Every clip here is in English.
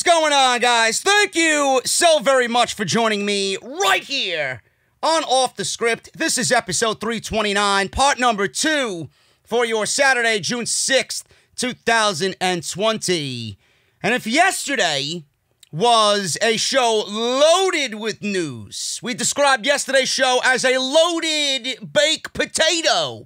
going on, guys? Thank you so very much for joining me right here on Off the Script. This is episode 329, part number 2 for your Saturday, June 6th, 2020. And if yesterday was a show loaded with news, we described yesterday's show as a loaded baked potato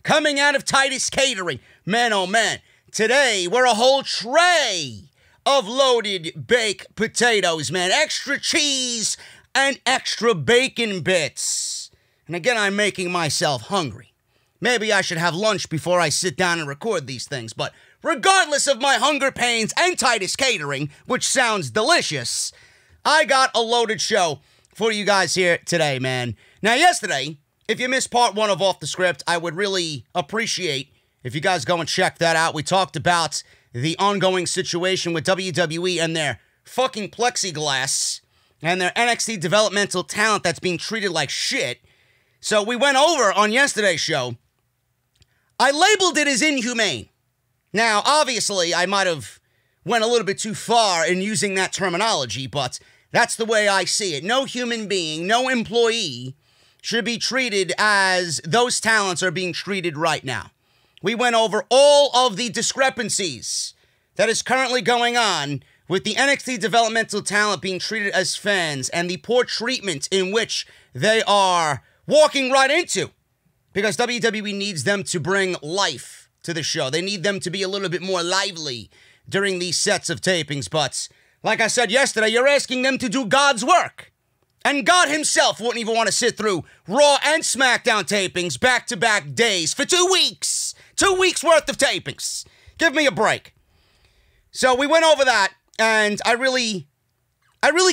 coming out of Titus Catering. Man, oh man, today we're a whole tray of loaded baked potatoes, man. Extra cheese and extra bacon bits. And again, I'm making myself hungry. Maybe I should have lunch before I sit down and record these things. But regardless of my hunger pains and Titus Catering, which sounds delicious, I got a loaded show for you guys here today, man. Now, yesterday, if you missed part 1 of Off the Script, I would really appreciate if you guys go and check that out. We talked about the ongoing situation with WWE and their fucking plexiglass and their NXT developmental talent that's being treated like shit. So we went over on yesterday's show. I labeled it as inhumane. Now, obviously, I might have went a little bit too far in using that terminology, but that's the way I see it. No human being, no employee should be treated as those talents are being treated right now. We went over all of the discrepancies that is currently going on with the NXT developmental talent being treated as fans and the poor treatment in which they are walking right into, because WWE needs them to bring life to the show. They need them to be a little bit more lively during these sets of tapings. But like I said yesterday, you're asking them to do God's work. And God himself wouldn't even want to sit through Raw and SmackDown tapings back-to-back days for 2 weeks. 2 weeks worth of tapings. Give me a break. So we went over that, and I really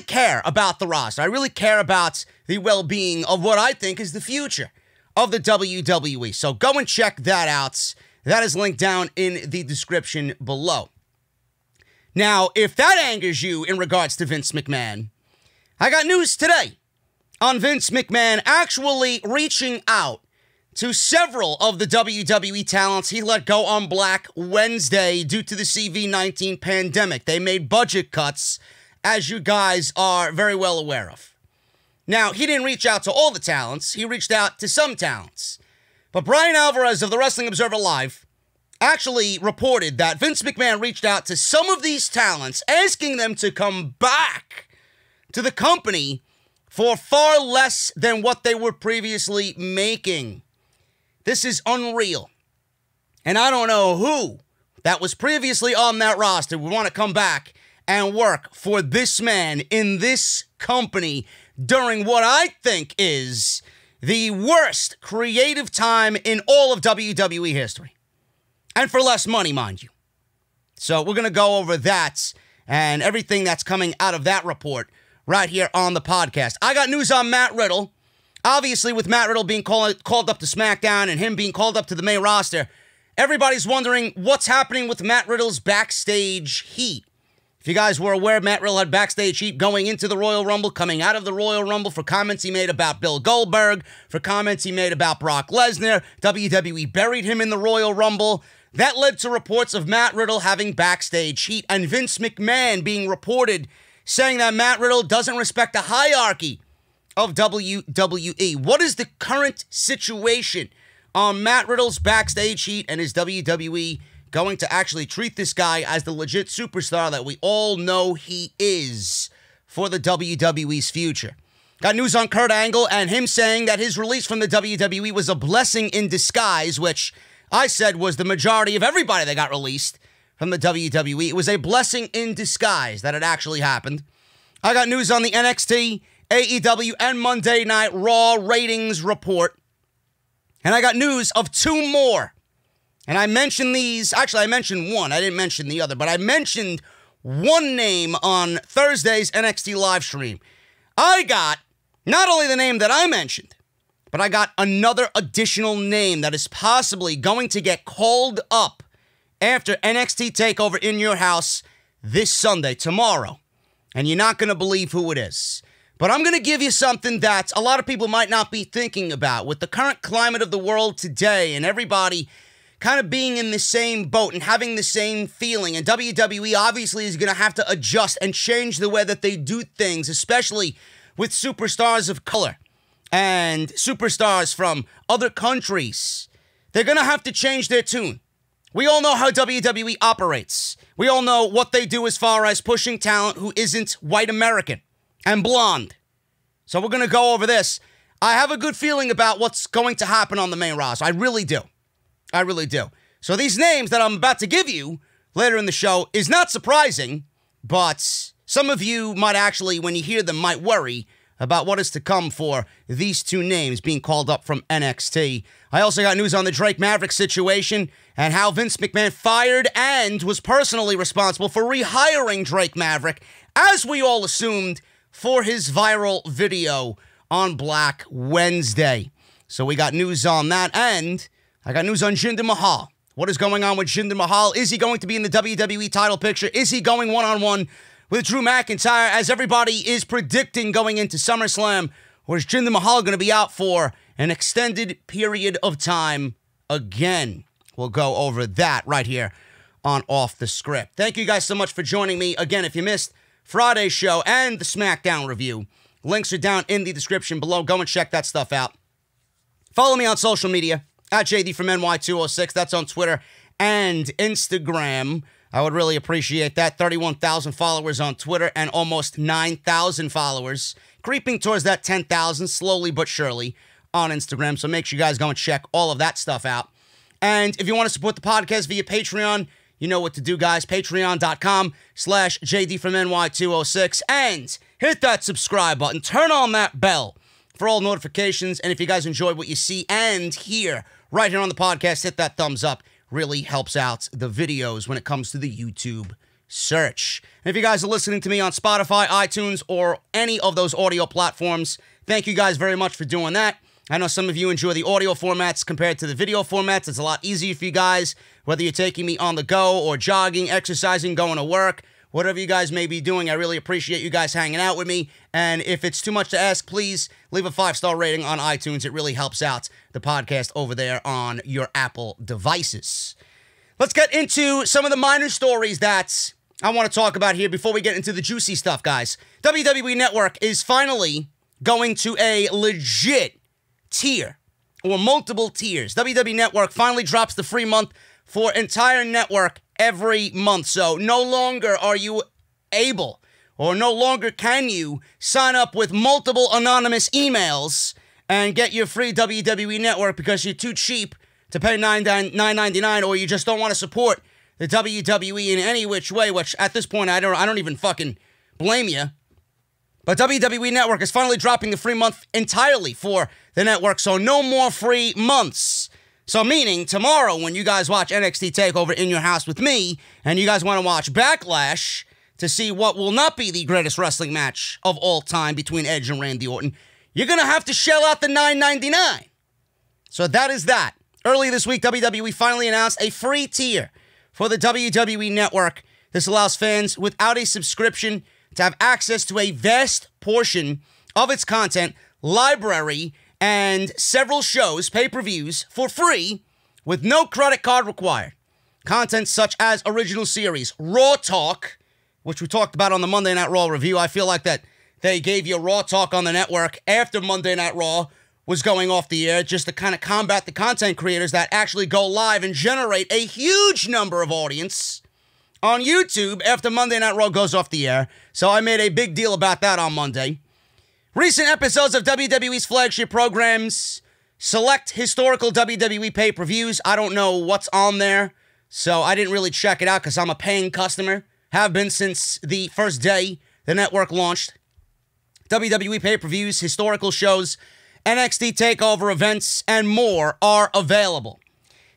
care about the roster. I really care about the well-being of what I think is the future of the WWE. So go and check that out. That is linked down in the description below. Now, if that angers you in regards to Vince McMahon, I got news today on Vince McMahon actually reaching out to several of the WWE talents he let go on Black Wednesday due to the CV-19 pandemic. They made budget cuts, as you guys are very well aware of. Now, he didn't reach out to all the talents. He reached out to some talents. But Bryan Alvarez of the Wrestling Observer Live actually reported that Vince McMahon reached out to some of these talents, asking them to come back to the company for far less than what they were previously making. This is unreal. And I don't know who that was previously on that roster would want to come back and work for this man in this company during what I think is the worst creative time in all of WWE history. And for less money, mind you. So we're going to go over that and everything that's coming out of that report right here on the podcast. I got news on Matt Riddle. Obviously, with Matt Riddle being called up to SmackDown and him being called up to the main roster, everybody's wondering what's happening with Matt Riddle's backstage heat. If you guys were aware, Matt Riddle had backstage heat going into the Royal Rumble, coming out of the Royal Rumble, for comments he made about Bill Goldberg, for comments he made about Brock Lesnar. WWE buried him in the Royal Rumble. That led to reports of Matt Riddle having backstage heat, and Vince McMahon being reported saying that Matt Riddle doesn't respect the hierarchy of WWE. What is the current situation on Matt Riddle's backstage heat, and is WWE going to actually treat this guy as the legit superstar that we all know he is for the WWE's future? Got news on Kurt Angle and him saying that his release from the WWE was a blessing in disguise, which I said was the majority of everybody that got released from the WWE. It was a blessing in disguise that it actually happened. I got news on the NXT, AEW, and Monday Night Raw ratings report. And I got news of 2 more. And I mentioned these. Actually, I mentioned one. I didn't mention the other. But I mentioned one name on Thursday's NXT live stream. I got not only the name that I mentioned, but I got another additional name that is possibly going to get called up after NXT Takeover in your house this Sunday, tomorrow. And you're not going to believe who it is. But I'm going to give you something that a lot of people might not be thinking about. With the current climate of the world today and everybody kind of being in the same boat and having the same feeling. And WWE obviously is going to have to adjust and change the way that they do things, especially with superstars of color and superstars from other countries. They're going to have to change their tune. We all know how WWE operates. We all know what they do as far as pushing talent who isn't white American and blonde. So we're going to go over this. I have a good feeling about what's going to happen on the main roster. I really do. I really do. So these names that I'm about to give you later in the show is not surprising, but some of you might actually, when you hear them, might worry about what is to come for these two names being called up from NXT. I also got news on the Drake Maverick situation and how Vince McMahon fired and was personally responsible for rehiring Drake Maverick, as we all assumed, for his viral video on Black Wednesday. So we got news on that, and I got news on Jinder Mahal. What is going on with Jinder Mahal? Is he going to be in the WWE title picture? Is he going one-on-one with Drew McIntyre, as everybody is predicting going into SummerSlam? Or is Jinder Mahal going to be out for an extended period of time again? We'll go over that right here on Off the Script. Thank you guys so much for joining me. Again, if you missed Friday's show and the SmackDown review, links are down in the description below. Go and check that stuff out. Follow me on social media, at JD from NY206. That's on Twitter and Instagram. I would really appreciate that. 31,000 followers on Twitter and almost 9,000 followers. Creeping towards that 10,000, slowly but surely, on Instagram. So make sure you guys go and check all of that stuff out. And if you want to support the podcast via Patreon, you know what to do, guys. Patreon.com/JD from NY206. And hit that subscribe button. Turn on that bell for all notifications. And if you guys enjoy what you see and hear right here on the podcast, hit that thumbs up. Really helps out the videos when it comes to the YouTube search. And if you guys are listening to me on Spotify, iTunes, or any of those audio platforms, thank you guys very much for doing that. I know some of you enjoy the audio formats compared to the video formats. It's a lot easier for you guys, whether you're taking me on the go or jogging, exercising, going to work, whatever you guys may be doing. I really appreciate you guys hanging out with me. And if it's too much to ask, please leave a 5-star rating on iTunes. It really helps out the podcast over there on your Apple devices. Let's get into some of the minor stories that I want to talk about here before we get into the juicy stuff, guys. WWE Network is finally going to a legit tier, or multiple tiers. WWE Network finally drops the free month for entire network every month. So no longer are you able, or no longer can you sign up with multiple anonymous emails and get your free WWE Network because you're too cheap to pay $9.99, or you just don't want to support the WWE in any which way, which at this point I don't even fucking blame you. But WWE Network is finally dropping the free month entirely for the network, so no more free months. So meaning tomorrow when you guys watch NXT TakeOver in your house with me, and you guys want to watch Backlash to see what will not be the greatest wrestling match of all time between Edge and Randy Orton, you're going to have to shell out the $9.99. So that is that. Earlier this week, WWE finally announced a free tier for the WWE Network. This allows fans without a subscription to have access to a vast portion of its content, library, and several shows, pay-per-views, for free, with no credit card required. Content such as original series, Raw Talk, which we talked about on the Monday Night Raw review. I feel like that they gave you Raw Talk on the network after Monday Night Raw was going off the air, just to kind of combat the content creators that actually go live and generate a huge number of audience on YouTube after Monday Night Raw goes off the air. So I made a big deal about that on Monday. Recent episodes of WWE's flagship programs, select historical WWE pay-per-views. I don't know what's on there, so I didn't really check it out because I'm a paying customer. Have been since the first day the network launched. WWE pay-per-views, historical shows, NXT TakeOver events, and more are available.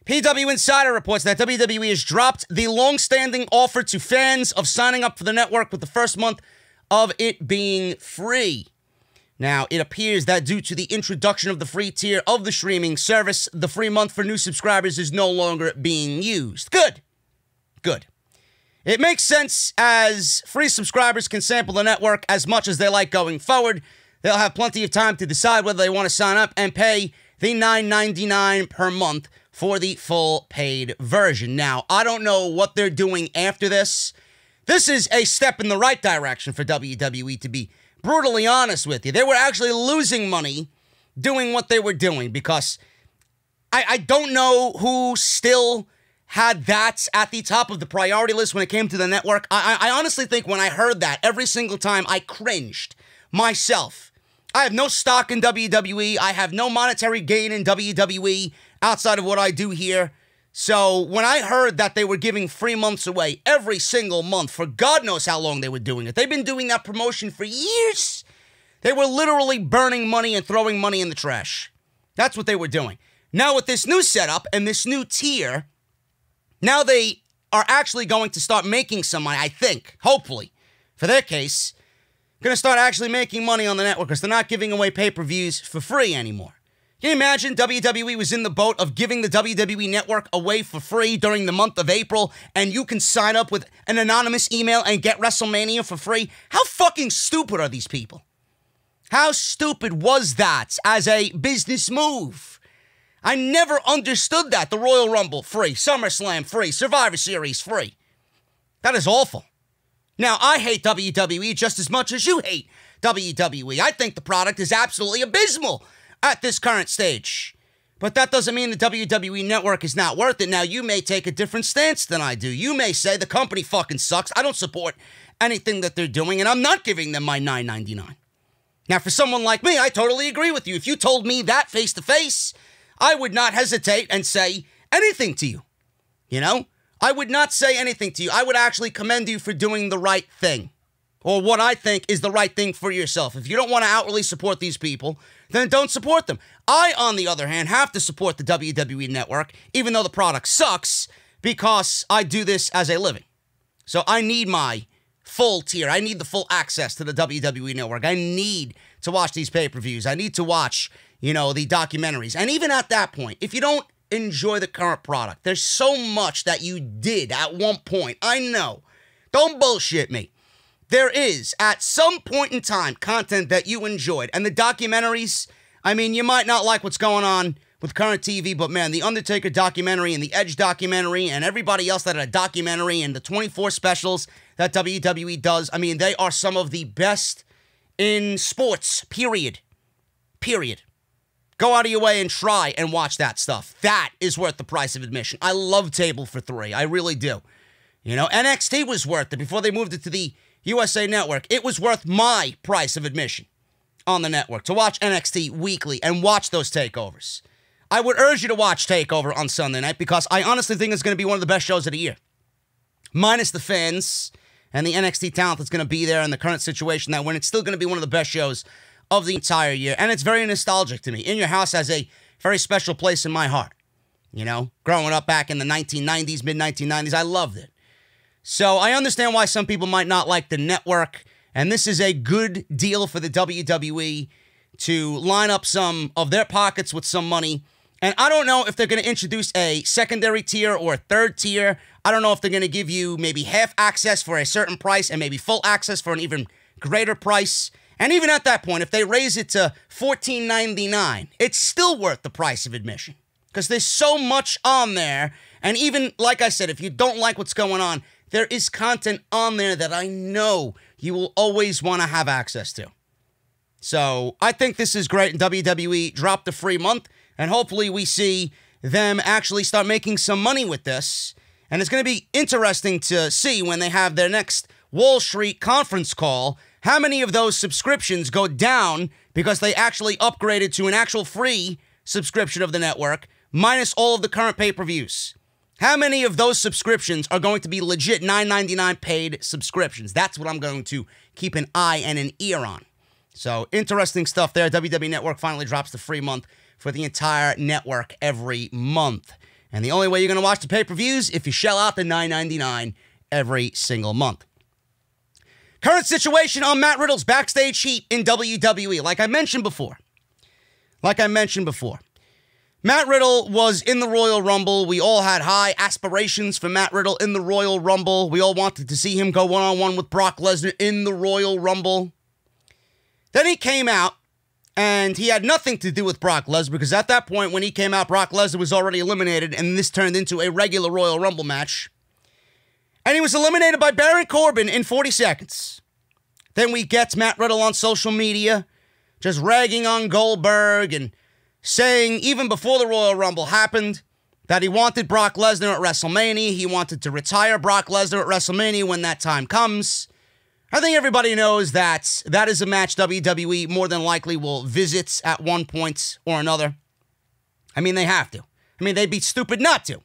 PW Insider reports that WWE has dropped the long-standing offer to fans of signing up for the network with the first month of it being free. Now, it appears that due to the introduction of the free tier of the streaming service, the free month for new subscribers is no longer being used. Good. Good. It makes sense, as free subscribers can sample the network as much as they like going forward. They'll have plenty of time to decide whether they want to sign up and pay the $9.99 per month for the full paid version. Now, I don't know what they're doing after this. This is a step in the right direction for WWE, to be brutally honest with you. They were actually losing money doing what they were doing, because I don't know who still had that at the top of the priority list when it came to the network. I honestly think when I heard that, every single time I cringed myself. I have no stock in WWE. I have no monetary gain in WWE outside of what I do here. So when I heard that they were giving free months away every single month for God knows how long they were doing it. They've been doing that promotion for years. They were literally burning money and throwing money in the trash. That's what they were doing. Now with this new setup and this new tier, now they are actually going to start making some money, I think, hopefully, for their case. Going to start actually making money on the network because they're not giving away pay-per-views for free anymore. Can you imagine WWE was in the boat of giving the WWE Network away for free during the month of April, and you can sign up with an anonymous email and get WrestleMania for free? How fucking stupid are these people? How stupid was that as a business move? I never understood that. The Royal Rumble, free. SummerSlam, free. Survivor Series, free. That is awful. Now, I hate WWE just as much as you hate WWE. I think the product is absolutely abysmal at this current stage. But that doesn't mean the WWE Network is not worth it. Now, you may take a different stance than I do. You may say the company fucking sucks. I don't support anything that they're doing, and I'm not giving them my $9.99. Now, for someone like me, I totally agree with you. If you told me that face-to-face, I would not hesitate and say anything to you. You know? I would not say anything to you. I would actually commend you for doing the right thing, or what I think is the right thing for yourself. If you don't want to outwardly support these people, then don't support them. I, on the other hand, have to support the WWE Network, even though the product sucks, because I do this as a living. So I need my full tier. I need the full access to the WWE Network. I need to watch these pay-per-views. I need to watch, the documentaries. And even at that point, if you don't enjoy the current product, there's so much that you did at one point. I know. Don't bullshit me. There is, at some point in time, content that you enjoyed. And the documentaries, you might not like what's going on with current TV, but man, the Undertaker documentary and the Edge documentary and everybody else that had a documentary and the 24 specials that WWE does, they are some of the best in sports, period. Period. Go out of your way and try and watch that stuff. That is worth the price of admission. I love Table for Three. I really do. NXT was worth it before they moved it to the USA Network. It was worth my price of admission on the network to watch NXT weekly and watch those takeovers. I would urge you to watch TakeOver on Sunday night because I honestly think it's going to be one of the best shows of the year. Minus the fans and the NXT talent that's going to be there in the current situation that when it's still going to be one of the best shows of the entire year. And it's very nostalgic to me. In Your House has a very special place in my heart. Growing up back in the 1990s, mid-1990s, I loved it. So I understand why some people might not like the network, and this is a good deal for the WWE to line up some of their pockets with some money. And I don't know if they're going to introduce a secondary tier or a third tier. I don't know if they're going to give you maybe half access for a certain price and maybe full access for an even greater price. And even at that point, if they raise it to $14.99, it's still worth the price of admission because there's so much on there. And even, like I said, if you don't like what's going on, there is content on there that I know you will always want to have access to. So I think this is great. And WWE dropped the free month, and hopefully we see them actually start making some money with this. And it's going to be interesting to see when they have their next Wall Street conference call, how many of those subscriptions go down because they actually upgraded to an actual free subscription of the network, minus all of the current pay-per-views. How many of those subscriptions are going to be legit $9.99 paid subscriptions? That's what I'm going to keep an eye and an ear on. So, interesting stuff there. WWE Network finally drops the free month for the entire network every month. And the only way you're going to watch the pay-per-views if you shell out the $9.99 every single month. Current situation on Matt Riddle's backstage heat in WWE. Like I mentioned before. Matt Riddle was in the Royal Rumble. We all had high aspirations for Matt Riddle in the Royal Rumble. We all wanted to see him go one-on-one with Brock Lesnar in the Royal Rumble. Then he came out And he had nothing to do with Brock Lesnar because at that point when he came out, Brock Lesnar was already eliminated and this turned into a regular Royal Rumble match. And he was eliminated by Baron Corbin in 40 seconds. Then we get Matt Riddle on social media just ragging on Goldberg and saying even before the Royal Rumble happened that he wanted Brock Lesnar at WrestleMania. He wanted to retire Brock Lesnar at WrestleMania when that time comes. I think everybody knows that that is a match WWE more than likely will visit at one point or another. I mean, they have to. I mean, they'd be stupid not to.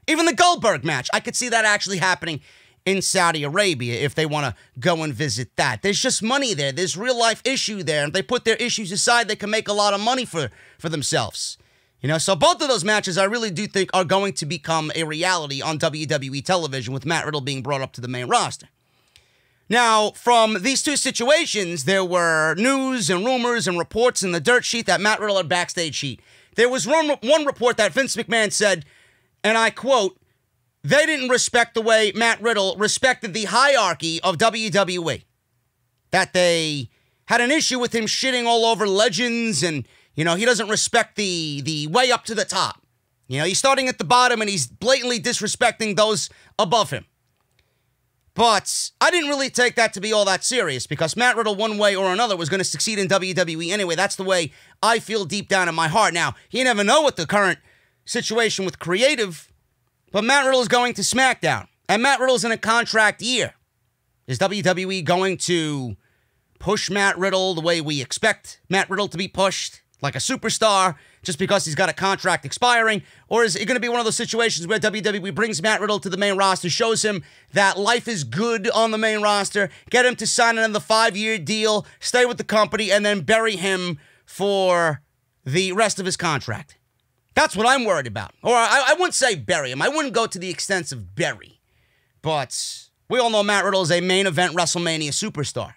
Even the Goldberg match, I could see that actually happening in Saudi Arabia if they want to go and visit that. There's just money there. There's real life issue there. If they put their issues aside, they can make a lot of money for themselves. You know, so both of those matches I really do think are going to become a reality on WWE television with Matt Riddle being brought up to the main roster. Now, from these two situations, there were news and rumors and reports in the dirt sheet that Matt Riddle had backstage sheet. There was one report that Vince McMahon said, and I quote, they didn't respect the way Matt Riddle respected the hierarchy of WWE. That they had an issue with him shitting all over legends and, you know, he doesn't respect the way up to the top. You know, he's starting at the bottom and he's blatantly disrespecting those above him. But I didn't really take that to be all that serious because Matt Riddle, one way or another, was going to succeed in WWE anyway. That's the way I feel deep down in my heart. Now, you never know what the current situation with creative, but Matt Riddle is going to SmackDown, and Matt Riddle's in a contract year. Is WWE going to push Matt Riddle the way we expect Matt Riddle to be pushed, like a superstar, just because he's got a contract expiring? Or is it going to be one of those situations where WWE brings Matt Riddle to the main roster, shows him that life is good on the main roster, get him to sign another 5-year deal, stay with the company, and then bury him for the rest of his contract? That's what I'm worried about. Or I wouldn't say bury him. I wouldn't go to the extent of bury. But we all know Matt Riddle is a main event WrestleMania superstar.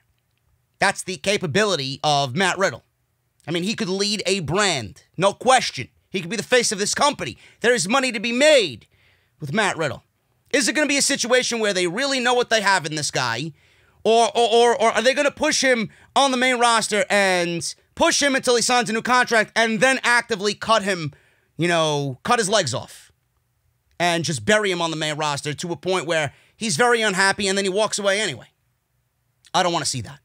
That's the capability of Matt Riddle. I mean, he could lead a brand, no question. He could be the face of this company. There is money to be made with Matt Riddle. Is it going to be a situation where they really know what they have in this guy? Or are they going to push him on the main roster and push him until he signs a new contract and then actively cut him, you know, cut his legs off and just bury him on the main roster to a point where he's very unhappy and then he walks away anyway? I don't want to see that.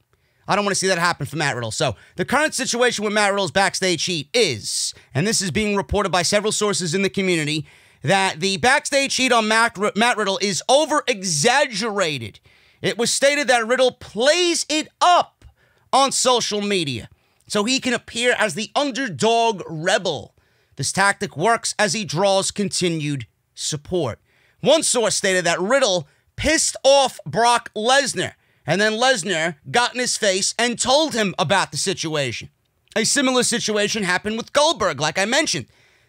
I don't want to see that happen for Matt Riddle. So the current situation with Matt Riddle's backstage heat is, and this is being reported by several sources in the community, that the backstage heat on Matt Riddle is over-exaggerated. It was stated that Riddle plays it up on social media so he can appear as the underdog rebel. This tactic works as he draws continued support. One source stated that Riddle pissed off Brock Lesnar, and then Lesnar got in his face and told him about the situation. A similar situation happened with Goldberg, like I mentioned.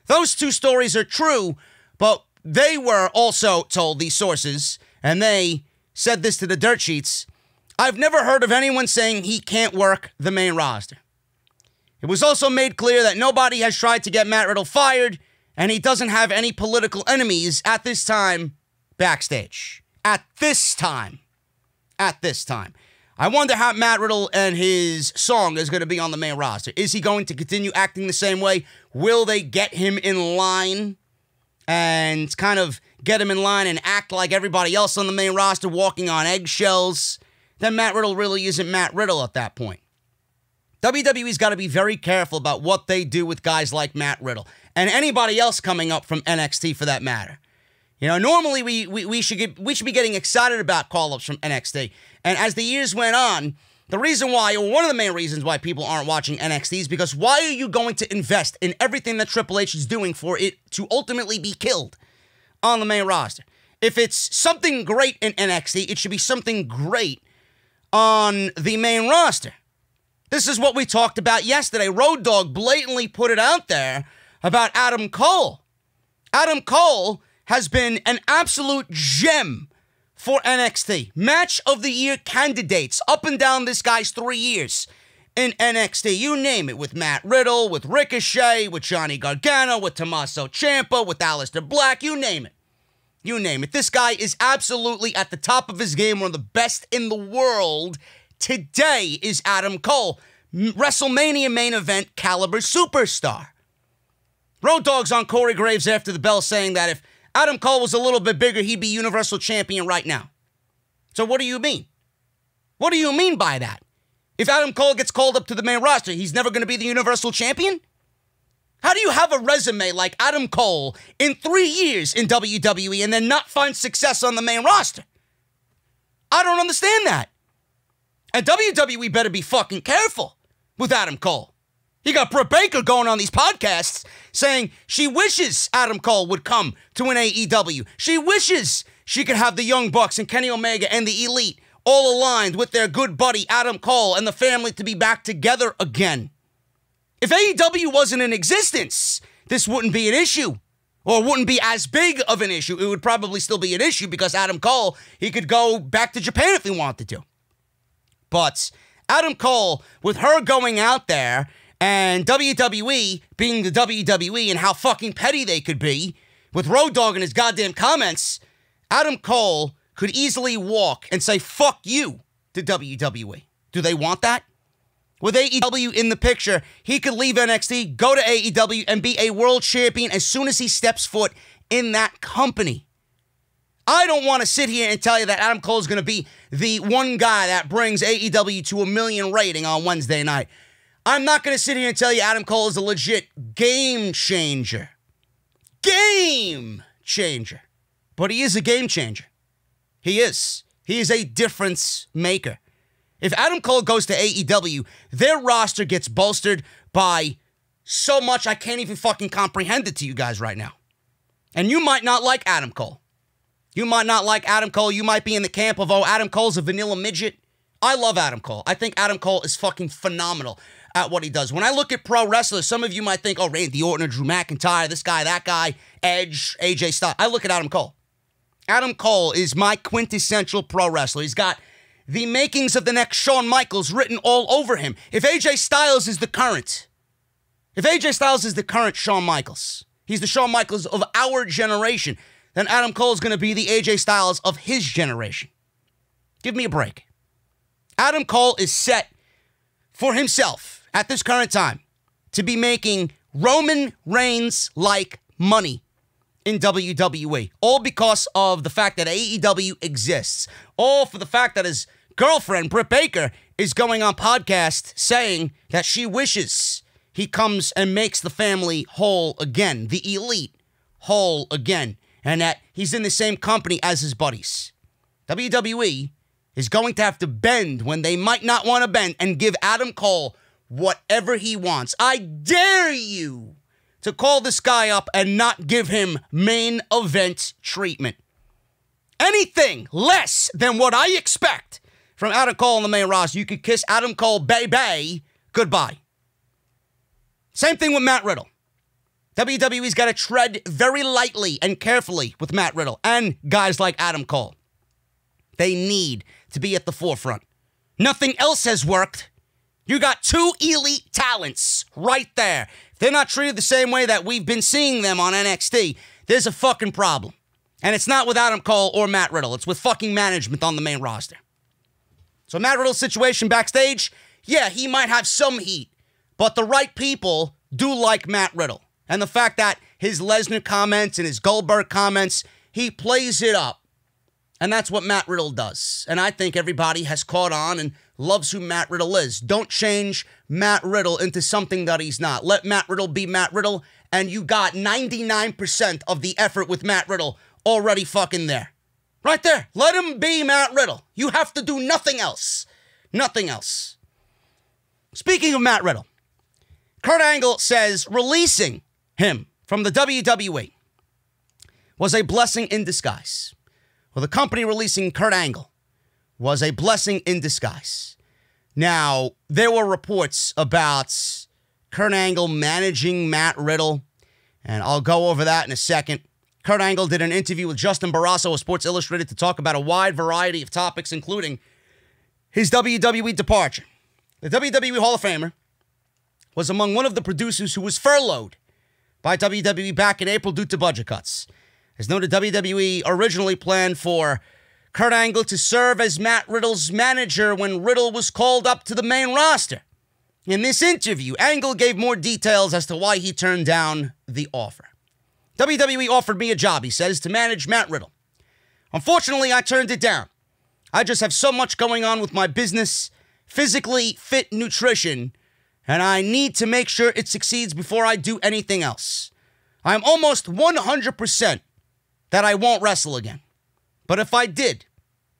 Those two stories are true, but they were also told, these sources, and they said this to the dirt sheets, I've never heard of anyone saying he can't work the main roster. It was also made clear that nobody has tried to get Matt Riddle fired, and he doesn't have any political enemies at this time backstage. At this time. I wonder how Matt Riddle and his song is going to be on the main roster. Is he going to continue acting the same way? Will they get him in line and kind of get him in line and act like everybody else on the main roster, walking on eggshells? Then Matt Riddle really isn't Matt Riddle at that point. WWE's got to be very careful about what they do with guys like Matt Riddle and anybody else coming up from NXT for that matter. You know, normally we should be getting excited about call-ups from NXT. And as the years went on, the reason why, or one of the main reasons why people aren't watching NXT is because why are you going to invest in everything that Triple H is doing for it to ultimately be killed on the main roster? If it's something great in NXT, it should be something great on the main roster. This is what we talked about yesterday. Road Dogg blatantly put it out there about Adam Cole. Adam Cole has been an absolute gem for NXT. Match of the year candidates up and down this guy's 3 years in NXT. You name it, with Matt Riddle, with Ricochet, with Johnny Gargano, with Tommaso Ciampa, with Aleister Black, you name it. You name it. This guy is absolutely at the top of his game, one of the best in the world. Today is Adam Cole. WrestleMania main event caliber superstar. Road Dogg's on Corey Graves after the bell saying that if Adam Cole was a little bit bigger, he'd be Universal Champion right now. So what do you mean? What do you mean by that? If Adam Cole gets called up to the main roster, he's never going to be the Universal Champion? How do you have a resume like Adam Cole in 3 years in WWE and then not find success on the main roster? I don't understand that. And WWE better be fucking careful with Adam Cole. You got Britt Baker going on these podcasts saying she wishes Adam Cole would come to an AEW. She wishes she could have the Young Bucks and Kenny Omega and the Elite all aligned with their good buddy Adam Cole and the family to be back together again. If AEW wasn't in existence, this wouldn't be an issue. Or wouldn't be as big of an issue. It would probably still be an issue because Adam Cole, he could go back to Japan if he wanted to. But Adam Cole, with her going out there, and WWE being the WWE and how fucking petty they could be, with Road Dogg and his goddamn comments, Adam Cole could easily walk and say, fuck you to WWE. Do they want that? With AEW in the picture, he could leave NXT, go to AEW, and be a world champion as soon as he steps foot in that company. I don't want to sit here and tell you that Adam Cole is going to be the one guy that brings AEW to 1 million rating on Wednesday night. I'm not going to sit here and tell you Adam Cole is a legit game changer. Game changer. But he is a game changer. He is. He is a difference maker. If Adam Cole goes to AEW, their roster gets bolstered by so much I can't even fucking comprehend it to you guys right now. And you might not like Adam Cole. You might not like Adam Cole. You might be in the camp of, oh, Adam Cole's a vanilla midget. I love Adam Cole. I think Adam Cole is fucking phenomenal at what he does. When I look at pro wrestlers, some of you might think, oh, Randy Orton, Drew McIntyre, this guy, that guy, Edge, AJ Styles. I look at Adam Cole. Adam Cole is my quintessential pro wrestler. He's got the makings of the next Shawn Michaels written all over him. If AJ Styles is the current Shawn Michaels, he's the Shawn Michaels of our generation, then Adam Cole is going to be the AJ Styles of his generation. Give me a break. Adam Cole is set for himself at this current time to be making Roman Reigns-like money in WWE. All because of the fact that AEW exists. All for the fact that his girlfriend, Britt Baker, is going on podcast saying that she wishes he comes and makes the family whole again, the Elite whole again, and that he's in the same company as his buddies. WWE is going to have to bend when they might not want to bend and give Adam Cole whatever he wants. I dare you to call this guy up and not give him main event treatment. Anything less than what I expect from Adam Cole on the main roster, you could kiss Adam Cole, baby, goodbye. Same thing with Matt Riddle. WWE's got to tread very lightly and carefully with Matt Riddle and guys like Adam Cole. They need to be at the forefront. Nothing else has worked. You got two elite talents right there. If they're not treated the same way that we've been seeing them on NXT, there's a fucking problem. And it's not with Adam Cole or Matt Riddle. It's with fucking management on the main roster. So Matt Riddle's situation backstage, yeah, he might have some heat, but the right people do like Matt Riddle. And the fact that his Lesnar comments and his Goldberg comments, he plays it up. And that's what Matt Riddle does. And I think everybody has caught on and loves who Matt Riddle is. Don't change Matt Riddle into something that he's not. Let Matt Riddle be Matt Riddle, and you got 99% of the effort with Matt Riddle already fucking there. Right there. Let him be Matt Riddle. You have to do nothing else. Nothing else. Speaking of Matt Riddle, Kurt Angle says releasing him from the WWE was a blessing in disguise. Well, the company releasing Kurt Angle was a blessing in disguise. Now, there were reports about Kurt Angle managing Matt Riddle, and I'll go over that in a second. Kurt Angle did an interview with Justin Barrasso of Sports Illustrated to talk about a wide variety of topics, including his WWE departure. The WWE Hall of Famer was among one of the producers who was furloughed by WWE back in April due to budget cuts. As noted, WWE originally planned for Kurt Angle to serve as Matt Riddle's manager when Riddle was called up to the main roster. In this interview, Angle gave more details as to why he turned down the offer. WWE offered me a job, he says, to manage Matt Riddle. Unfortunately, I turned it down. I just have so much going on with my business, physically fit nutrition, and I need to make sure it succeeds before I do anything else. I'm almost 100% that I won't wrestle again. But if I did,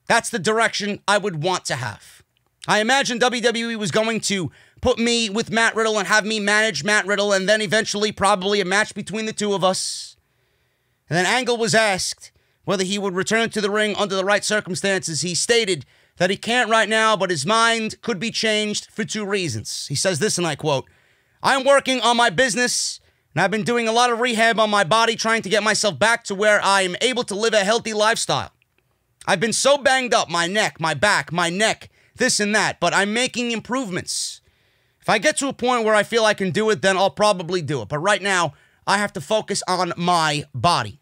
that's the direction I would want to have. I imagine WWE was going to put me with Matt Riddle and have me manage Matt Riddle, and then eventually probably a match between the two of us. And then Angle was asked whether he would return to the ring under the right circumstances. He stated that he can't right now, but his mind could be changed for two reasons. He says this, and I quote, "I'm working on my business, and I've been doing a lot of rehab on my body, trying to get myself back to where I am able to live a healthy lifestyle. I've been so banged up, my neck, my back, my neck, this and that, but I'm making improvements. If I get to a point where I feel I can do it, then I'll probably do it. But right now, I have to focus on my body."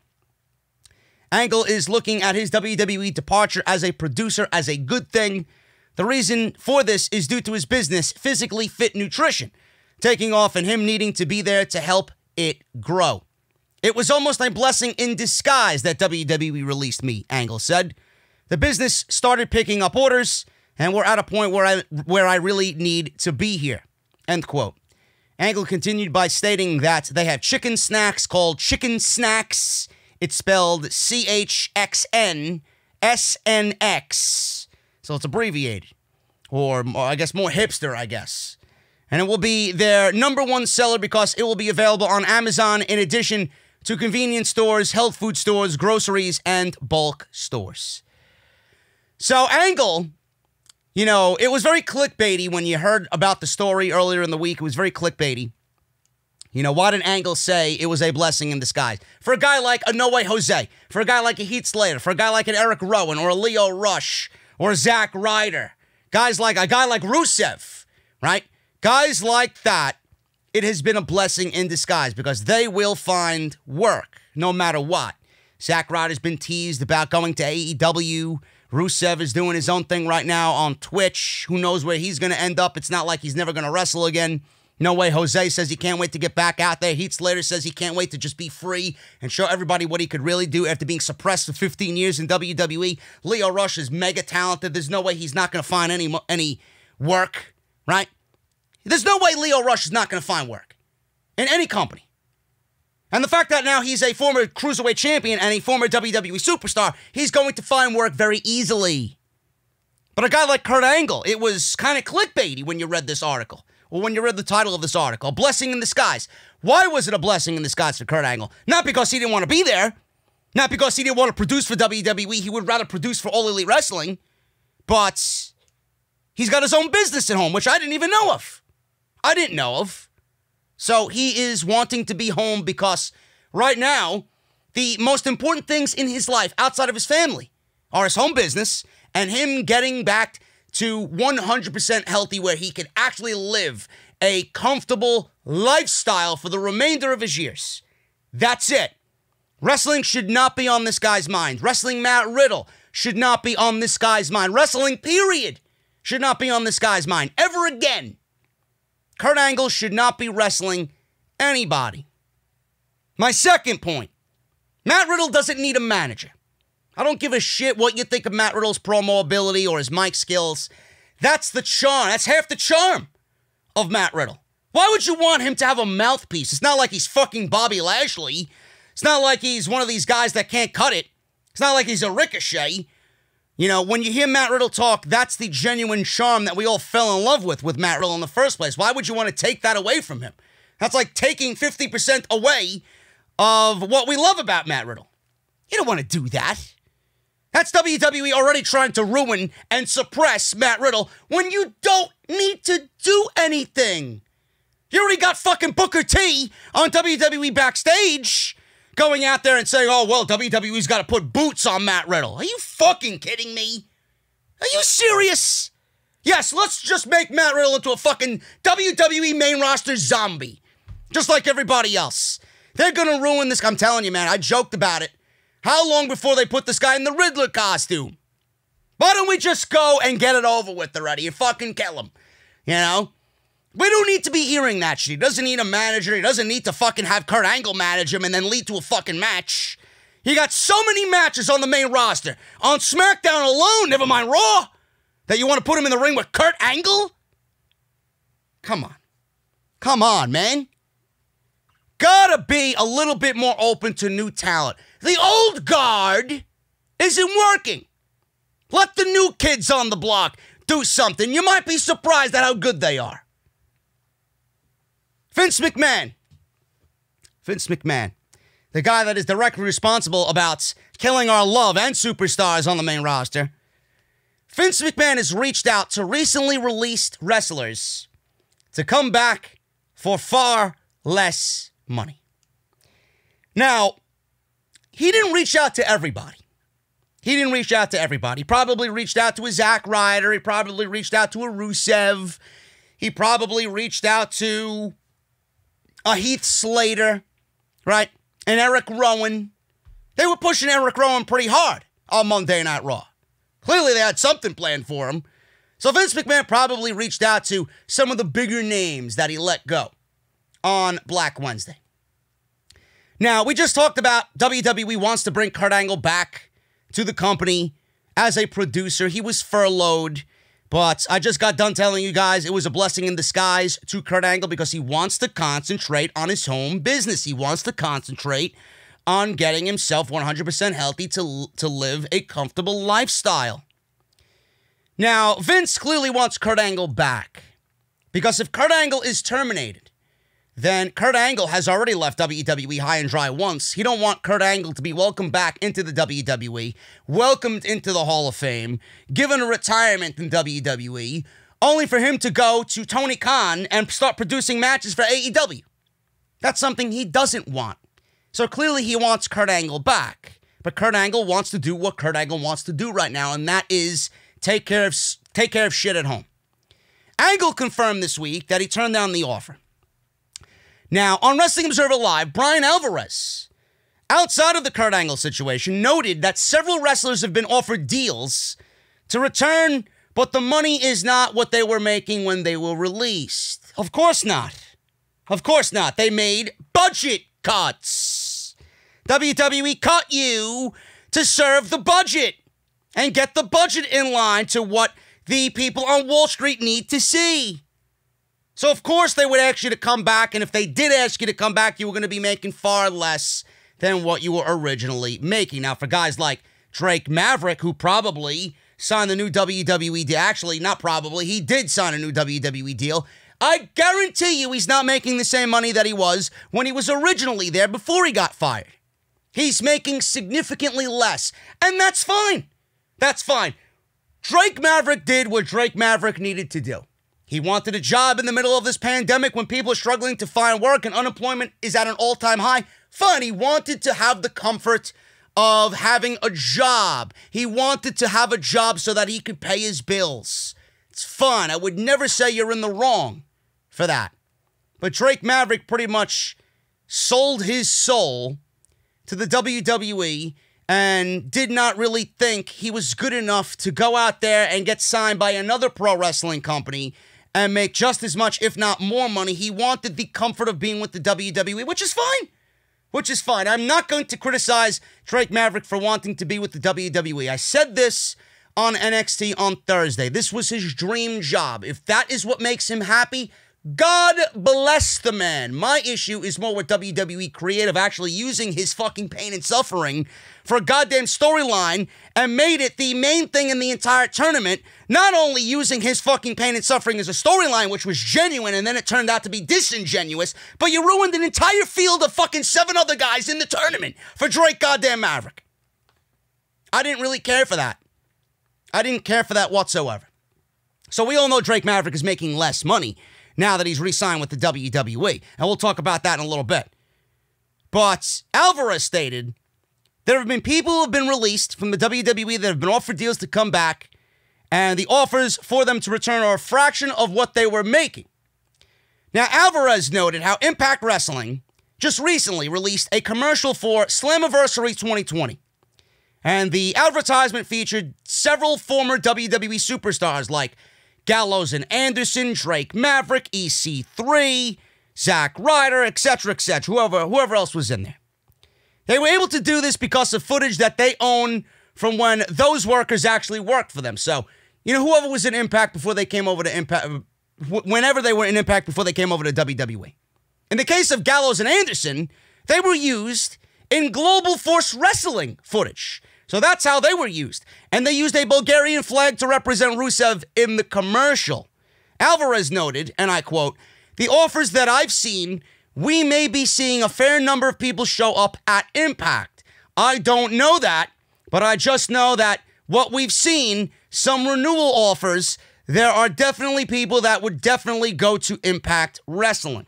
Angle is looking at his WWE departure as a producer as a good thing. The reason for this is due to his business, physically fit nutrition, taking off and him needing to be there to help it grow. It was almost a blessing in disguise that WWE released me, Angle said. The business started picking up orders, and we're at a point where I really need to be here. End quote. Angle continued by stating that they have chicken snacks called Chicken Snacks. It's spelled CHXNSNX. So it's abbreviated. Or I guess more hipster, I guess. And it will be their #1 seller because it will be available on Amazon in addition to convenience stores, health food stores, groceries, and bulk stores. So Angle, you know, it was very clickbaity when you heard about the story earlier in the week. It was very clickbaity. You know, why did Angle say it was a blessing in disguise? For a guy like a No Way Jose, for a guy like a Heath Slater, for a guy like an Eric Rowan, or a Leo Rush, or Zack Ryder, guys like a guy like Rusev, right? Guys like that, it has been a blessing in disguise because they will find work no matter what. Zack Ryder's been teased about going to AEW. Rusev is doing his own thing right now on Twitch. Who knows where he's going to end up? It's not like he's never going to wrestle again. No Way Jose says he can't wait to get back out there. Heath Slater says he can't wait to just be free and show everybody what he could really do after being suppressed for 15 years in WWE. Leo Rush is mega talented. There's no way he's not going to find any work, right? There's no way Leo Rush is not going to find work in any company. And the fact that now he's a former Cruiserweight champion and a former WWE superstar, he's going to find work very easily. But a guy like Kurt Angle, it was kind of clickbaity when you read this article. Or when you read the title of this article, a blessing in disguise. Why was it a blessing in disguise for Kurt Angle? Not because he didn't want to be there. Not because he didn't want to produce for WWE. He would rather produce for All Elite Wrestling. But he's got his own business at home, which I didn't even know of. I didn't know of. So he is wanting to be home because right now, the most important things in his life outside of his family are his home business and him getting back to 100% healthy where he can actually live a comfortable lifestyle for the remainder of his years. That's it. Wrestling should not be on this guy's mind. Wrestling Matt Riddle should not be on this guy's mind. Wrestling, period, should not be on this guy's mind ever again. Kurt Angle should not be wrestling anybody. My second point, Matt Riddle doesn't need a manager. I don't give a shit what you think of Matt Riddle's promo ability or his mic skills. That's the charm. That's half the charm of Matt Riddle. Why would you want him to have a mouthpiece? It's not like he's fucking Bobby Lashley. It's not like he's one of these guys that can't cut it. It's not like he's a Ricochet. You know, when you hear Matt Riddle talk, that's the genuine charm that we all fell in love with Matt Riddle in the first place. Why would you want to take that away from him? That's like taking 50% away of what we love about Matt Riddle. You don't want to do that. That's WWE already trying to ruin and suppress Matt Riddle when you don't need to do anything. You already got fucking Booker T on WWE Backstage going out there and saying, oh, well, WWE's got to put boots on Matt Riddle. Are you fucking kidding me? Are you serious? Yes, let's just make Matt Riddle into a fucking WWE main roster zombie. Just like everybody else. They're going to ruin this. I'm telling you, man, I joked about it. How long before they put this guy in the Riddler costume? Why don't we just go and get it over with already and fucking kill him? You know? We don't need to be hearing that shit. He doesn't need a manager. He doesn't need to fucking have Kurt Angle manage him and then lead to a fucking match. He got so many matches on the main roster. On SmackDown alone, never mind Raw, that you want to put him in the ring with Kurt Angle? Come on. Come on, man. Gotta be a little bit more open to new talent. The old guard isn't working. Let the new kids on the block do something. You might be surprised at how good they are. Vince McMahon. Vince McMahon. The guy that is directly responsible about killing our love and superstars on the main roster. Vince McMahon has reached out to recently released wrestlers to come back for far less money. Now, he didn't reach out to everybody. He probably reached out to a Zack Ryder. He probably reached out to a Rusev. He probably reached out to a Heath Slater, right? And Eric Rowan. They were pushing Eric Rowan pretty hard on Monday Night Raw. Clearly, they had something planned for him. So Vince McMahon probably reached out to some of the bigger names that he let go on Black Wednesday. Now, we just talked about WWE wants to bring Kurt Angle back to the company as a producer. He was furloughed, but I just got done telling you guys it was a blessing in disguise to Kurt Angle because he wants to concentrate on his home business. He wants to concentrate on getting himself 100% healthy to live a comfortable lifestyle. Now, Vince clearly wants Kurt Angle back because if Kurt Angle is terminated, then Kurt Angle has already left WWE high and dry once. He don't want Kurt Angle to be welcomed back into the WWE, welcomed into the Hall of Fame, given a retirement in WWE, only for him to go to Tony Khan and start producing matches for AEW. That's something he doesn't want. So clearly he wants Kurt Angle back. But Kurt Angle wants to do what Kurt Angle wants to do right now, and that is take care of shit at home. Angle confirmed this week that he turned down the offer. Now, on Wrestling Observer Live, Bryan Alvarez, outside of the Kurt Angle situation, noted that several wrestlers have been offered deals to return, but the money is not what they were making when they were released. Of course not. Of course not. They made budget cuts. WWE cut you to serve the budget and get the budget in line to what the people on Wall Street need to see. So, of course, they would ask you to come back, and if they did ask you to come back, you were going to be making far less than what you were originally making. Now, for guys like Drake Maverick, who probably signed the new WWE deal, actually, not probably, he did sign a new WWE deal, I guarantee you he's not making the same money that he was when he was originally there before he got fired. He's making significantly less, and that's fine. That's fine. Drake Maverick did what Drake Maverick needed to do. He wanted a job in the middle of this pandemic when people are struggling to find work and unemployment is at an all-time high. Fine, he wanted to have the comfort of having a job. He wanted to have a job so that he could pay his bills. It's fine. I would never say you're in the wrong for that. But Drake Maverick pretty much sold his soul to the WWE and did not really think he was good enough to go out there and get signed by another pro wrestling company and make just as much, if not more money. He wanted the comfort of being with the WWE, which is fine. Which is fine. I'm not going to criticize Drake Maverick for wanting to be with the WWE. I said this on NXT on Thursday. This was his dream job. If that is what makes him happy, God bless the man. My issue is more with WWE Creative actually using his fucking pain and suffering for a goddamn storyline and made it the main thing in the entire tournament. Not only using his fucking pain and suffering as a storyline, which was genuine, and then it turned out to be disingenuous, but you ruined an entire field of fucking 7 other guys in the tournament for Drake goddamn Maverick. I didn't really care for that. I didn't care for that whatsoever. So we all know Drake Maverick is making less money now that he's re-signed with the WWE. And we'll talk about that in a little bit. But Alvarez stated, there have been people who have been released from the WWE that have been offered deals to come back, and the offers for them to return are a fraction of what they were making. Now, Alvarez noted how Impact Wrestling just recently released a commercial for Slammiversary 2020. And the advertisement featured several former WWE superstars like Gallows and Anderson, Drake Maverick, EC3, Zack Ryder, etc., whoever else was in there. They were able to do this because of footage that they own from when those workers actually worked for them. So, whoever was in Impact before they came over to Impact, whenever they were in Impact before they came over to WWE. In the case of Gallows and Anderson, they were used in Global Force Wrestling footage. So that's how they were used. And they used a Bulgarian flag to represent Rusev in the commercial. Alvarez noted, and I quote, "The offers that I've seen, we may be seeing a fair number of people show up at Impact. I don't know that, but I just know that what we've seen, some renewal offers, there are definitely people that would definitely go to Impact Wrestling."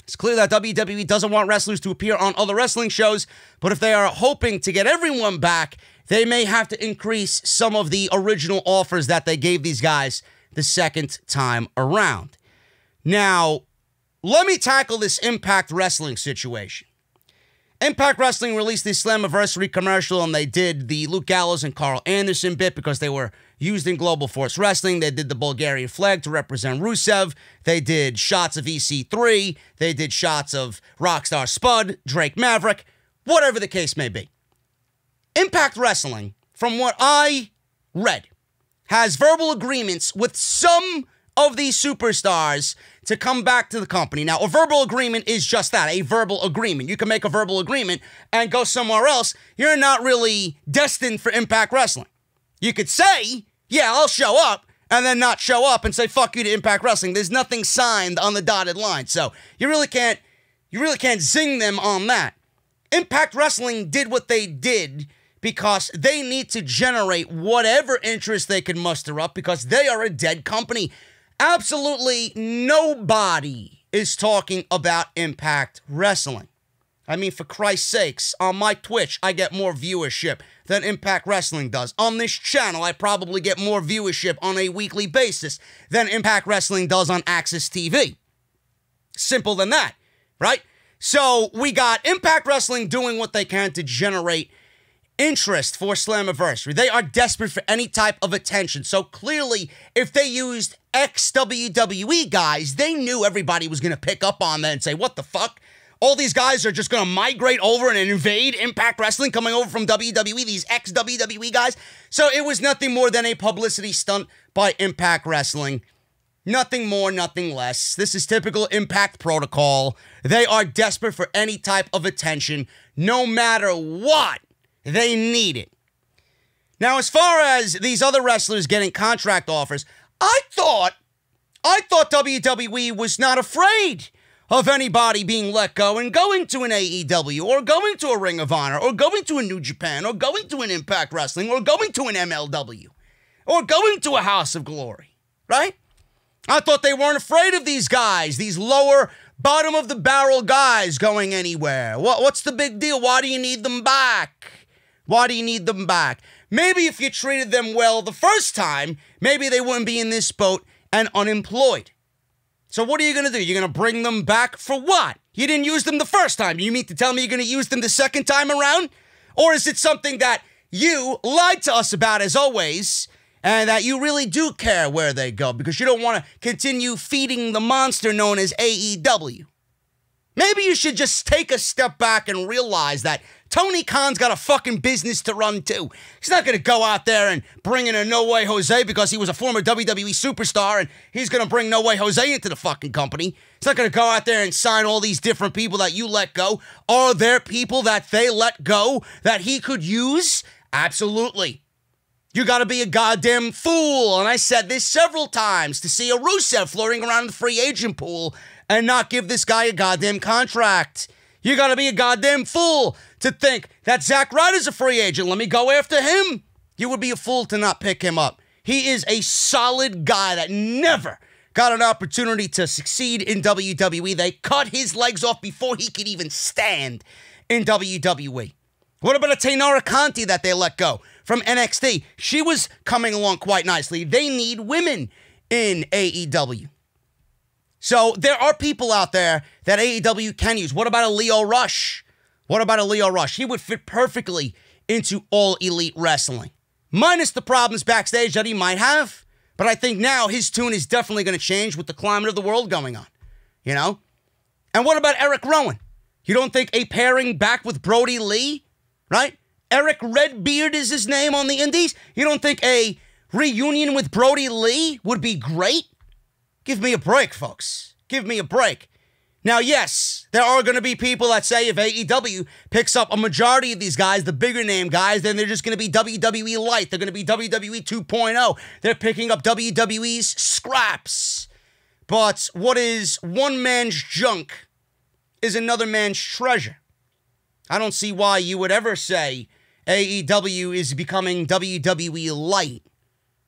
It's clear that WWE doesn't want wrestlers to appear on other wrestling shows, but if they are hoping to get everyone back, they may have to increase some of the original offers that they gave these guys the second time around. Now, let me tackle this Impact Wrestling situation. Impact Wrestling released the Slammiversary commercial, and they did the Luke Gallows and Carl Anderson bit because they were used in Global Force Wrestling. They did the Bulgarian flag to represent Rusev. They did shots of EC3. They did shots of Rockstar Spud, Drake Maverick, whatever the case may be. Impact Wrestling, from what I read, has verbal agreements with some of these superstars to come back to the company. Now, a verbal agreement is just that, a verbal agreement. You can make a verbal agreement and go somewhere else. You're not really destined for Impact Wrestling. You could say, yeah, I'll show up, and then not show up and say, fuck you to Impact Wrestling. There's nothing signed on the dotted line. So you really can't zing them on that. Impact Wrestling did what they did because they need to generate whatever interest they can muster up because they are a dead company. Absolutely nobody is talking about Impact Wrestling. I mean, for Christ's sakes, on my Twitch, I get more viewership than Impact Wrestling does. On this channel, I probably get more viewership on a weekly basis than Impact Wrestling does on Access TV. Simple than that, right? So we got Impact Wrestling doing what they can to generate interest for Slammiversary. They are desperate for any type of attention. So clearly, if they used ex-WWE guys, they knew everybody was going to pick up on that and say, what the fuck? All these guys are just going to migrate over and invade Impact Wrestling coming over from WWE, these ex-WWE guys. So it was nothing more than a publicity stunt by Impact Wrestling. Nothing more, nothing less. This is typical Impact protocol. They are desperate for any type of attention, no matter what. They need it. Now, as far as these other wrestlers getting contract offers, I thought WWE was not afraid of anybody being let go and going to an AEW or going to a Ring of Honor or going to a New Japan or going to an Impact Wrestling or going to an MLW or going to a House of Glory, right? I thought they weren't afraid of these guys, these lower bottom of the barrel guys going anywhere. What's the big deal? Why do you need them back? Why do you need them back? Maybe if you treated them well the first time, maybe they wouldn't be in this boat and unemployed. So what are you going to do? You're going to bring them back for what? You didn't use them the first time. You mean to tell me you're going to use them the second time around? Or is it something that you lied to us about as always and that you really do care where they go because you don't want to continue feeding the monster known as AEW? Maybe you should just take a step back and realize that Tony Khan's got a fucking business to run too. He's not going to go out there and bring in a No Way Jose because he was a former WWE superstar and he's going to bring No Way Jose into the fucking company. He's not going to go out there and sign all these different people that you let go. Are there people that they let go that he could use? Absolutely. You got to be a goddamn fool. And I said this several times to see a Rusev floating around the free agent pool and not give this guy a goddamn contract. You got to be a goddamn fool to think that Zack Ryder's a free agent. Let me go after him. You would be a fool to not pick him up. He is a solid guy that never got an opportunity to succeed in WWE. They cut his legs off before he could even stand in WWE. What about a Taynara Conti that they let go from NXT? She was coming along quite nicely. They need women in AEW. So there are people out there that AEW can use. What about a Lio Rush? What about a Lio Rush? He would fit perfectly into All Elite Wrestling. Minus the problems backstage that he might have. But I think now his tune is definitely going to change with the climate of the world going on, you know? And what about Eric Rowan? You don't think a pairing back with Brody Lee, right? Eric Redbeard is his name on the indies. You don't think a reunion with Brody Lee would be great? Give me a break, folks. Give me a break. Now, yes, there are going to be people that say if AEW picks up a majority of these guys, the bigger name guys, then they're just going to be WWE Lite. They're going to be WWE 2.0. They're picking up WWE's scraps. But what is one man's junk is another man's treasure. I don't see why you would ever say AEW is becoming WWE Lite.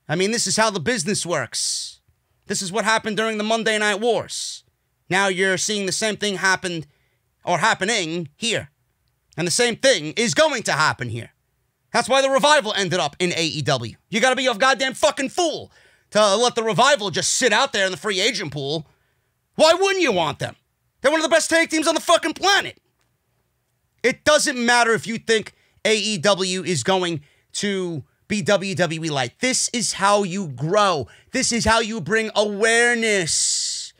I mean, this is how the business works. This is what happened during the Monday Night Wars. Now you're seeing the same thing happening here. And the same thing is going to happen here. That's why the Revival ended up in AEW. You gotta be a goddamn fucking fool to let the Revival just sit out there in the free agent pool. Why wouldn't you want them? They're one of the best tag teams on the fucking planet. It doesn't matter if you think AEW is going to be WWE Lite. This is how you grow. This is how you bring awareness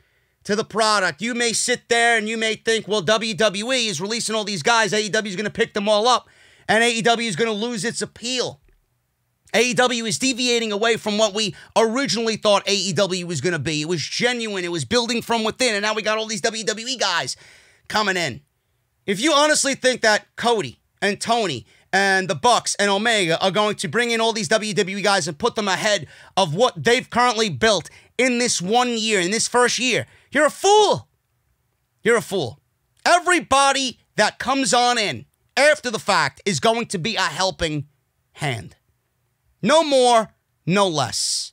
to the product. You may sit there and you may think, well, WWE is releasing all these guys. AEW is going to pick them all up, and AEW is going to lose its appeal. AEW is deviating away from what we originally thought AEW was going to be. It was genuine. It was building from within, and now we got all these WWE guys coming in. If you honestly think that Cody and Tony and the Bucks and Omega are going to bring in all these WWE guys and put them ahead of what they've currently built in this 1 year, in this first year, you're a fool. You're a fool. Everybody that comes on in after the fact is going to be a helping hand. No more, no less.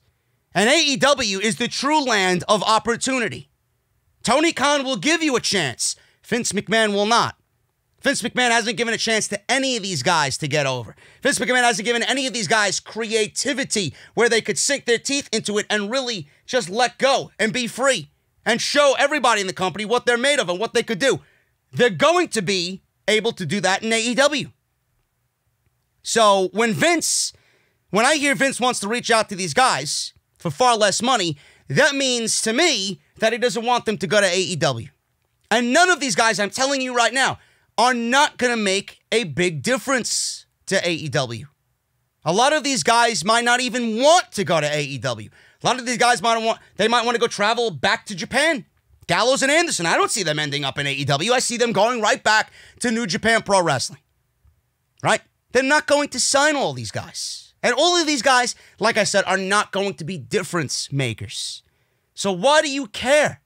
And AEW is the true land of opportunity. Tony Khan will give you a chance. Vince McMahon will not. Vince McMahon hasn't given a chance to any of these guys to get over. Vince McMahon hasn't given any of these guys creativity where they could sink their teeth into it and really just let go and be free and show everybody in the company what they're made of and what they could do. They're going to be able to do that in AEW. So when I hear Vince wants to reach out to these guys for far less money, that means to me that he doesn't want them to go to AEW. And none of these guys, I'm telling you right now, are not going to make a big difference to AEW. A lot of these guys might not even want to go to AEW. A lot of these guys might want to go travel back to Japan. Gallows and Anderson, I don't see them ending up in AEW. I see them going right back to New Japan Pro Wrestling. Right? They're not going to sign all these guys. And all of these guys, like I said, are not going to be difference makers. So why do you care?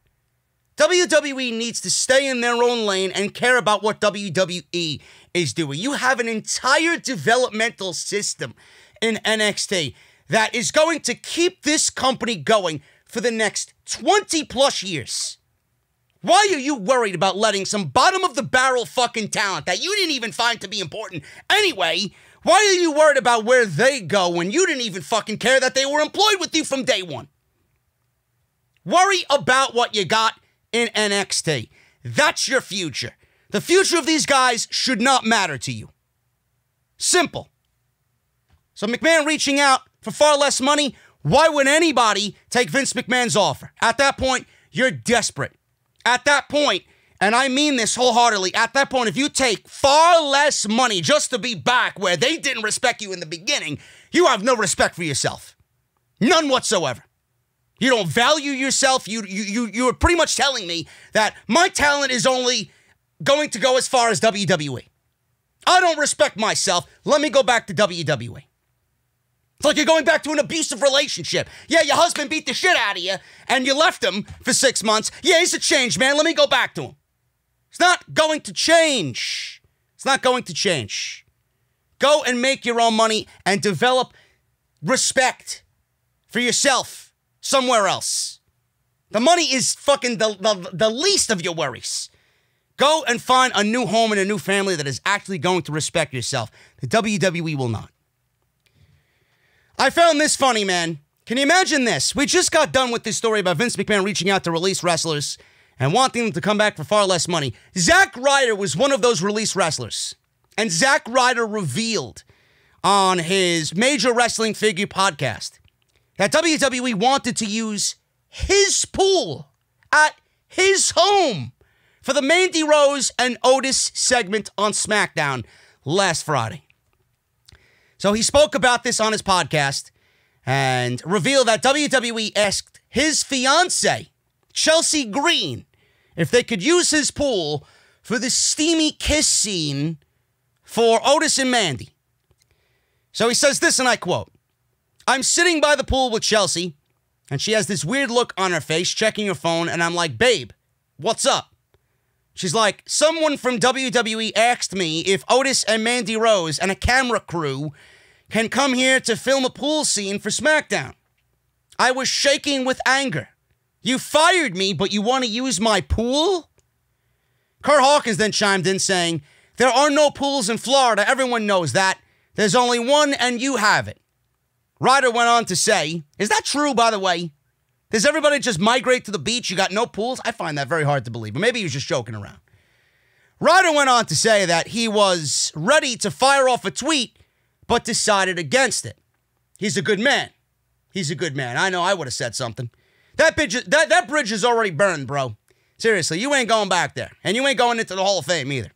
WWE needs to stay in their own lane and care about what WWE is doing. You have an entire developmental system in NXT that is going to keep this company going for the next 20 plus years. Why are you worried about letting some bottom of the barrel fucking talent that you didn't even find to be important anyway? Why are you worried about where they go when you didn't even fucking care that they were employed with you from day one? Worry about what you got in NXT. That's your future. The future of these guys should not matter to you. Simple. So McMahon reaching out for far less money, why would anybody take Vince McMahon's offer? At that point, you're desperate. At that point, and I mean this wholeheartedly, at that point, if you take far less money just to be back where they didn't respect you in the beginning, you have no respect for yourself. None whatsoever. You don't value yourself. You are pretty much telling me that my talent is only going to go as far as WWE. I don't respect myself. Let me go back to WWE. It's like you're going back to an abusive relationship. Yeah, your husband beat the shit out of you, and you left him for 6 months. Yeah, he's a changed man. Let me go back to him. It's not going to change. It's not going to change. Go and make your own money and develop respect for yourself somewhere else. The money is fucking the least of your worries. Go and find a new home and a new family that is actually going to respect yourself. The WWE will not. I found this funny, man. Can you imagine this? We just got done with this story about Vince McMahon reaching out to release wrestlers and wanting them to come back for far less money. Zack Ryder was one of those release wrestlers. And Zack Ryder revealed on his Major Wrestling Figure podcast that WWE wanted to use his pool at his home for the Mandy Rose and Otis segment on SmackDown last Friday. So he spoke about this on his podcast and revealed that WWE asked his fiancée, Chelsea Green, if they could use his pool for the steamy kiss scene for Otis and Mandy. So he says this, and I quote, "I'm sitting by the pool with Chelsea, and she has this weird look on her face, checking her phone, and I'm like, babe, what's up?" She's like, "Someone from WWE asked me if Otis and Mandy Rose and a camera crew can come here to film a pool scene for SmackDown." I was shaking with anger. "You fired me, but you want to use my pool?" Kurt Hawkins then chimed in saying, "There are no pools in Florida. Everyone knows that. There's only one, and you have it." Ryder went on to say, "Is that true, by the way? Does everybody just migrate to the beach? You got no pools?" I find that very hard to believe, but maybe he was just joking around. Ryder went on to say that he was ready to fire off a tweet, but decided against it. He's a good man. He's a good man. I know I would have said something. That bridge is already burned, bro. Seriously, you ain't going back there. And you ain't going into the Hall of Fame either.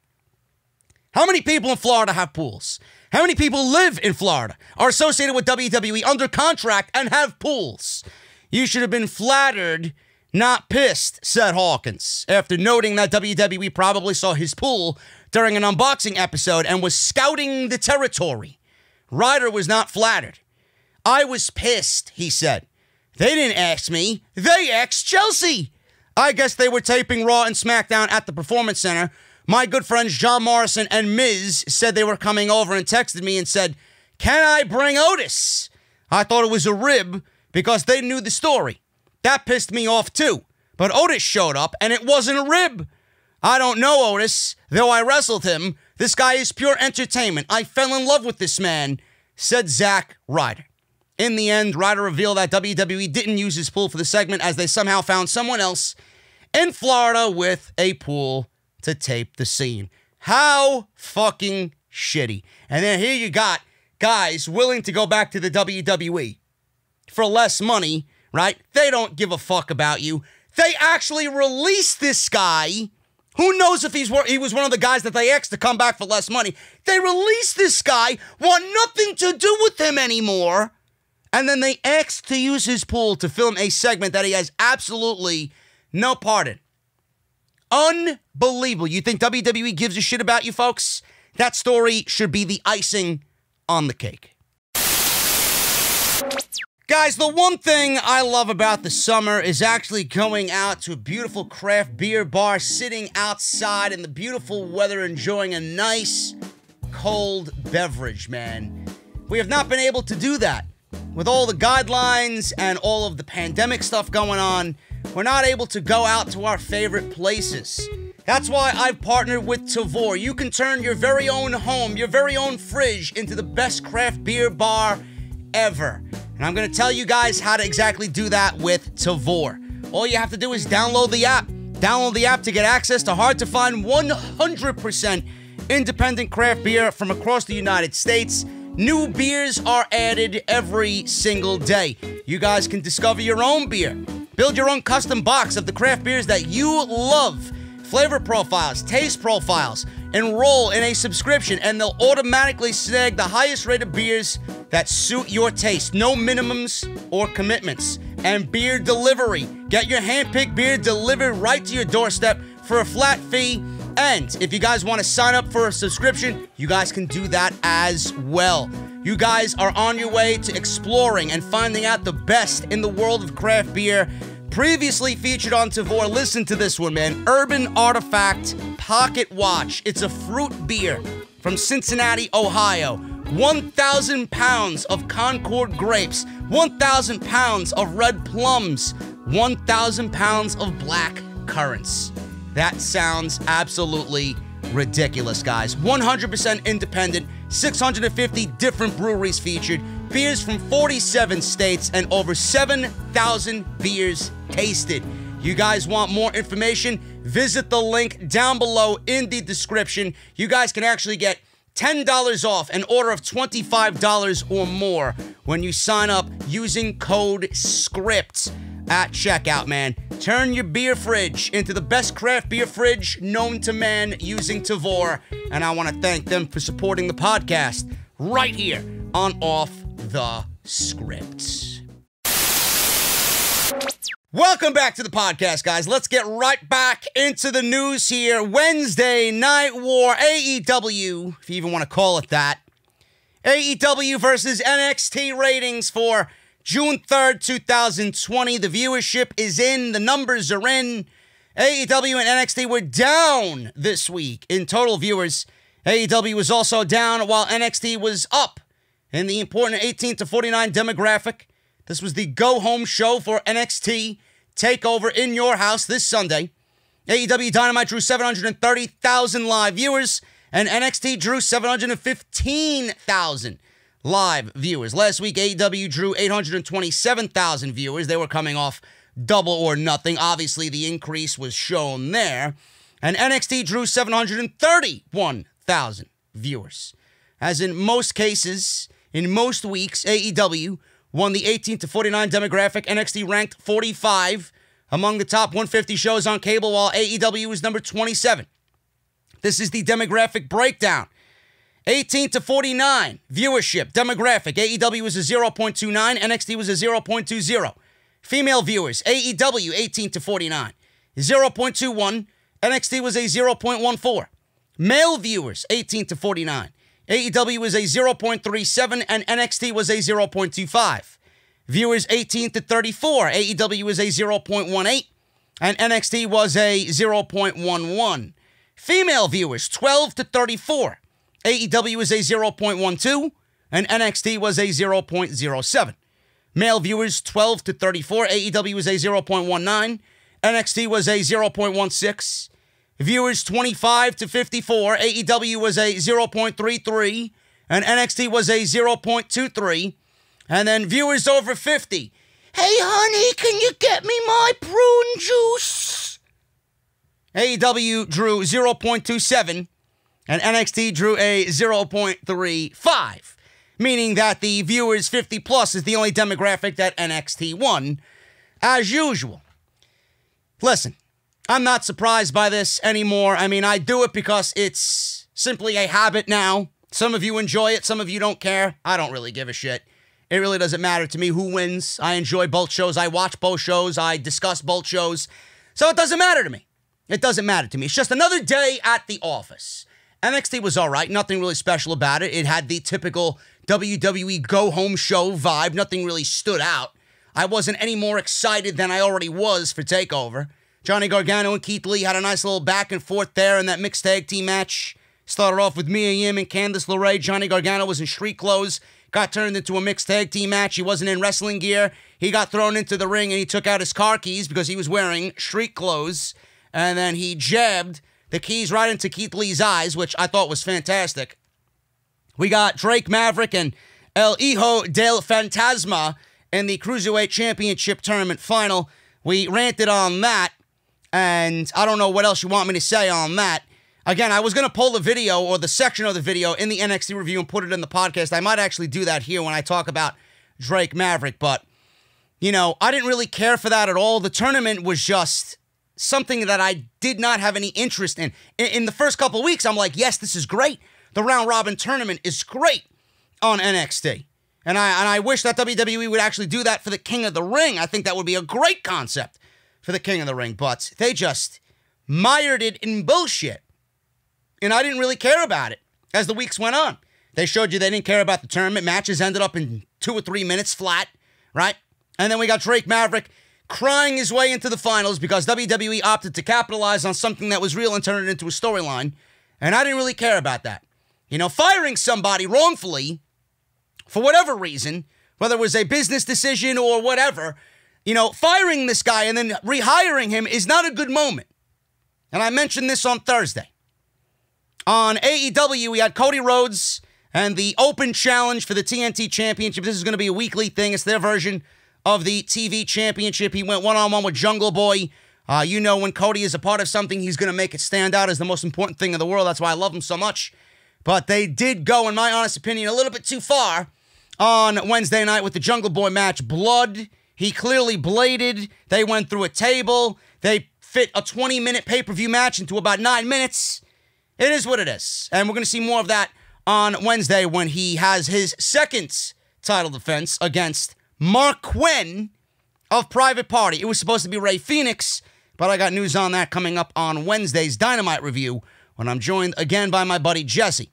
How many people in Florida have pools? How many people live in Florida, are associated with WWE under contract, and have pools? You should have been flattered, not pissed, said Hawkins, after noting that WWE probably saw his pool during an unboxing episode and was scouting the territory. Ryder was not flattered. "I was pissed," he said. "They didn't ask me. They asked Chelsea. I guess they were taping Raw and SmackDown at the Performance Center. My good friends John Morrison and Miz said they were coming over and texted me and said, 'Can I bring Otis?' I thought it was a rib because they knew the story. That pissed me off too. But Otis showed up and it wasn't a rib. I don't know Otis, though I wrestled him. This guy is pure entertainment. I fell in love with this man," said Zack Ryder. In the end, Ryder revealed that WWE didn't use his pool for the segment as they somehow found someone else in Florida with a pool to tape the scene. How fucking shitty. And then here you got guys willing to go back to the WWE for less money, right? They don't give a fuck about you. They actually released this guy. Who knows if he was one of the guys that they asked to come back for less money. They released this guy, want nothing to do with him anymore, and then they asked to use his pool to film a segment that he has absolutely no part in. Unbelievable. You think WWE gives a shit about you, folks? That story should be the icing on the cake. Guys, the one thing I love about the summer is actually going out to a beautiful craft beer bar, sitting outside in the beautiful weather, enjoying a nice, cold beverage, man. We have not been able to do that. With all the guidelines and all of the pandemic stuff going on, we're not able to go out to our favorite places. That's why I've partnered with Tavour. You can turn your very own home, your very own fridge, into the best craft beer bar ever. And I'm going to tell you guys how to exactly do that with Tavour. All you have to do is download the app. Download the app to get access to hard-to-find 100% independent craft beer from across the United States. New beers are added every single day. You guys can discover your own beer. Build your own custom box of the craft beers that you love. Flavor profiles, taste profiles. Enroll in a subscription and they'll automatically snag the highest rated beers that suit your taste. No minimums or commitments. And beer delivery. Get your hand-picked beer delivered right to your doorstep for a flat fee. And if you guys want to sign up for a subscription, you guys can do that as well. You guys are on your way to exploring and finding out the best in the world of craft beer. Previously featured on Tavour, listen to this one, man. Urban Artifact Pocket Watch. It's a fruit beer from Cincinnati, Ohio. 1,000 pounds of Concord grapes. 1,000 pounds of red plums. 1,000 pounds of black currants. That sounds absolutely ridiculous, guys. 100% independent, 650 different breweries featured, beers from 47 states, and over 7,000 beers tasted. You guys want more information? Visit the link down below in the description. You guys can actually get $10 off an order of $25 or more when you sign up using code SCRIPT at checkout, man. Turn your beer fridge into the best craft beer fridge known to man using Tavour. And I want to thank them for supporting the podcast right here on Off the Script. Welcome back to the podcast, guys. Let's get right back into the news here. Wednesday Night War, AEW, if you even want to call it that. AEW versus NXT ratings for June 3rd, 2020. The viewership is in. The numbers are in. AEW and NXT were down this week in total viewers. AEW was also down while NXT was up in the important 18 to 49 demographic. This was the go-home show for NXT Takeover in your house this Sunday. AEW Dynamite drew 730,000 live viewers, and NXT drew 715,000 live viewers. Last week, AEW drew 827,000 viewers. They were coming off double or nothing. Obviously, the increase was shown there. And NXT drew 731,000 viewers. As in most cases, in most weeks, AEW won the 18 to 49 demographic. NXT ranked 45 among the top 150 shows on cable, while AEW was number 27. This is the demographic breakdown. 18 to 49 viewership demographic. AEW was a 0.29. NXT was a 0.20. Female viewers, AEW 18 to 49, 0.21. NXT was a 0.14. Male viewers, 18 to 49. AEW was a 0.37 and NXT was a 0.25. Viewers 18 to 34, AEW was a 0.18 and NXT was a 0.11. Female viewers 12 to 34, AEW was a 0.12 and NXT was a 0.07. Male viewers 12 to 34, AEW was a 0.19, NXT was a 0.16. Viewers 25 to 54, AEW was a 0.33, and NXT was a 0.23. And then viewers over 50, hey honey, can you get me my prune juice? AEW drew 0.27, and NXT drew a 0.35, meaning that the viewers 50 plus is the only demographic that NXT won, as usual. Listen, I'm not surprised by this anymore. I mean, I do it because it's simply a habit now. Some of you enjoy it. Some of you don't care. I don't really give a shit. It really doesn't matter to me who wins. I enjoy both shows. I watch both shows. I discuss both shows. So it doesn't matter to me. It doesn't matter to me. It's just another day at the office. NXT was all right. Nothing really special about it. It had the typical WWE go-home show vibe. Nothing really stood out. I wasn't any more excited than I already was for TakeOver. Johnny Gargano and Keith Lee had a nice little back and forth there in that mixed tag team match. Started off with Mia Yim and Candice LeRae. Johnny Gargano was in street clothes. Got turned into a mixed tag team match. He wasn't in wrestling gear. He got thrown into the ring and he took out his car keys because he was wearing street clothes. And then he jabbed the keys right into Keith Lee's eyes, which I thought was fantastic. We got Drake Maverick and El Hijo del Fantasma in the Cruiserweight Championship Tournament Final. We ranted on that. And I don't know what else you want me to say on that. Again, I was going to pull the video or the section of the video in the NXT review and put it in the podcast. I might actually do that here when I talk about Drake Maverick. But, you know, I didn't really care for that at all. The tournament was just something that I did not have any interest in. In the first couple of weeks, I'm like, yes, this is great. The round-robin tournament is great on NXT. And I wish that WWE would actually do that for the King of the Ring. I think that would be a great concept for the King of the Ring, but they just mired it in bullshit. And I didn't really care about it as the weeks went on. They showed you they didn't care about the tournament. Matches ended up in 2 or 3 minutes flat, right? And then we got Drake Maverick crying his way into the finals because WWE opted to capitalize on something that was real and turn it into a storyline. And I didn't really care about that. You know, firing somebody wrongfully, for whatever reason, whether it was a business decision or whatever, you know, firing this guy and then rehiring him is not a good moment. And I mentioned this on Thursday. On AEW, we had Cody Rhodes and the Open Challenge for the TNT Championship. This is going to be a weekly thing. It's their version of the TV Championship. He went one-on-one with Jungle Boy. You know, when Cody is a part of something, he's going to make it stand out as the most important thing in the world. That's why I love him so much. but they did go, in my honest opinion, a little bit too far on Wednesday night with the Jungle Boy match. Blood, he clearly bladed. They went through a table. They fit a 20-minute pay-per-view match into about 9 minutes. It is what it is. And we're going to see more of that on Wednesday when he has his second title defense against Mark Quinn of Private Party. It was supposed to be Rey Fenix, but I got news on that coming up on Wednesday's Dynamite review when I'm joined again by my buddy Jesse.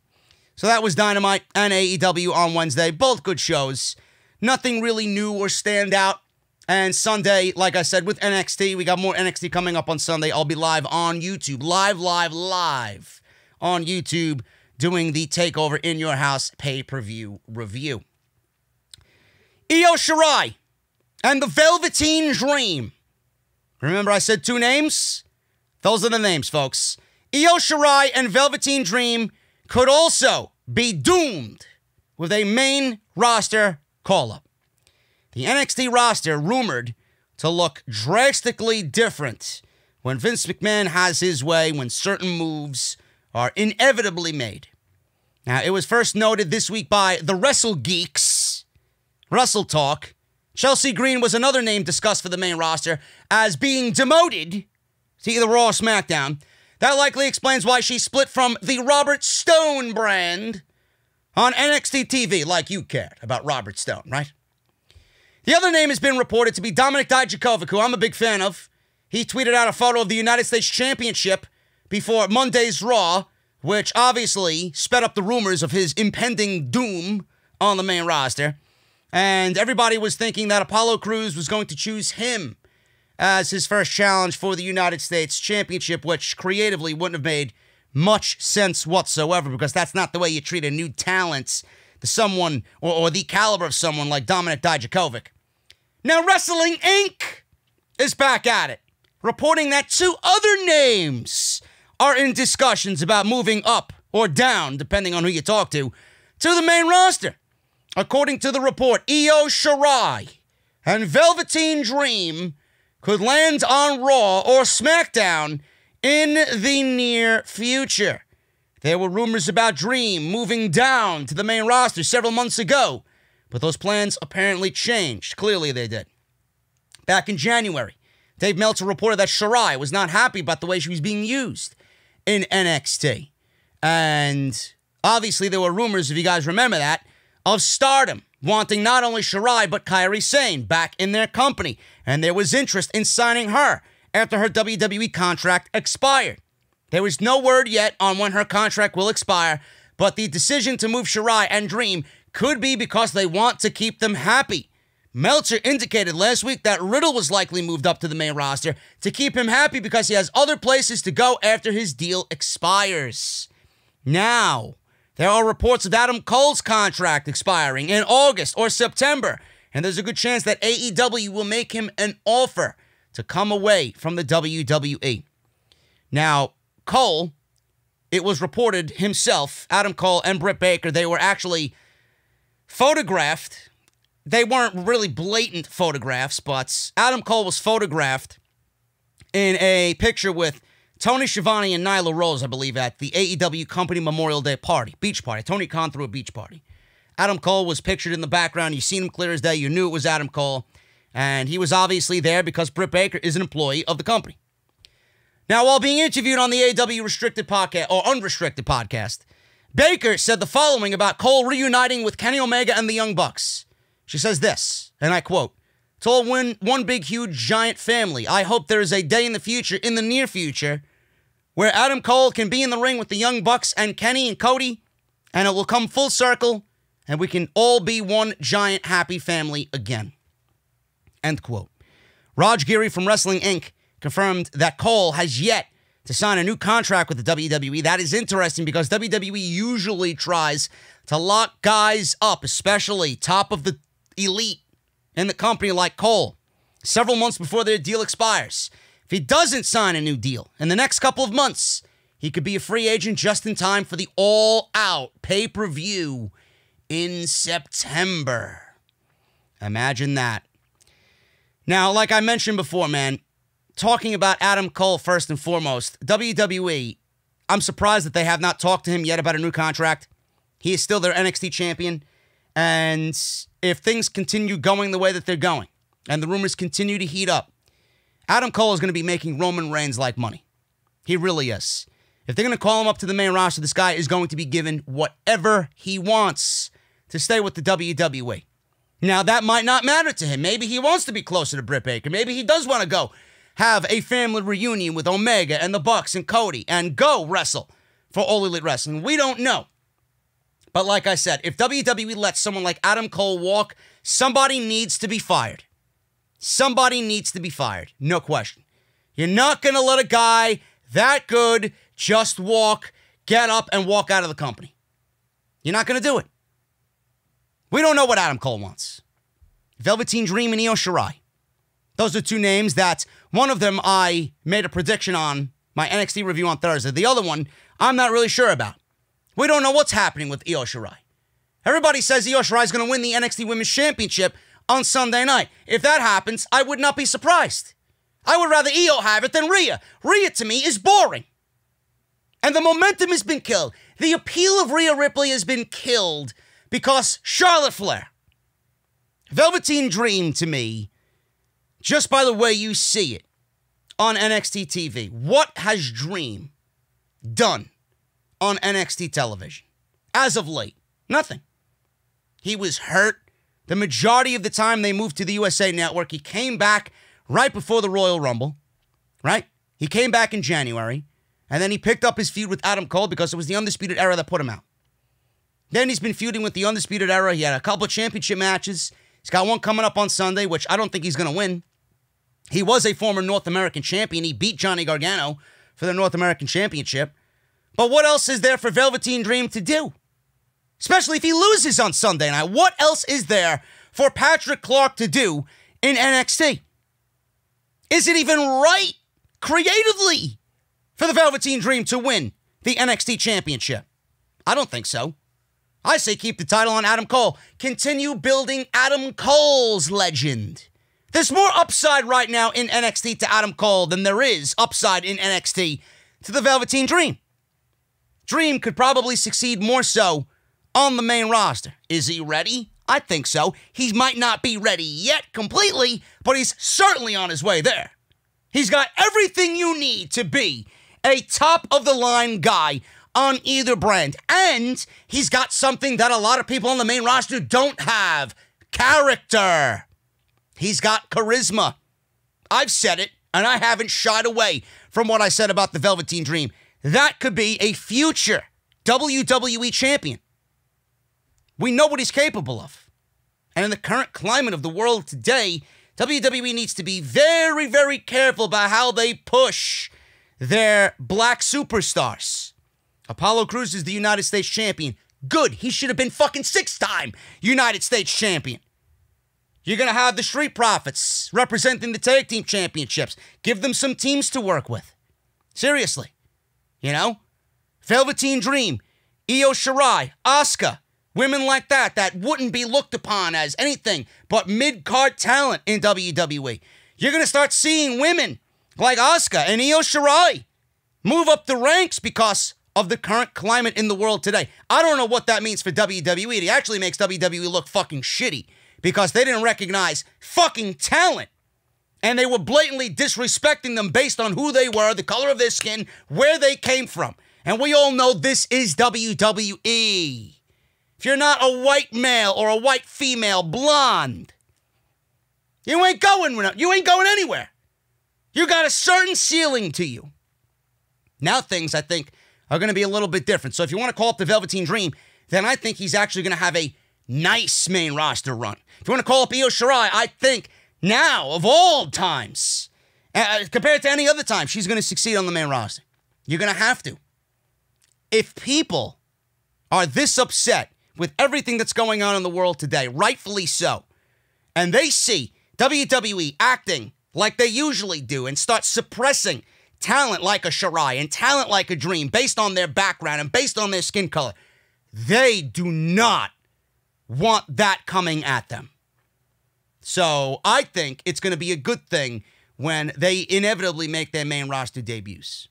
So that was Dynamite and AEW on Wednesday. Both good shows. Nothing really new or stand out. And Sunday, like I said, with NXT, we got more NXT coming up on Sunday. I'll be live on YouTube. Live on YouTube doing the Takeover in Your House pay-per-view review. Io Shirai and the Velveteen Dream. Remember I said 2 names? Those are the names, folks. Io Shirai and Velveteen Dream could also be doomed with a main roster call-up. The NXT roster rumored to look drastically different when Vince McMahon has his way, when certain moves are inevitably made. Now, it was first noted this week by the Wrestle Geeks, Wrestle Talk. Chelsea Green was another name discussed for the main roster as being demoted to either Raw or SmackDown. That likely explains why she split from the Robert Stone brand on NXT TV, like you cared about Robert Stone, right? The other name has been reported to be Dominik Dijakovic, who I'm a big fan of. He tweeted out a photo of the United States Championship before Monday's Raw, which obviously sped up the rumors of his impending doom on the main roster. And everybody was thinking that Apollo Crews was going to choose him as his first challenge for the United States Championship, which creatively wouldn't have made much sense whatsoever, because that's not the way you treat a new talent, someone or the caliber of someone like Dominik Dijakovic. Now, Wrestling Inc. is back at it, reporting that 2 other names are in discussions about moving up or down, depending on who you talk to the main roster. According to the report, Io Shirai and Velveteen Dream could land on Raw or SmackDown in the near future. There were rumors about Dream moving down to the main roster several months ago, but those plans apparently changed. Clearly they did. Back in January, Dave Meltzer reported that Shirai was not happy about the way she was being used in NXT. And obviously there were rumors, if you guys remember that, of Stardom wanting not only Shirai but Kairi Sane back in their company. And there was interest in signing her after her WWE contract expired. There was no word yet on when her contract will expire, but the decision to move Shirai and Dream could be because they want to keep them happy. Meltzer indicated last week that Riddle was likely moved up to the main roster to keep him happy because he has other places to go after his deal expires. Now, there are reports of Adam Cole's contract expiring in August or September, and there's a good chance that AEW will make him an offer to come away from the WWE. Now, Cole, it was reported himself, Adam Cole and Britt Baker, they were actually photographed. They weren't really blatant photographs, but Adam Cole was photographed in a picture with Tony Schiavone and Nyla Rose, I believe, at the AEW Company Memorial Day beach party. Tony Khan threw a beach party. Adam Cole was pictured in the background. You seen him clear as day. You knew it was Adam Cole. And he was obviously there because Britt Baker is an employee of the company. Now, while being interviewed on the AEW Restricted Podcast, or Unrestricted Podcast, Baker said the following about Cole reuniting with Kenny Omega and the Young Bucks. She says this, and I quote, "It's all one big, huge, giant family. I hope there is a day in the near future, where Adam Cole can be in the ring with the Young Bucks and Kenny and Cody, and it will come full circle, and we can all be one giant happy family again." End quote. Raj Giri from Wrestling Inc. confirmed that Cole has yet to sign a new contract with the WWE. That is interesting because WWE usually tries to lock guys up, especially top of the elite in the company like Cole, several months before their deal expires. If he doesn't sign a new deal in the next couple of months, he could be a free agent just in time for the all-out pay-per-view in September. Imagine that. Now, like I mentioned before, man, talking about Adam Cole first and foremost, WWE, I'm surprised that they have not talked to him yet about a new contract. He is still their NXT champion. And if things continue going the way that they're going, and the rumors continue to heat up, Adam Cole is going to be making Roman Reigns like money. He really is. If they're going to call him up to the main roster, this guy is going to be given whatever he wants to stay with the WWE. Now, that might not matter to him. Maybe he wants to be closer to Britt Baker. Maybe he does want to go have a family reunion with Omega and the Bucks and Cody and go wrestle for All Elite Wrestling. We don't know. But like I said, if WWE lets someone like Adam Cole walk, somebody needs to be fired. Somebody needs to be fired. No question. You're not going to let a guy that good just walk, get up, and walk out of the company. You're not going to do it. We don't know what Adam Cole wants. Velveteen Dream and Io Shirai. Those are two names that one of them I made a prediction on my NXT review on Thursday. The other one, I'm not really sure about. We don't know what's happening with Io Shirai. Everybody says Io Shirai is going to win the NXT Women's Championship on Sunday night. If that happens, I would not be surprised. I would rather Io have it than Rhea. Rhea, to me, is boring. And the momentum has been killed. The appeal of Rhea Ripley has been killed because Charlotte Flair. Velveteen Dream, to me, just by the way you see it on NXT TV, what has Dream done on NXT television? As of late, nothing. He was hurt. The majority of the time they moved to the USA Network. He came back right before the Royal Rumble, right? He came back in January, and then he picked up his feud with Adam Cole because it was the Undisputed Era that put him out. Then he's been feuding with the Undisputed Era. He had a couple of championship matches. He's got one coming up on Sunday, which I don't think he's going to win. He was a former North American champion. He beat Johnny Gargano for the North American Championship. But what else is there for Velveteen Dream to do? Especially if he loses on Sunday night. What else is there for Patrick Clark to do in NXT? Is it even right, creatively, for the Velveteen Dream to win the NXT Championship? I don't think so. I say keep the title on Adam Cole. Continue building Adam Cole's legend. There's more upside right now in NXT to Adam Cole than there is upside in NXT to the Velveteen Dream. Dream could probably succeed more so on the main roster. Is he ready? I think so. He might not be ready yet completely, but he's certainly on his way there. He's got everything you need to be a top-of-the-line guy on either brand. And he's got something that a lot of people on the main roster don't have. Character. He's got charisma. I've said it, and I haven't shied away from what I said about the Velveteen Dream. That could be a future WWE champion. We know what he's capable of. And in the current climate of the world today, WWE needs to be very, very careful about how they push their black superstars. Apollo Crews is the United States champion. Good. He should have been fucking 6-time United States champion. You're going to have the Street Profits representing the tag team championships. Give them some teams to work with. Seriously. You know? Velveteen Dream, Io Shirai, Asuka, women like that wouldn't be looked upon as anything but mid-card talent in WWE. You're going to start seeing women like Asuka and Io Shirai move up the ranks because of the current climate in the world today. I don't know what that means for WWE. It actually makes WWE look fucking shitty because they didn't recognize fucking talent. And they were blatantly disrespecting them based on who they were, the color of their skin, where they came from. And we all know this is WWE. If you're not a white male or a white female blonde, you ain't going anywhere. You got a certain ceiling to you. Now things, I think, are going to be a little bit different. So if you want to call up the Velveteen Dream, then I think he's actually going to have a nice main roster run. If you want to call up Io Shirai, I think now, of all times, compared to any other time, she's going to succeed on the main roster. You're going to have to. If people are this upset with everything that's going on in the world today, rightfully so, and they see WWE acting like they usually do and start suppressing talent like a Shirai and talent like a Dream based on their background and based on their skin color, they do not want that coming at them. So I think it's going to be a good thing when they inevitably make their main roster debuts.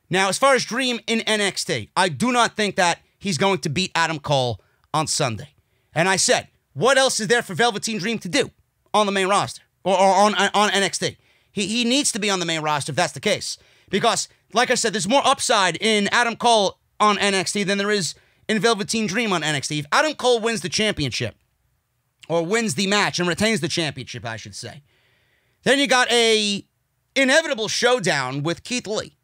Now, as far as Dream in NXT, I do not think that he's going to beat Adam Cole on Sunday. And I said, what else is there for Velveteen Dream to do on the main roster or on NXT? He needs to be on the main roster if that's the case. Because, like I said, there's more upside in Adam Cole on NXT than there is in Velveteen Dream on NXT. If Adam Cole wins the championship, or wins the match and retains the championship, I should say, then you got a inevitable showdown with Keith Lee.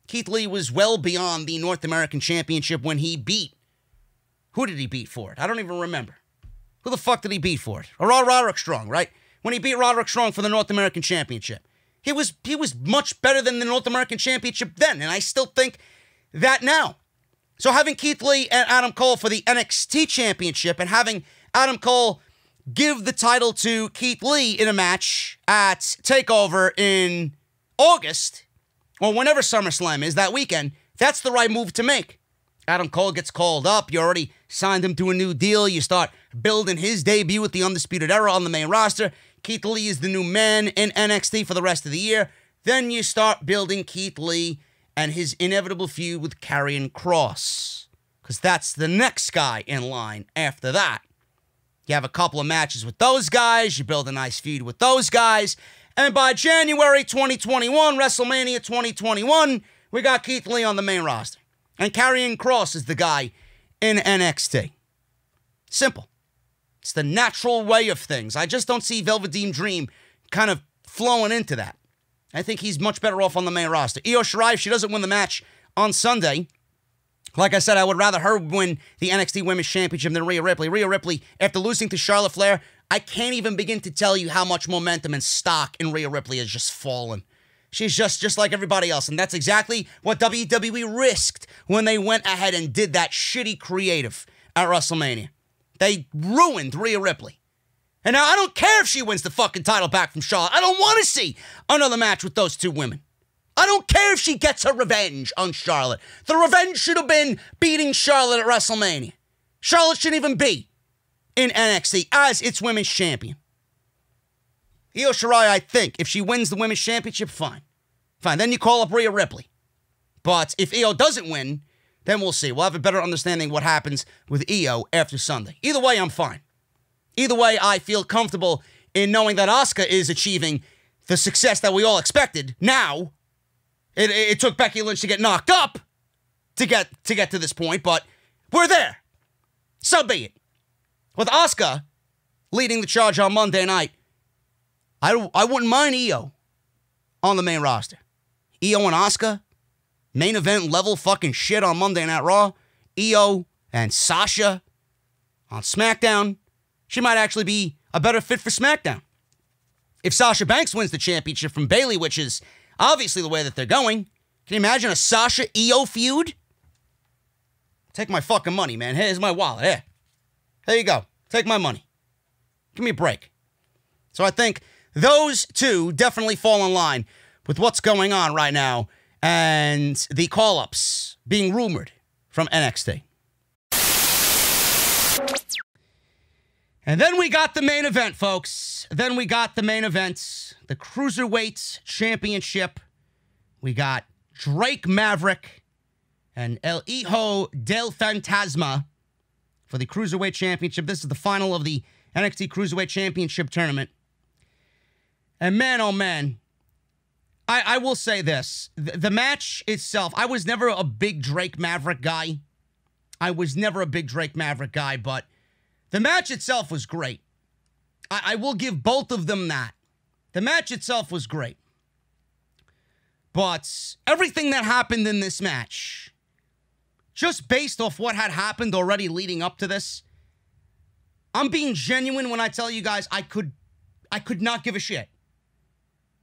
Keith Lee was well beyond the North American Championship when he beat... Who did he beat for it? I don't even remember. Who the fuck did he beat for it? Roderick Strong, right? When he beat Roderick Strong for the North American Championship. He was much better than the North American Championship then, and I still think that now. So having Keith Lee and Adam Cole for the NXT Championship and having Adam Cole give the title to Keith Lee in a match at TakeOver in August, or whenever SummerSlam is that weekend, that's the right move to make. Adam Cole gets called up. You already signed him to a new deal. You start building his debut with the Undisputed Era on the main roster. Keith Lee is the new man in NXT for the rest of the year. Then you start building Keith Lee and his inevitable feud with Karrion Kross, because that's the next guy in line after that. You have a couple of matches with those guys. You build a nice feud with those guys. And by January 2021, WrestleMania 2021, we got Keith Lee on the main roster. And Karrion Kross is the guy in NXT. Simple. It's the natural way of things. I just don't see Velveteen Dream kind of flowing into that. I think he's much better off on the main roster. Io Shirai, if she doesn't win the match on Sunday, like I said, I would rather her win the NXT Women's Championship than Rhea Ripley. Rhea Ripley, after losing to Charlotte Flair, I can't even begin to tell you how much momentum and stock in Rhea Ripley has just fallen. She's just like everybody else, and that's exactly what WWE risked when they went ahead and did that shitty creative at WrestleMania. They ruined Rhea Ripley. And now I don't care if she wins the fucking title back from Charlotte. I don't want to see another match with those two women. I don't care if she gets her revenge on Charlotte. The revenge should have been beating Charlotte at WrestleMania. Charlotte shouldn't even be in NXT as its women's champion. Io Shirai, I think, if she wins the women's championship, fine. Fine, then you call up Rhea Ripley. But if Io doesn't win, then we'll see. We'll have a better understanding what happens with Io after Sunday. Either way, I'm fine. Either way, I feel comfortable in knowing that Asuka is achieving the success that we all expected. Now, it took Becky Lynch to get knocked up to get to this point, but we're there. So be it. With Asuka leading the charge on Monday night, I wouldn't mind Io on the main roster. Io and Asuka, main event level fucking shit on Monday Night Raw. Io and Sasha on SmackDown. She might actually be a better fit for SmackDown. If Sasha Banks wins the championship from Bayley, which is obviously the way that they're going, can you imagine a Sasha-Io feud? Take my fucking money, man. Here's my wallet. Here. There you go. Take my money. Give me a break. So I think those two definitely fall in line with what's going on right now and the call-ups being rumored from NXT. And then we got the main event, folks. Then we got the main event, the Cruiserweight Championship. We got Drake Maverick and El Hijo del Fantasma for the Cruiserweight Championship. This is the final of the NXT Cruiserweight Championship tournament. And man, oh man, I will say this. The match itself, I was never a big Drake Maverick guy. But the match itself was great. I will give both of them that. The match itself was great. But everything that happened in this match, just based off what had happened already leading up to this, I'm being genuine when I tell you guys I could not give a shit.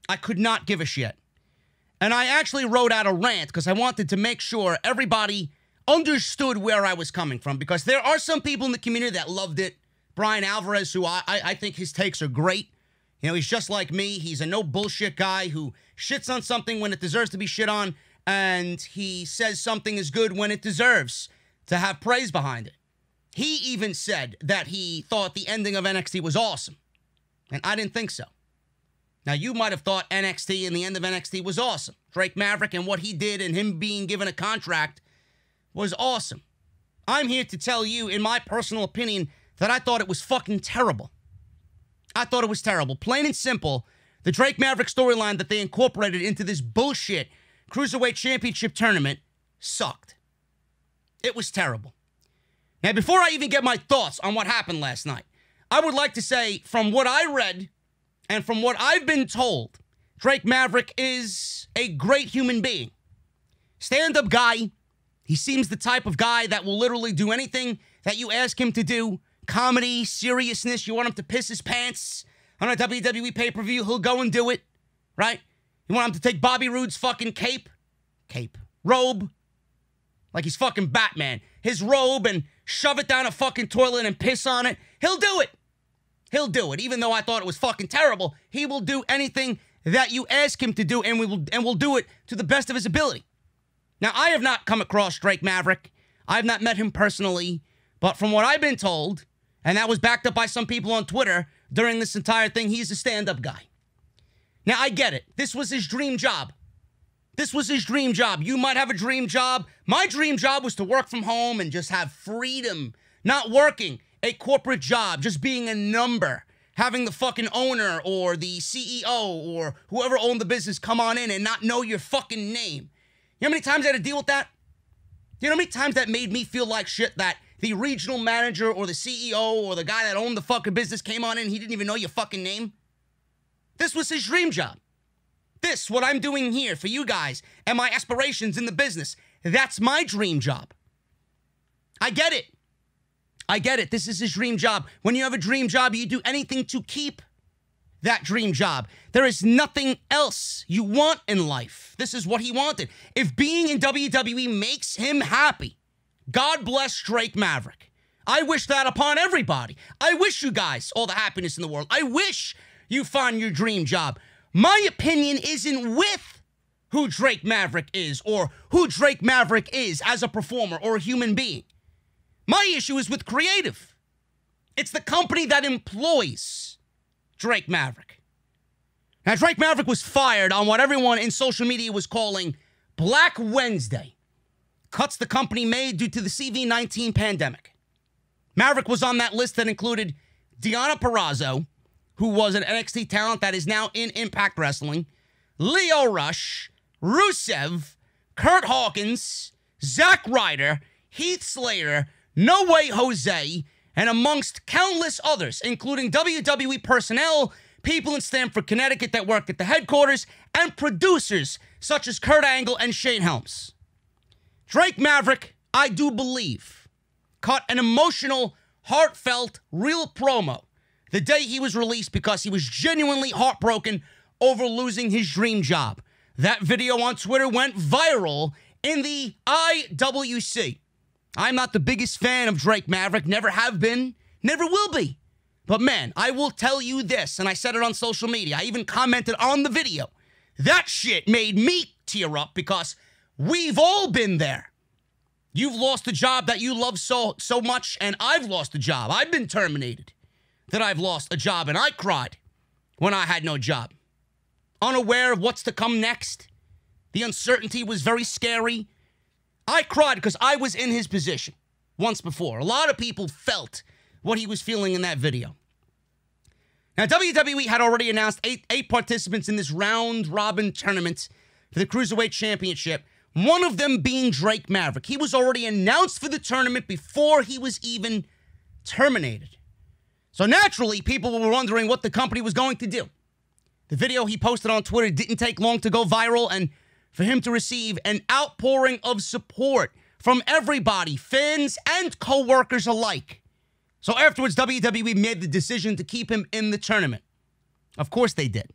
I could not give a shit. And I actually wrote out a rant because I wanted to make sure everybody understood where I was coming from, because there are some people in the community that loved it. Bryan Alvarez, who I think his takes are great. You know, he's just like me. He's a no bullshit guy who shits on something when it deserves to be shit on, and he says something is good when it deserves to have praise behind it. He even said that he thought the ending of NXT was awesome, and I didn't think so. Now, you might have thought NXT and the end of NXT was awesome. Drake Maverick and what he did and him being given a contract was awesome. I'm here to tell you, in my personal opinion, that I thought it was fucking terrible. I thought it was terrible. Plain and simple, the Drake Maverick storyline that they incorporated into this bullshit Cruiserweight Championship tournament sucked. It was terrible. Now, before I even get my thoughts on what happened last night, I would like to say, from what I read and from what I've been told, Drake Maverick is a great human being. Stand-up guy. He seems the type of guy that will literally do anything that you ask him to do. Comedy, seriousness, you want him to piss his pants on a WWE pay-per-view, he'll go and do it, right? You want him to take Bobby Roode's fucking robe, like he's fucking Batman, his robe, and shove it down a fucking toilet and piss on it, he'll do it. He'll do it. Even though I thought it was fucking terrible, he will do anything that you ask him to do, and will do it to the best of his ability. Now, I have not come across Drake Maverick. I have not met him personally, but from what I've been told, and that was backed up by some people on Twitter during this entire thing, he's a stand-up guy. Now, I get it. This was his dream job. This was his dream job. You might have a dream job. My dream job was to work from home and just have freedom. Not working a corporate job, just being a number. Having the fucking owner or the CEO or whoever owned the business come on in and not know your fucking name. You know how many times I had to deal with that? You know how many times that made me feel like shit that the regional manager or the CEO or the guy that owned the fucking business came on in and he didn't even know your fucking name? This was his dream job. This, what I'm doing here for you guys and my aspirations in the business, that's my dream job. I get it. I get it. This is his dream job. When you have a dream job, you do anything to keep that dream job. There is nothing else you want in life. This is what he wanted. If being in WWE makes him happy, God bless Drake Maverick. I wish that upon everybody. I wish you guys all the happiness in the world. I wish you find your dream job. My opinion isn't with who Drake Maverick is or who Drake Maverick is as a performer or a human being. My issue is with creative. It's the company that employs Drake Maverick. Now, Drake Maverick was fired on what everyone in social media was calling Black Wednesday. Cuts the company made due to the CV-19 pandemic. Maverick was on that list that included Deonna Purrazzo, who was an NXT talent that is now in Impact Wrestling, Lio Rush, Rusev, Kurt Hawkins, Zack Ryder, Heath Slater, No Way Jose, and amongst countless others, including WWE personnel, people in Stamford, Connecticut that worked at the headquarters, and producers such as Kurt Angle and Shane Helms. Drake Maverick, I do believe, cut an emotional, heartfelt, real promo the day he was released because he was genuinely heartbroken over losing his dream job. That video on Twitter went viral in the IWC. I'm not the biggest fan of Drake Maverick, never have been, never will be. But man, I will tell you this, and I said it on social media, I even commented on the video. That shit made me tear up because we've all been there. You've lost a job that you love so much, and I've lost a job. I've been terminated. That I've lost a job, and I cried when I had no job. Unaware of what's to come next. The uncertainty was very scary. I cried because I was in his position once before. A lot of people felt what he was feeling in that video. Now, WWE had already announced eight participants in this round-robin tournament for the Cruiserweight Championship, one of them being Drake Maverick. He was already announced for the tournament before he was even terminated. So naturally, people were wondering what the company was going to do. The video he posted on Twitter didn't take long to go viral, and for him to receive an outpouring of support from everybody, fans and co-workers alike. So afterwards, WWE made the decision to keep him in the tournament. Of course they did.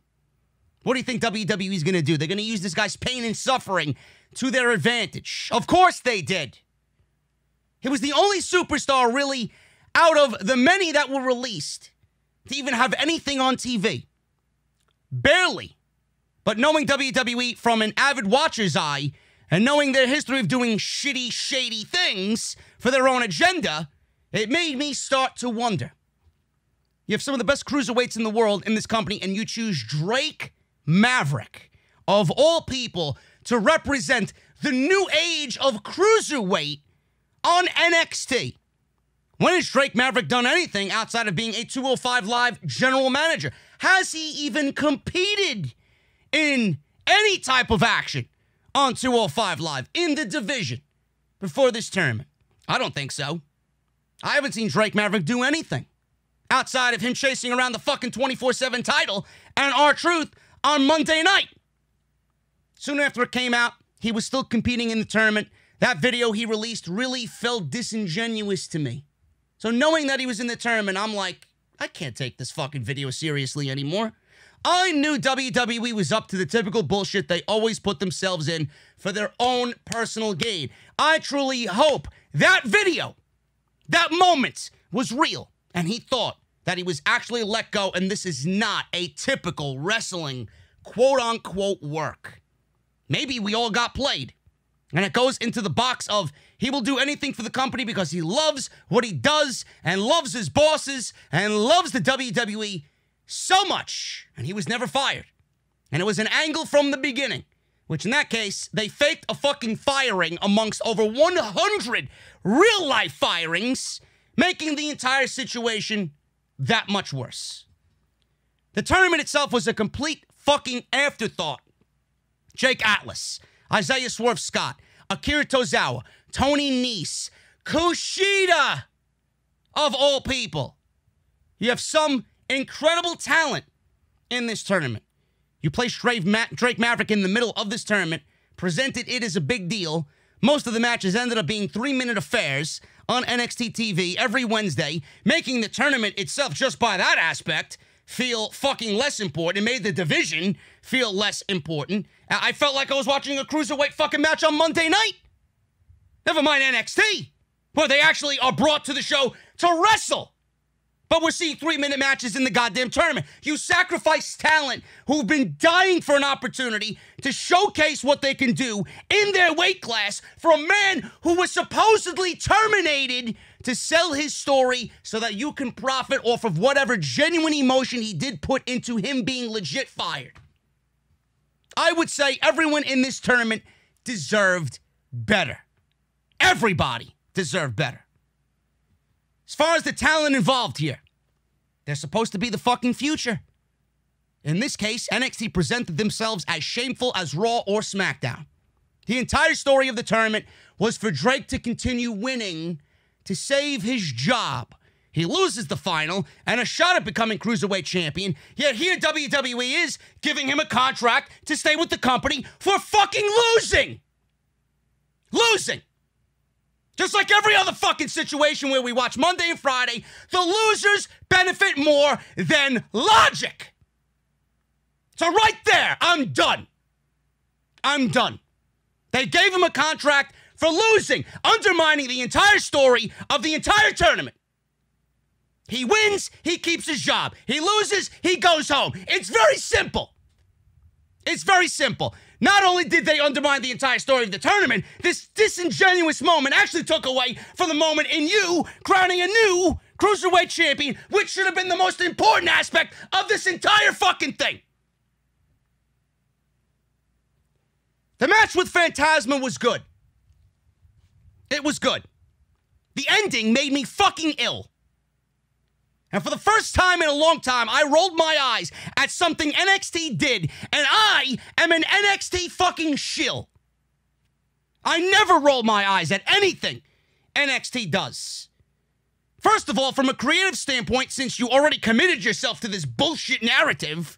What do you think WWE is going to do? They're going to use this guy's pain and suffering to their advantage. Of course they did. He was the only superstar really out of the many that were released to even have anything on TV. Barely. But knowing WWE from an avid watcher's eye and knowing their history of doing shitty, shady things for their own agenda, it made me start to wonder. You have some of the best cruiserweights in the world in this company, and you choose Drake Maverick, of all people, to represent the new age of cruiserweight on NXT. When has Drake Maverick done anything outside of being a 205 Live general manager? Has he even competed in any type of action on 205 Live in the division before this tournament? I don't think so. I haven't seen Drake Maverick do anything outside of him chasing around the fucking 24/7 title and R-Truth on Monday night. Soon after it came out, he was still competing in the tournament. That video he released really felt disingenuous to me. So knowing that he was in the tournament, I'm like, I can't take this fucking video seriously anymore. I knew WWE was up to the typical bullshit they always put themselves in for their own personal gain. I truly hope that video, that moment, was real, and he thought that he was actually let go, and this is not a typical wrestling quote-unquote work. Maybe we all got played, and it goes into the box of he will do anything for the company because he loves what he does and loves his bosses and loves the WWE so much, and he was never fired. And it was an angle from the beginning, which in that case, they faked a fucking firing amongst over 100 real-life firings, making the entire situation that much worse. The tournament itself was a complete fucking afterthought. Jake Atlas, Isaiah Swerve Scott, Akira Tozawa, Tony Nese, Kushida, of all people. You have some incredible talent in this tournament. You placed Drake Maverick in the middle of this tournament, presented it as a big deal. Most of the matches ended up being 3-minute affairs on NXT TV every Wednesday, making the tournament itself, just by that aspect, feel fucking less important. It made the division feel less important. I felt like I was watching a cruiserweight fucking match on Monday night. Never mind NXT, where they actually are brought to the show to wrestle. But we're seeing 3-minute matches in the goddamn tournament. You sacrifice talent who've been dying for an opportunity to showcase what they can do in their weight class for a man who was supposedly terminated to sell his story so that you can profit off of whatever genuine emotion he did put into him being legit fired. I would say everyone in this tournament deserved better. Everybody deserved better. As far as the talent involved here, they're supposed to be the fucking future. In this case, NXT presented themselves as shameful as Raw or SmackDown. The entire story of the tournament was for Drake to continue winning to save his job. He loses the final and a shot at becoming Cruiserweight Champion, yet here WWE is giving him a contract to stay with the company for fucking losing. Losing. Just like every other fucking situation where we watch Monday and Friday, the losers benefit more than logic. So right there, I'm done. I'm done. They gave him a contract for losing, undermining the entire story of the entire tournament. He wins, he keeps his job. He loses, he goes home. It's very simple. It's very simple. Not only did they undermine the entire story of the tournament, this disingenuous moment actually took away from the moment in you crowning a new Cruiserweight Champion, which should have been the most important aspect of this entire fucking thing. The match with Phantasma was good. It was good. The ending made me fucking ill. And for the first time in a long time, I rolled my eyes at something NXT did, and I am an NXT fucking shill. I never roll my eyes at anything NXT does. First of all, from a creative standpoint, since you already committed yourself to this bullshit narrative,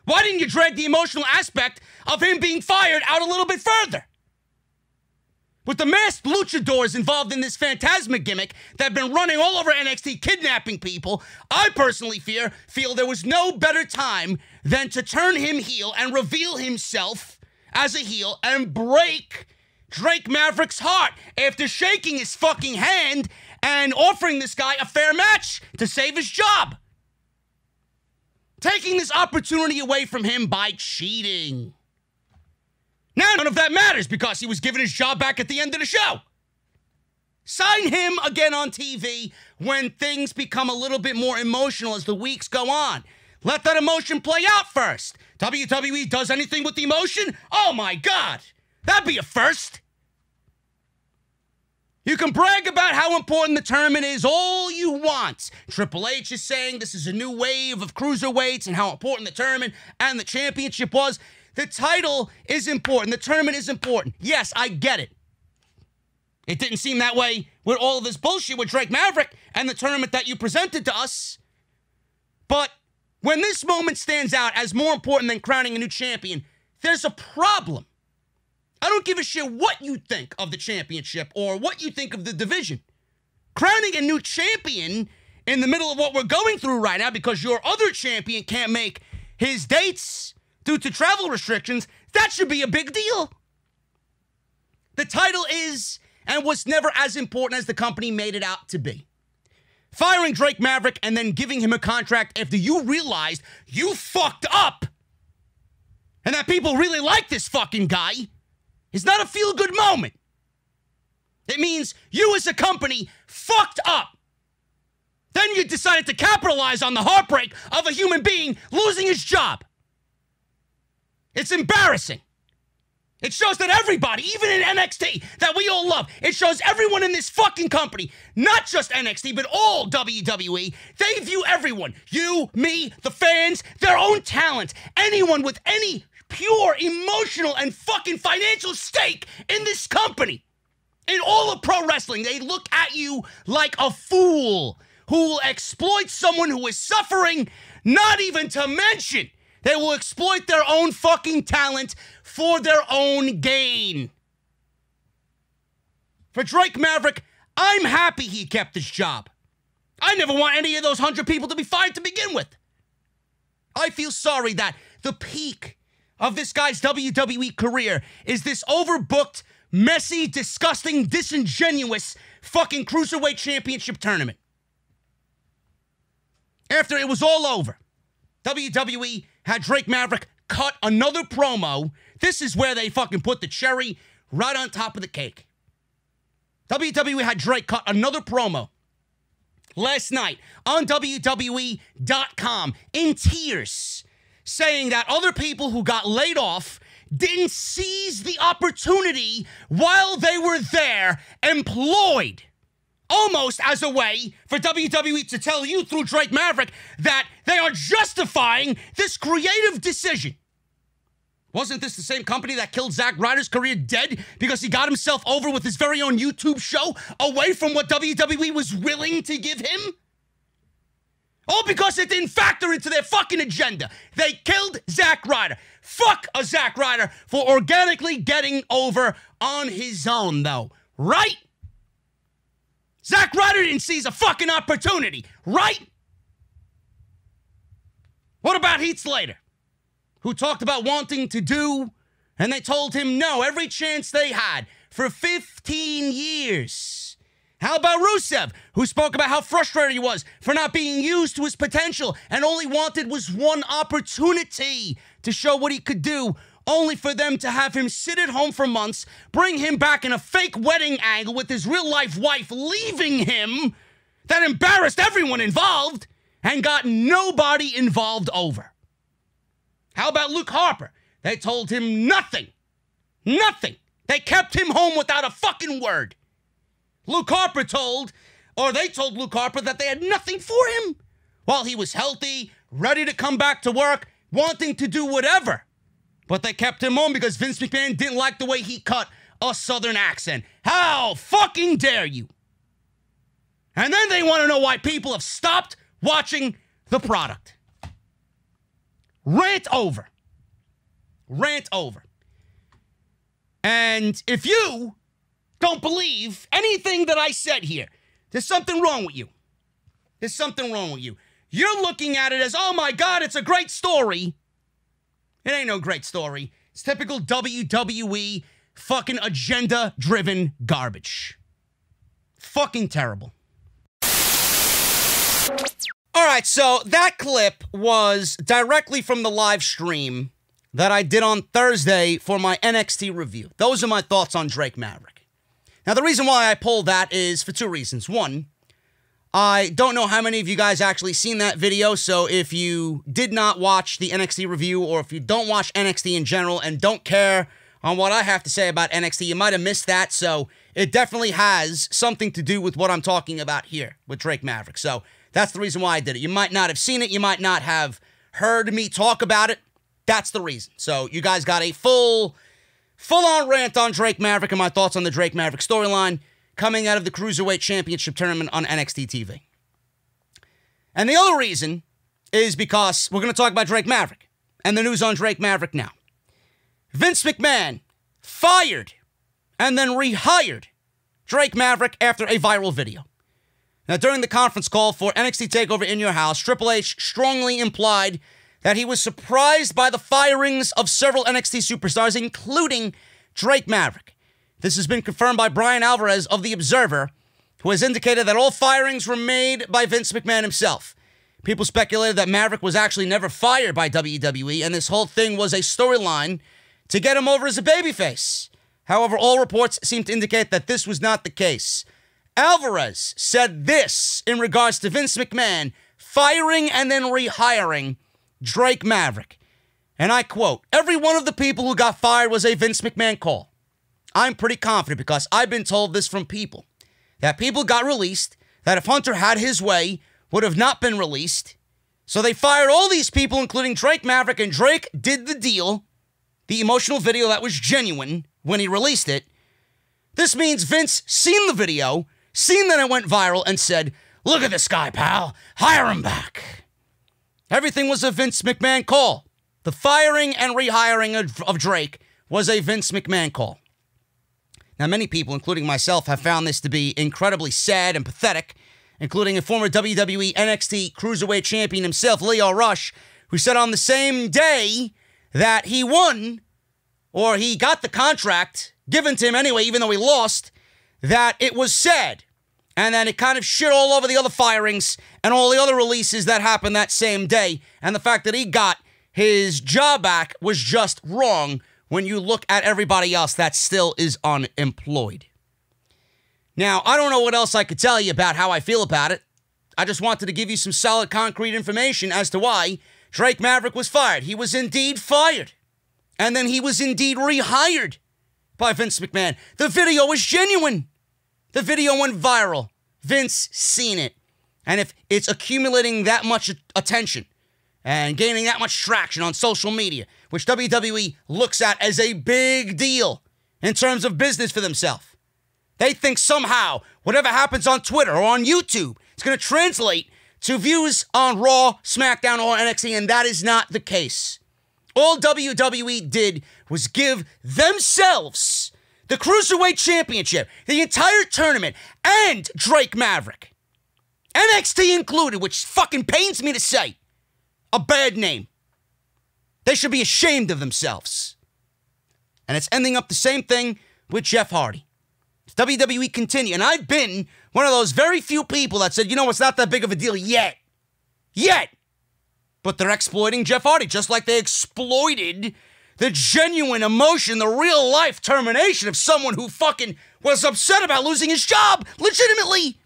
why didn't you drag the emotional aspect of him being fired out a little bit further? With the masked luchadors involved in this Phantasma gimmick that have been running all over NXT kidnapping people, I personally feel there was no better time than to turn him heel and reveal himself as a heel and break Drake Maverick's heart after shaking his fucking hand and offering this guy a fair match to save his job. Taking this opportunity away from him by cheating. Now none of that matters because he was given his job back at the end of the show. Sign him again on TV when things become a little bit more emotional as the weeks go on. Let that emotion play out first. WWE does anything with the emotion? Oh my God, that'd be a first. You can brag about how important the tournament is all you want. Triple H is saying this is a new wave of cruiserweights and how important the tournament and the championship was. The title is important. The tournament is important. Yes, I get it. It didn't seem that way with all of this bullshit with Drake Maverick and the tournament that you presented to us. But when this moment stands out as more important than crowning a new champion, there's a problem. I don't give a shit what you think of the championship or what you think of the division. Crowning a new champion in the middle of what we're going through right now because your other champion can't make his dates due to travel restrictions, that should be a big deal. The title is and was never as important as the company made it out to be. Firing Drake Maverick and then giving him a contract after you realized you fucked up and that people really like this fucking guy is not a feel-good moment. It means you as a company fucked up. Then you decided to capitalize on the heartbreak of a human being losing his job. It's embarrassing. It shows that everybody, even in NXT, that we all love, it shows everyone in this fucking company, not just NXT, but all WWE, they view everyone, you, me, the fans, their own talent, anyone with any pure emotional and fucking financial stake in this company. In all of pro wrestling, they look at you like a fool who will exploit someone who is suffering, not even to mention they will exploit their own fucking talent for their own gain. For Drake Maverick, I'm happy he kept his job. I never want any of those 100 people to be fired to begin with. I feel sorry that the peak of this guy's WWE career is this overbooked, messy, disgusting, disingenuous fucking Cruiserweight Championship tournament. After it was all over, WWE had Drake Maverick cut another promo. This is where they fucking put the cherry right on top of the cake. WWE had Drake cut another promo last night on WWE.com in tears, saying that other people who got laid off didn't seize the opportunity while they were there, employed, almost as a way for WWE to tell you through Drake Maverick that they are justifying this creative decision. Wasn't this the same company that killed Zack Ryder's career dead because he got himself over with his very own YouTube show away from what WWE was willing to give him? All because it didn't factor into their fucking agenda. They killed Zack Ryder. Fuck a Zack Ryder for organically getting over on his own, though. Right? Zack Ryder didn't seize a fucking opportunity. Right? What about Heath Slater, who talked about wanting to do, and they told him no every chance they had for 15 years? How about Rusev, who spoke about how frustrated he was for not being used to his potential and only wanted was one opportunity to show what he could do, only for them to have him sit at home for months, bring him back in a fake wedding angle with his real-life wife leaving him, that embarrassed everyone involved and got nobody involved over? How about Luke Harper? They told him nothing. Nothing. They kept him home without a fucking word. Luke Harper they told Luke Harper that they had nothing for him while he was healthy, ready to come back to work, wanting to do whatever. But they kept him home because Vince McMahon didn't like the way he cut a Southern accent. How fucking dare you? And then they want to know why people have stopped watching the product. Rant over. Rant over. And if you don't believe anything that I said here, there's something wrong with you. There's something wrong with you. You're looking at it as, oh my God, it's a great story. It ain't no great story. It's typical WWE fucking agenda-driven garbage. Fucking terrible. All right, so that clip was directly from the live stream that I did on Thursday for my NXT review. Those are my thoughts on Drake Maverick. Now, the reason why I pulled that is for two reasons. One, I don't know how many of you guys actually seen that video, so if you did not watch the NXT review, or if you don't watch NXT in general and don't care on what I have to say about NXT, you might have missed that, so it definitely has something to do with what I'm talking about here with Drake Maverick. So that's the reason why I did it. You might not have seen it, you might not have heard me talk about it. That's the reason. So you guys got a full-on rant on Drake Maverick and my thoughts on the Drake Maverick storyline coming out of the Cruiserweight Championship tournament on NXT TV. And the other reason is because we're going to talk about Drake Maverick and the news on Drake Maverick now. Vince McMahon fired and then rehired Drake Maverick after a viral video. Now, during the conference call for NXT TakeOver In Your House, Triple H strongly implied that he was surprised by the firings of several NXT superstars, including Drake Maverick. This has been confirmed by Bryan Alvarez of The Observer, who has indicated that all firings were made by Vince McMahon himself. People speculated that Maverick was actually never fired by WWE, and this whole thing was a storyline to get him over as a babyface. However, all reports seem to indicate that this was not the case. Alvarez said this in regards to Vince McMahon firing and then rehiring Drake Maverick. And I quote, "Every one of the people who got fired was a Vince McMahon call. I'm pretty confident because I've been told this from people, that people got released, that if Hunter had his way, would have not been released. So they fired all these people, including Drake Maverick, and Drake did the deal, the emotional video that was genuine when he released it. This means Vince seen the video, seen that it went viral, and said, 'Look at this guy, pal. Hire him back.' Everything was a Vince McMahon call. The firing and rehiring of Drake was a Vince McMahon call." Now, many people, including myself, have found this to be incredibly sad and pathetic, including a former WWE NXT Cruiserweight Champion himself, Leo Rush, who said on the same day that he won, or he got the contract given to him anyway, even though he lost, that it was sad. And then it kind of shit all over the other firings and all the other releases that happened that same day. And the fact that he got his job back was just wrong when you look at everybody else that still is unemployed. Now, I don't know what else I could tell you about how I feel about it. I just wanted to give you some solid, concrete information as to why Drake Maverick was fired. He was indeed fired. And then he was indeed rehired by Vince McMahon. The video was genuine. The video went viral. Vince seen it. And if it's accumulating that much attention and gaining that much traction on social media, which WWE looks at as a big deal in terms of business for themselves, they think somehow whatever happens on Twitter or on YouTube is going to translate to views on Raw, SmackDown, or NXT, and that is not the case. All WWE did was give themselves the Cruiserweight Championship, the entire tournament, and Drake Maverick, NXT included, which fucking pains me to say, a bad name. They should be ashamed of themselves. And it's ending up the same thing with Jeff Hardy. If WWE continue, and I've been one of those very few people that said, you know, it's not that big of a deal yet. But they're exploiting Jeff Hardy, just like they exploited the genuine emotion, the real life termination of someone who fucking was upset about losing his job, legitimately.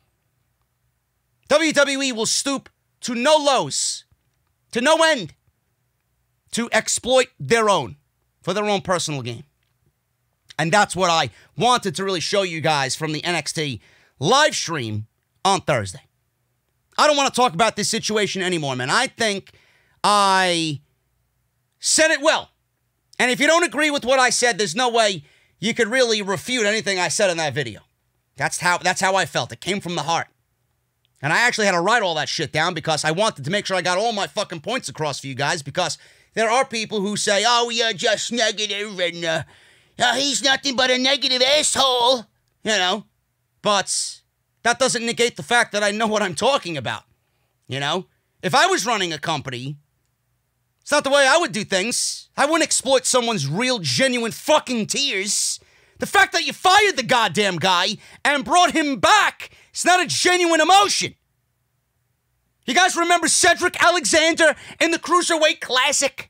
WWE will stoop to no lows, to no end, to exploit their own, for their own personal gain. And that's what I wanted to really show you guys from the NXT live stream on Thursday. I don't want to talk about this situation anymore, man. I think I said it well. And if you don't agree with what I said, there's no way you could really refute anything I said in that video. That's how I felt. It came from the heart. And I actually had to write all that shit down because I wanted to make sure I got all my fucking points across for you guys, because there are people who say, oh, you're just negative and he's nothing but a negative asshole, you know. But that doesn't negate the fact that I know what I'm talking about, you know. If I was running a company, it's not the way I would do things. I wouldn't exploit someone's real, genuine fucking tears. The fact that you fired the goddamn guy and brought him back, it's not a genuine emotion. You guys remember Cedric Alexander in the Cruiserweight Classic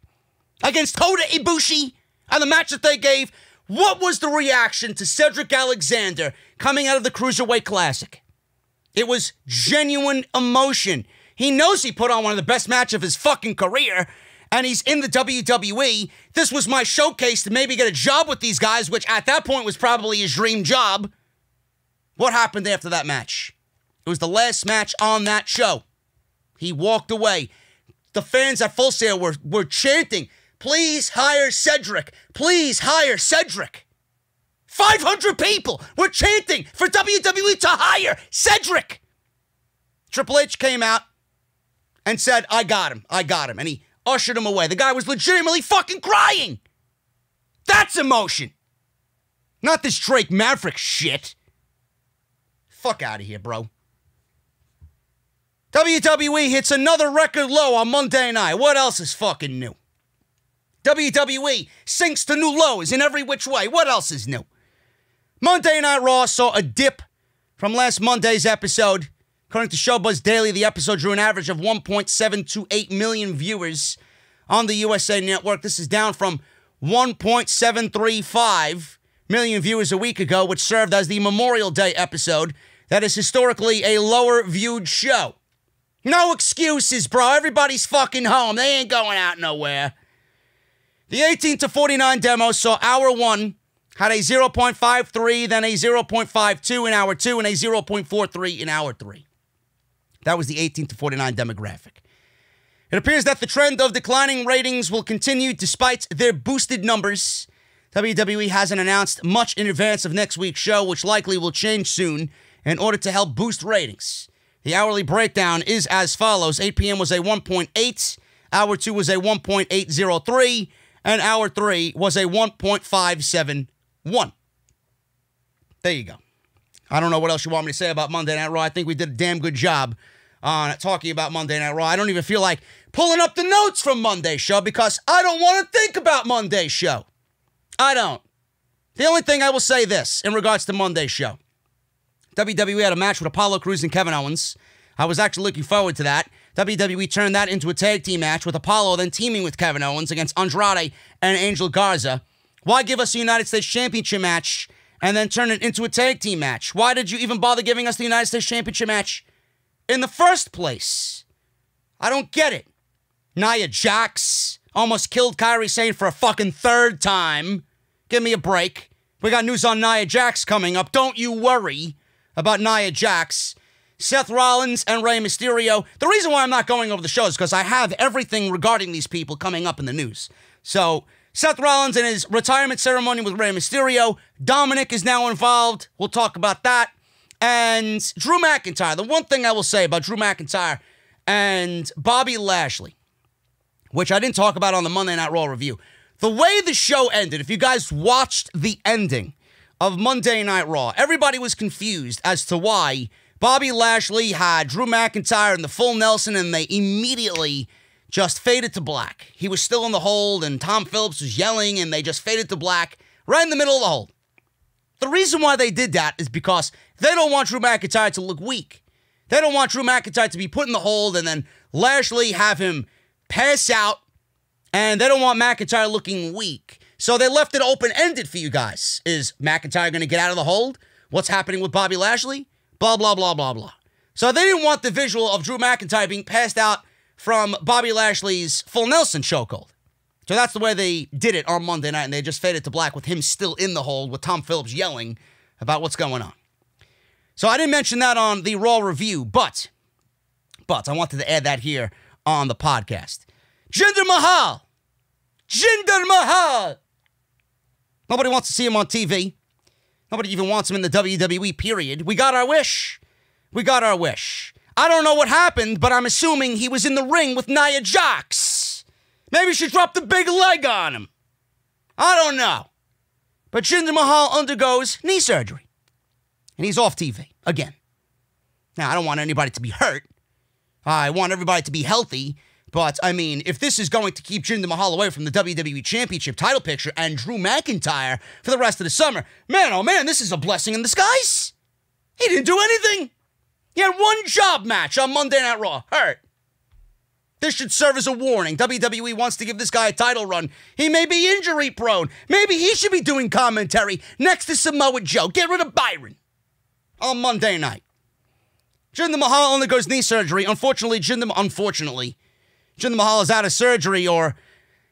against Kota Ibushi and the match that they gave? What was the reaction to Cedric Alexander coming out of the Cruiserweight Classic? It was genuine emotion. He knows he put on one of the best matches of his fucking career, and he's in the WWE. This was my showcase to maybe get a job with these guys, which at that point was probably his dream job. What happened after that match? It was the last match on that show. He walked away. The fans at Full Sail were chanting, "Please hire Cedric. Please hire Cedric." 500 people were chanting for WWE to hire Cedric. Triple H came out and said, I got him. And he ushered him away. The guy was legitimately fucking crying. That's emotion. Not this Drake Maverick shit. Fuck out of here, bro. WWE hits another record low on Monday night. What else is fucking new? WWE sinks to new lows in every which way. What else is new? Monday Night Raw saw a dip from last Monday's episode. According to Showbuzz Daily, the episode drew an average of 1.728 million viewers on the USA Network. This is down from 1.735 million viewers a week ago, which served as the Memorial Day episode. That is historically a lower viewed show. No excuses, bro. Everybody's fucking home. They ain't going out nowhere. The 18 to 49 demo saw hour 1 had a 0.53, then a 0.52 in hour 2, and a 0.43 in hour 3. That was the 18 to 49 demographic. It appears that the trend of declining ratings will continue despite their boosted numbers. WWE hasn't announced much in advance of next week's show, which likely will change soon in order to help boost ratings. The hourly breakdown is as follows. 8 p.m. was a 1.8, hour 2 was a 1.803, and hour 3 was a 1.571. There you go. I don't know what else you want me to say about Monday Night Raw. I think we did a damn good job on talking about Monday Night Raw. I don't even feel like pulling up the notes from Monday's show because I don't want to think about Monday's show. I don't. The only thing I will say this in regards to Monday's show. WWE had a match with Apollo Crews and Kevin Owens. I was actually looking forward to that. WWE turned that into a tag team match with Apollo then teaming with Kevin Owens against Andrade and Angel Garza. Why give us a United States Championship match and then turn it into a tag team match? Why did you even bother giving us the United States Championship match in the first place? I don't get it. Nia Jax almost killed Kairi Sane for a fucking third time. Give me a break. We got news on Nia Jax coming up. Don't you worry about Nia Jax. Seth Rollins and Rey Mysterio. The reason why I'm not going over the show is because I have everything regarding these people coming up in the news. So, Seth Rollins and his retirement ceremony with Rey Mysterio. Dominik is now involved. We'll talk about that. And Drew McIntyre. The one thing I will say about Drew McIntyre and Bobby Lashley, which I didn't talk about on the Monday Night Raw review. The way the show ended, if you guys watched the ending of Monday Night Raw, everybody was confused as to why Bobby Lashley had Drew McIntyre in the full Nelson and they immediately just faded to black. He was still in the hold and Tom Phillips was yelling and they just faded to black right in the middle of the hold. The reason why they did that is because they don't want Drew McIntyre to look weak. They don't want Drew McIntyre to be put in the hold and then Lashley have him pass out, and they don't want McIntyre looking weak. So they left it open-ended for you guys. Is McIntyre going to get out of the hold? What's happening with Bobby Lashley? Blah, blah, blah, blah, blah. So they didn't want the visual of Drew McIntyre being passed out from Bobby Lashley's full Nelson chokehold. So that's the way they did it on Monday night, and they just faded to black with him still in the hold with Tom Phillips yelling about what's going on. So I didn't mention that on the Raw review, but I wanted to add that here on the podcast. Jinder Mahal. Nobody wants to see him on TV. Nobody even wants him in the WWE, period. We got our wish. I don't know what happened, but I'm assuming he was in the ring with Nia Jax. Maybe she dropped a big leg on him. I don't know. But Jinder Mahal undergoes knee surgery. And he's off TV again. Now, I don't want anybody to be hurt. I want everybody to be healthy. But, I mean, if this is going to keep Jinder Mahal away from the WWE Championship title picture and Drew McIntyre for the rest of the summer, man, oh man, this is a blessing in disguise. He didn't do anything. He had one job match on Monday Night Raw. Hurt. This should serve as a warning. WWE wants to give this guy a title run. He may be injury prone. Maybe he should be doing commentary next to Samoa Joe. Get rid of Byron on Monday night. Jinder Mahal undergoes knee surgery. Unfortunately, Jinder Mahal is out of surgery, or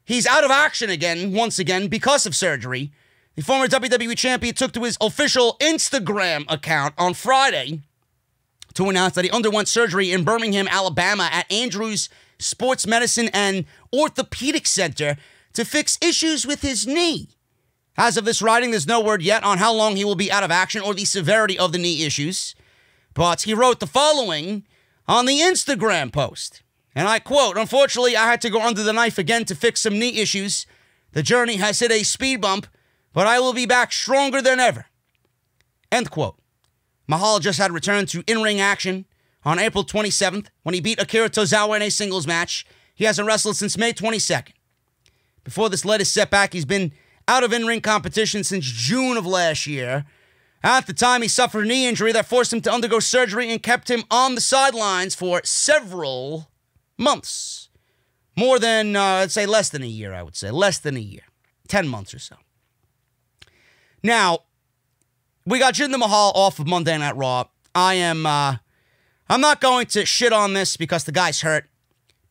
he's out of action once again, because of surgery. The former WWE champion took to his official Instagram account on Friday to announce that he underwent surgery in Birmingham, Alabama at Andrews Sports Medicine and Orthopedic Center to fix issues with his knee. As of this writing, there's no word yet on how long he will be out of action or the severity of the knee issues. But he wrote the following on the Instagram post, and I quote, "Unfortunately, I had to go under the knife again to fix some knee issues. The journey has hit a speed bump, but I will be back stronger than ever." End quote. Mahal just had returned to in-ring action on April 27th when he beat Akira Tozawa in a singles match. He hasn't wrestled since May 22nd. Before this latest setback, he's been out of in-ring competition since June of last year. At the time, he suffered a knee injury that forced him to undergo surgery and kept him on the sidelines for several months. More than, I'd say less than a year, I would say. Less than a year. 10 months or so. Now, we got Jinder Mahal off of Monday Night Raw. I'm not going to shit on this because the guy's hurt,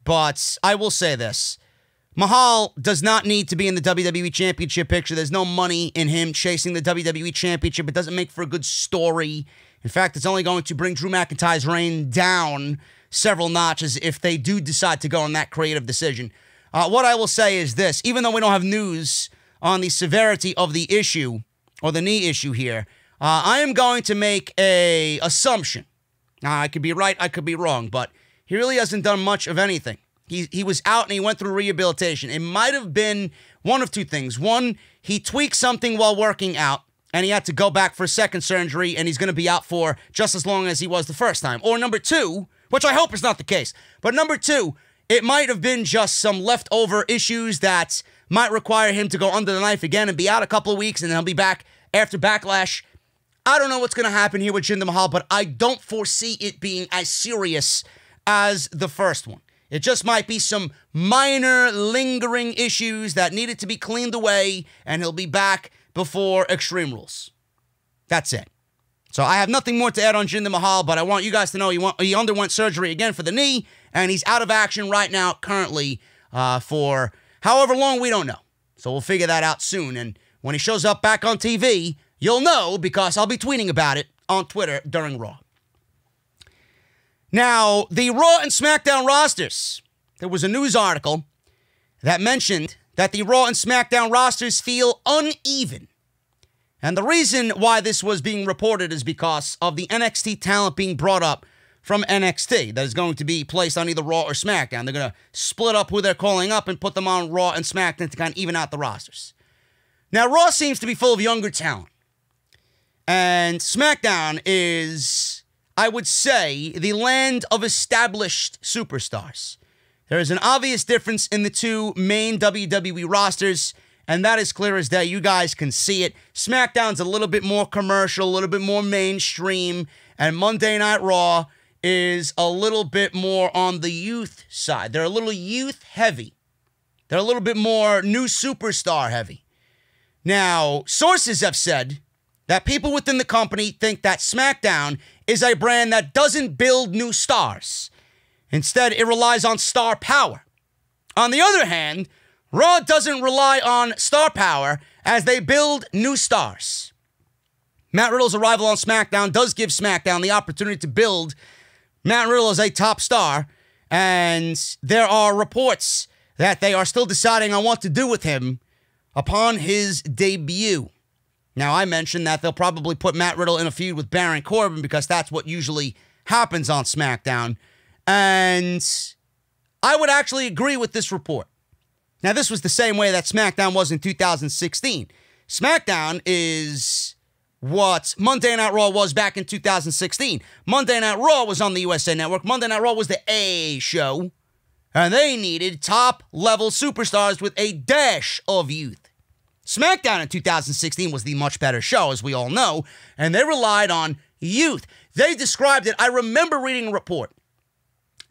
but I will say this. Mahal does not need to be in the WWE Championship picture. There's no money in him chasing the WWE Championship. It doesn't make for a good story. In fact, it's only going to bring Drew McIntyre's reign down several notches if they do decide to go on that creative decision. What I will say is this. Even though we don't have news on the severity of the issue, or the knee issue here, I am going to make an assumption. Now, I could be right, I could be wrong, but he really hasn't done much of anything. He was out and he went through rehabilitation. It might have been one of two things. One, he tweaked something while working out, and he had to go back for a second surgery, and he's going to be out for just as long as he was the first time. Or number two, which I hope is not the case, but number two, it might have been just some leftover issues that might require him to go under the knife again and be out a couple of weeks, and then he'll be back after Backlash. I don't know what's going to happen here with Jinder Mahal, but I don't foresee it being as serious as the first one. It just might be some minor lingering issues that needed to be cleaned away, and he'll be back before Extreme Rules. That's it. So I have nothing more to add on Jinder Mahal, but I want you guys to know he underwent surgery again for the knee, and he's out of action right now currently for however long, we don't know. So we'll figure that out soon, and when he shows up back on TV, you'll know because I'll be tweeting about it on Twitter during Raw. Now, the Raw and SmackDown rosters. There was a news article that mentioned that the Raw and SmackDown rosters feel uneven. And the reason why this was being reported is because of the NXT talent being brought up from NXT that is going to be placed on either Raw or SmackDown. They're going to split up who they're calling up and put them on Raw and SmackDown to kind of even out the rosters. Now, Raw seems to be full of younger talent. And SmackDown is, I would say, the land of established superstars. There is an obvious difference in the two main WWE rosters, and that is clear as day. You guys can see it. SmackDown's a little bit more commercial, a little bit more mainstream, and Monday Night Raw is a little bit more on the youth side. They're a little youth heavy. They're a little bit more new superstar heavy. Now, sources have said that people within the company think that SmackDown is a brand that doesn't build new stars. Instead, it relies on star power. On the other hand, Raw doesn't rely on star power as they build new stars. Matt Riddle's arrival on SmackDown does give SmackDown the opportunity to build Matt Riddle as a top star, and there are reports that they are still deciding on what to do with him upon his debut. Now, I mentioned that they'll probably put Matt Riddle in a feud with Baron Corbin because that's what usually happens on SmackDown. And I would actually agree with this report. Now, this was the same way that SmackDown was in 2016. SmackDown is what Monday Night Raw was back in 2016. Monday Night Raw was on the USA Network. Monday Night Raw was the A show. And they needed top-level superstars with a dash of youth. SmackDown in 2016 was the much better show, as we all know, and they relied on youth. They described it. I remember reading a report,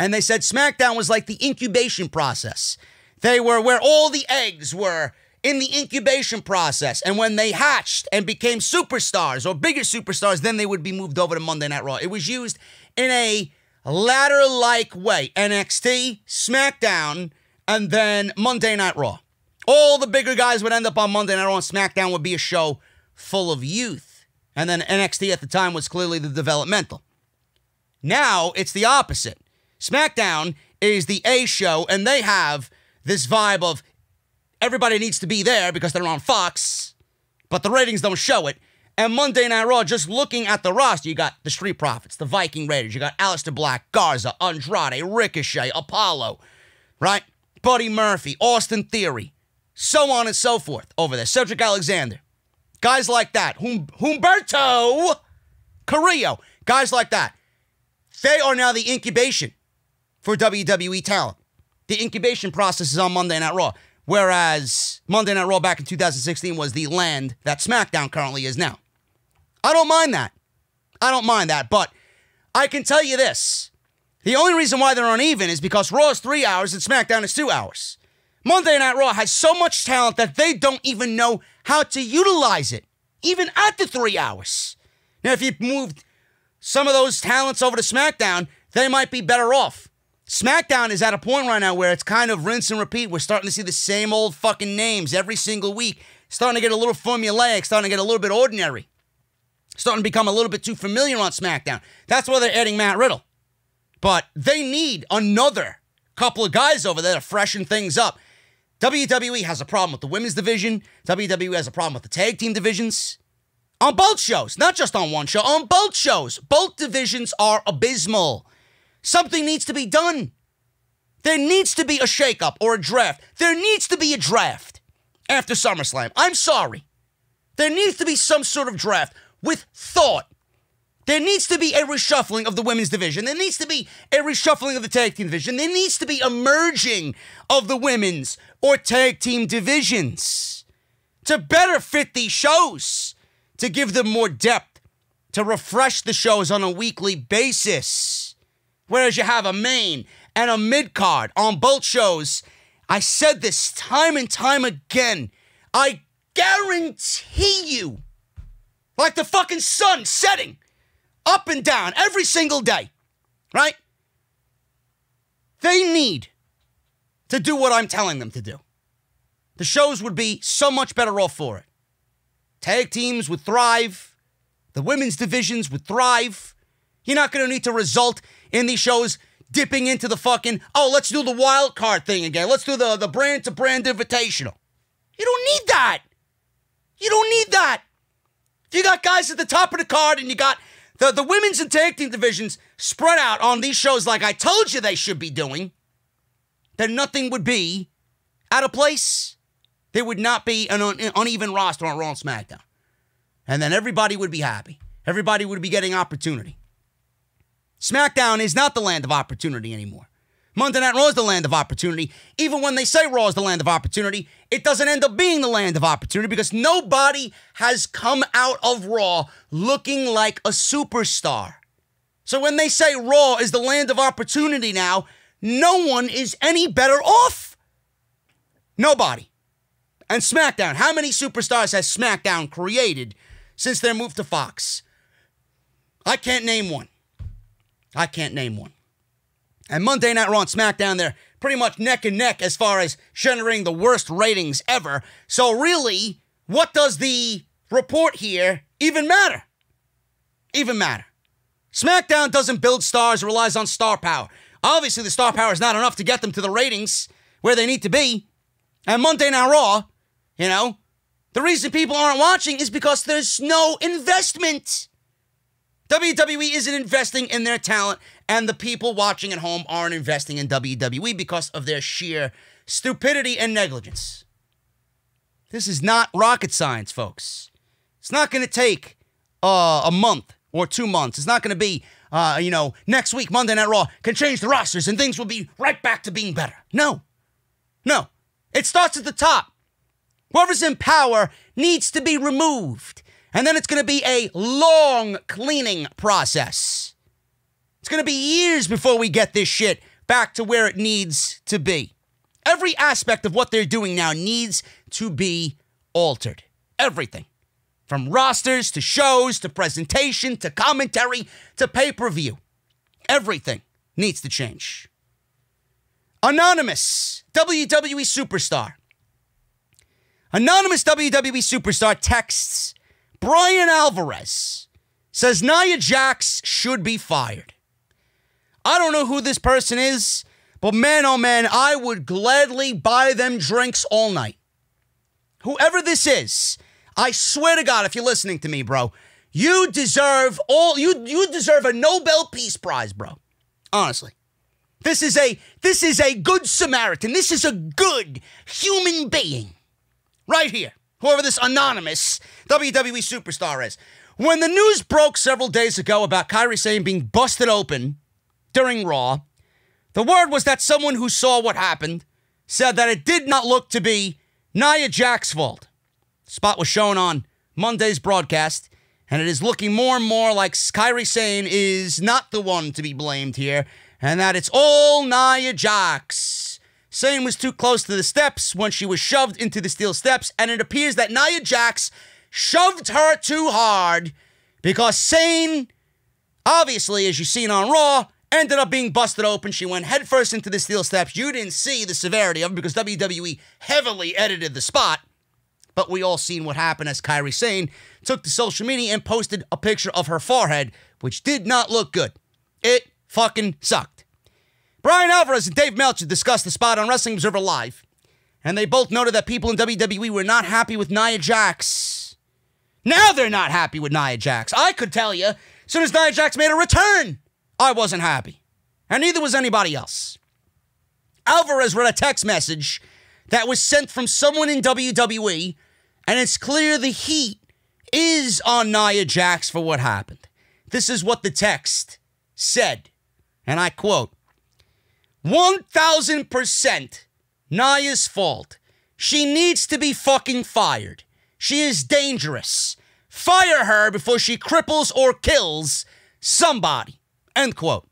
And they said SmackDown was like the incubation process. They were where all the eggs were in the incubation process. And when they hatched and became superstars or bigger superstars, then they would be moved over to Monday Night Raw. It was used in a ladder-like way. NXT, SmackDown, and then Monday Night Raw. All the bigger guys would end up on Monday Night Raw, and SmackDown would be a show full of youth. And then NXT at the time was clearly the developmental. Now, it's the opposite. SmackDown is the A show, and they have this vibe of everybody needs to be there because they're on Fox, but the ratings don't show it. And Monday Night Raw, just looking at the roster, you got the Street Profits, the Viking Raiders, you got Aleister Black, Garza, Andrade, Ricochet, Apollo, right? Buddy Murphy, Austin Theory, so on and so forth over there. Cedric Alexander, guys like that. Humberto Carrillo, guys like that. They are now the incubation for WWE talent. The incubation process is on Monday Night Raw, whereas Monday Night Raw back in 2016 was the land that SmackDown currently is now. I don't mind that. But I can tell you this. The only reason why they're uneven is because Raw is 3 hours and SmackDown is 2 hours. Monday Night Raw has so much talent that they don't even know how to utilize it, even at the 3 hours. Now, if you moved some of those talents over to SmackDown, they might be better off. SmackDown is at a point right now where it's kind of rinse and repeat. We're starting to see the same old fucking names every single week. Starting to get a little formulaic, starting to get a little bit ordinary. Starting to become a little bit too familiar on SmackDown. That's why they're adding Matt Riddle. But they need another couple of guys over there to freshen things up. WWE has a problem with the women's division. WWE has a problem with the tag team divisions. On both shows, not just on one show, on both shows. Both divisions are abysmal. Something needs to be done. There needs to be a shakeup or a draft. There needs to be a draft after SummerSlam. I'm sorry. There needs to be some sort of draft with thought. There needs to be a reshuffling of the women's division. There needs to be a reshuffling of the tag team division. There needs to be a merging of the women's or tag team divisions to better fit these shows, to give them more depth, to refresh the shows on a weekly basis. Whereas you have a main and a mid-card on both shows. I said this time and time again. I guarantee you, like the fucking sun setting up and down every single day, right? They need to do what I'm telling them to do. The shows would be so much better off for it. Tag teams would thrive. The women's divisions would thrive. You're not going to need to result in these shows dipping into the fucking, oh, let's do the wild card thing again. Let's do the brand-to-brand invitational. You don't need that. You don't need that. If you got guys at the top of the card and you got the women's and tag team divisions spread out on these shows like I told you they should be doing, then nothing would be out of place. There would not be an uneven roster on Raw and SmackDown. And then everybody would be happy. Everybody would be getting opportunity. SmackDown is not the land of opportunity anymore. Monday Night Raw is the land of opportunity. Even when they say Raw is the land of opportunity, it doesn't end up being the land of opportunity because nobody has come out of Raw looking like a superstar. So when they say Raw is the land of opportunity now, no one is any better off. Nobody. And SmackDown, how many superstars has SmackDown created since their move to Fox? I can't name one. And Monday Night Raw and SmackDown, they're pretty much neck and neck as far as generating the worst ratings ever. So really, what does the report here even matter? SmackDown doesn't build stars, relies on star power. Obviously, the star power is not enough to get them to the ratings where they need to be. And Monday Night Raw, the reason people aren't watching is because there's no investment. WWE isn't investing in their talent, and the people watching at home aren't investing in WWE because of their sheer stupidity and negligence. This is not rocket science, folks. It's not going to take a month or 2 months. It's not going to be, next week Monday Night Raw can change the rosters and things will be right back to being better. No. It starts at the top. Whoever's in power needs to be removed. And then it's going to be a long cleaning process. It's going to be years before we get this shit back to where it needs to be. Every aspect of what they're doing now needs to be altered. Everything. From rosters to shows to presentation to commentary to pay-per-view. Everything needs to change. Anonymous WWE Superstar. Anonymous WWE Superstar texts Bryan Alvarez. Says Nia Jax should be fired. I don't know who this person is, but man, oh man, I would gladly buy them drinks all night. Whoever this is, I swear to God, if you're listening to me, bro, you deserve you deserve a Nobel Peace Prize, bro. Honestly. This is a good Samaritan. This is a good human being. Right here. Whoever this anonymous WWE Superstar is. When the news broke several days ago about Kairi Sane being busted open during Raw, the word was that someone who saw what happened said that it did not look to be Nia Jax's fault. The spot was shown on Monday's broadcast, and it is looking more and more like Kairi Sane is not the one to be blamed here, and that it's all Nia Jax. Sane was too close to the steps when she was shoved into the steel steps, and it appears that Nia Jax shoved her too hard because Sane, obviously, as you've seen on Raw, ended up being busted open. She went headfirst into the steel steps. You didn't see the severity of it because WWE heavily edited the spot. But we all seen what happened as Kairi Sane took to social media and posted a picture of her forehead, which did not look good. It fucking sucked. Bryan Alvarez and Dave Meltzer discussed the spot on Wrestling Observer Live, and they both noted that people in WWE were not happy with Nia Jax. Now they're not happy with Nia Jax. I could tell you, as soon as Nia Jax made a return, I wasn't happy. And neither was anybody else. Alvarez read a text message that was sent from someone in WWE, and it's clear the heat is on Nia Jax for what happened. This is what the text said, and I quote, 1,000% Nia's fault. She needs to be fucking fired. She is dangerous. Fire her before she cripples or kills somebody. End quote.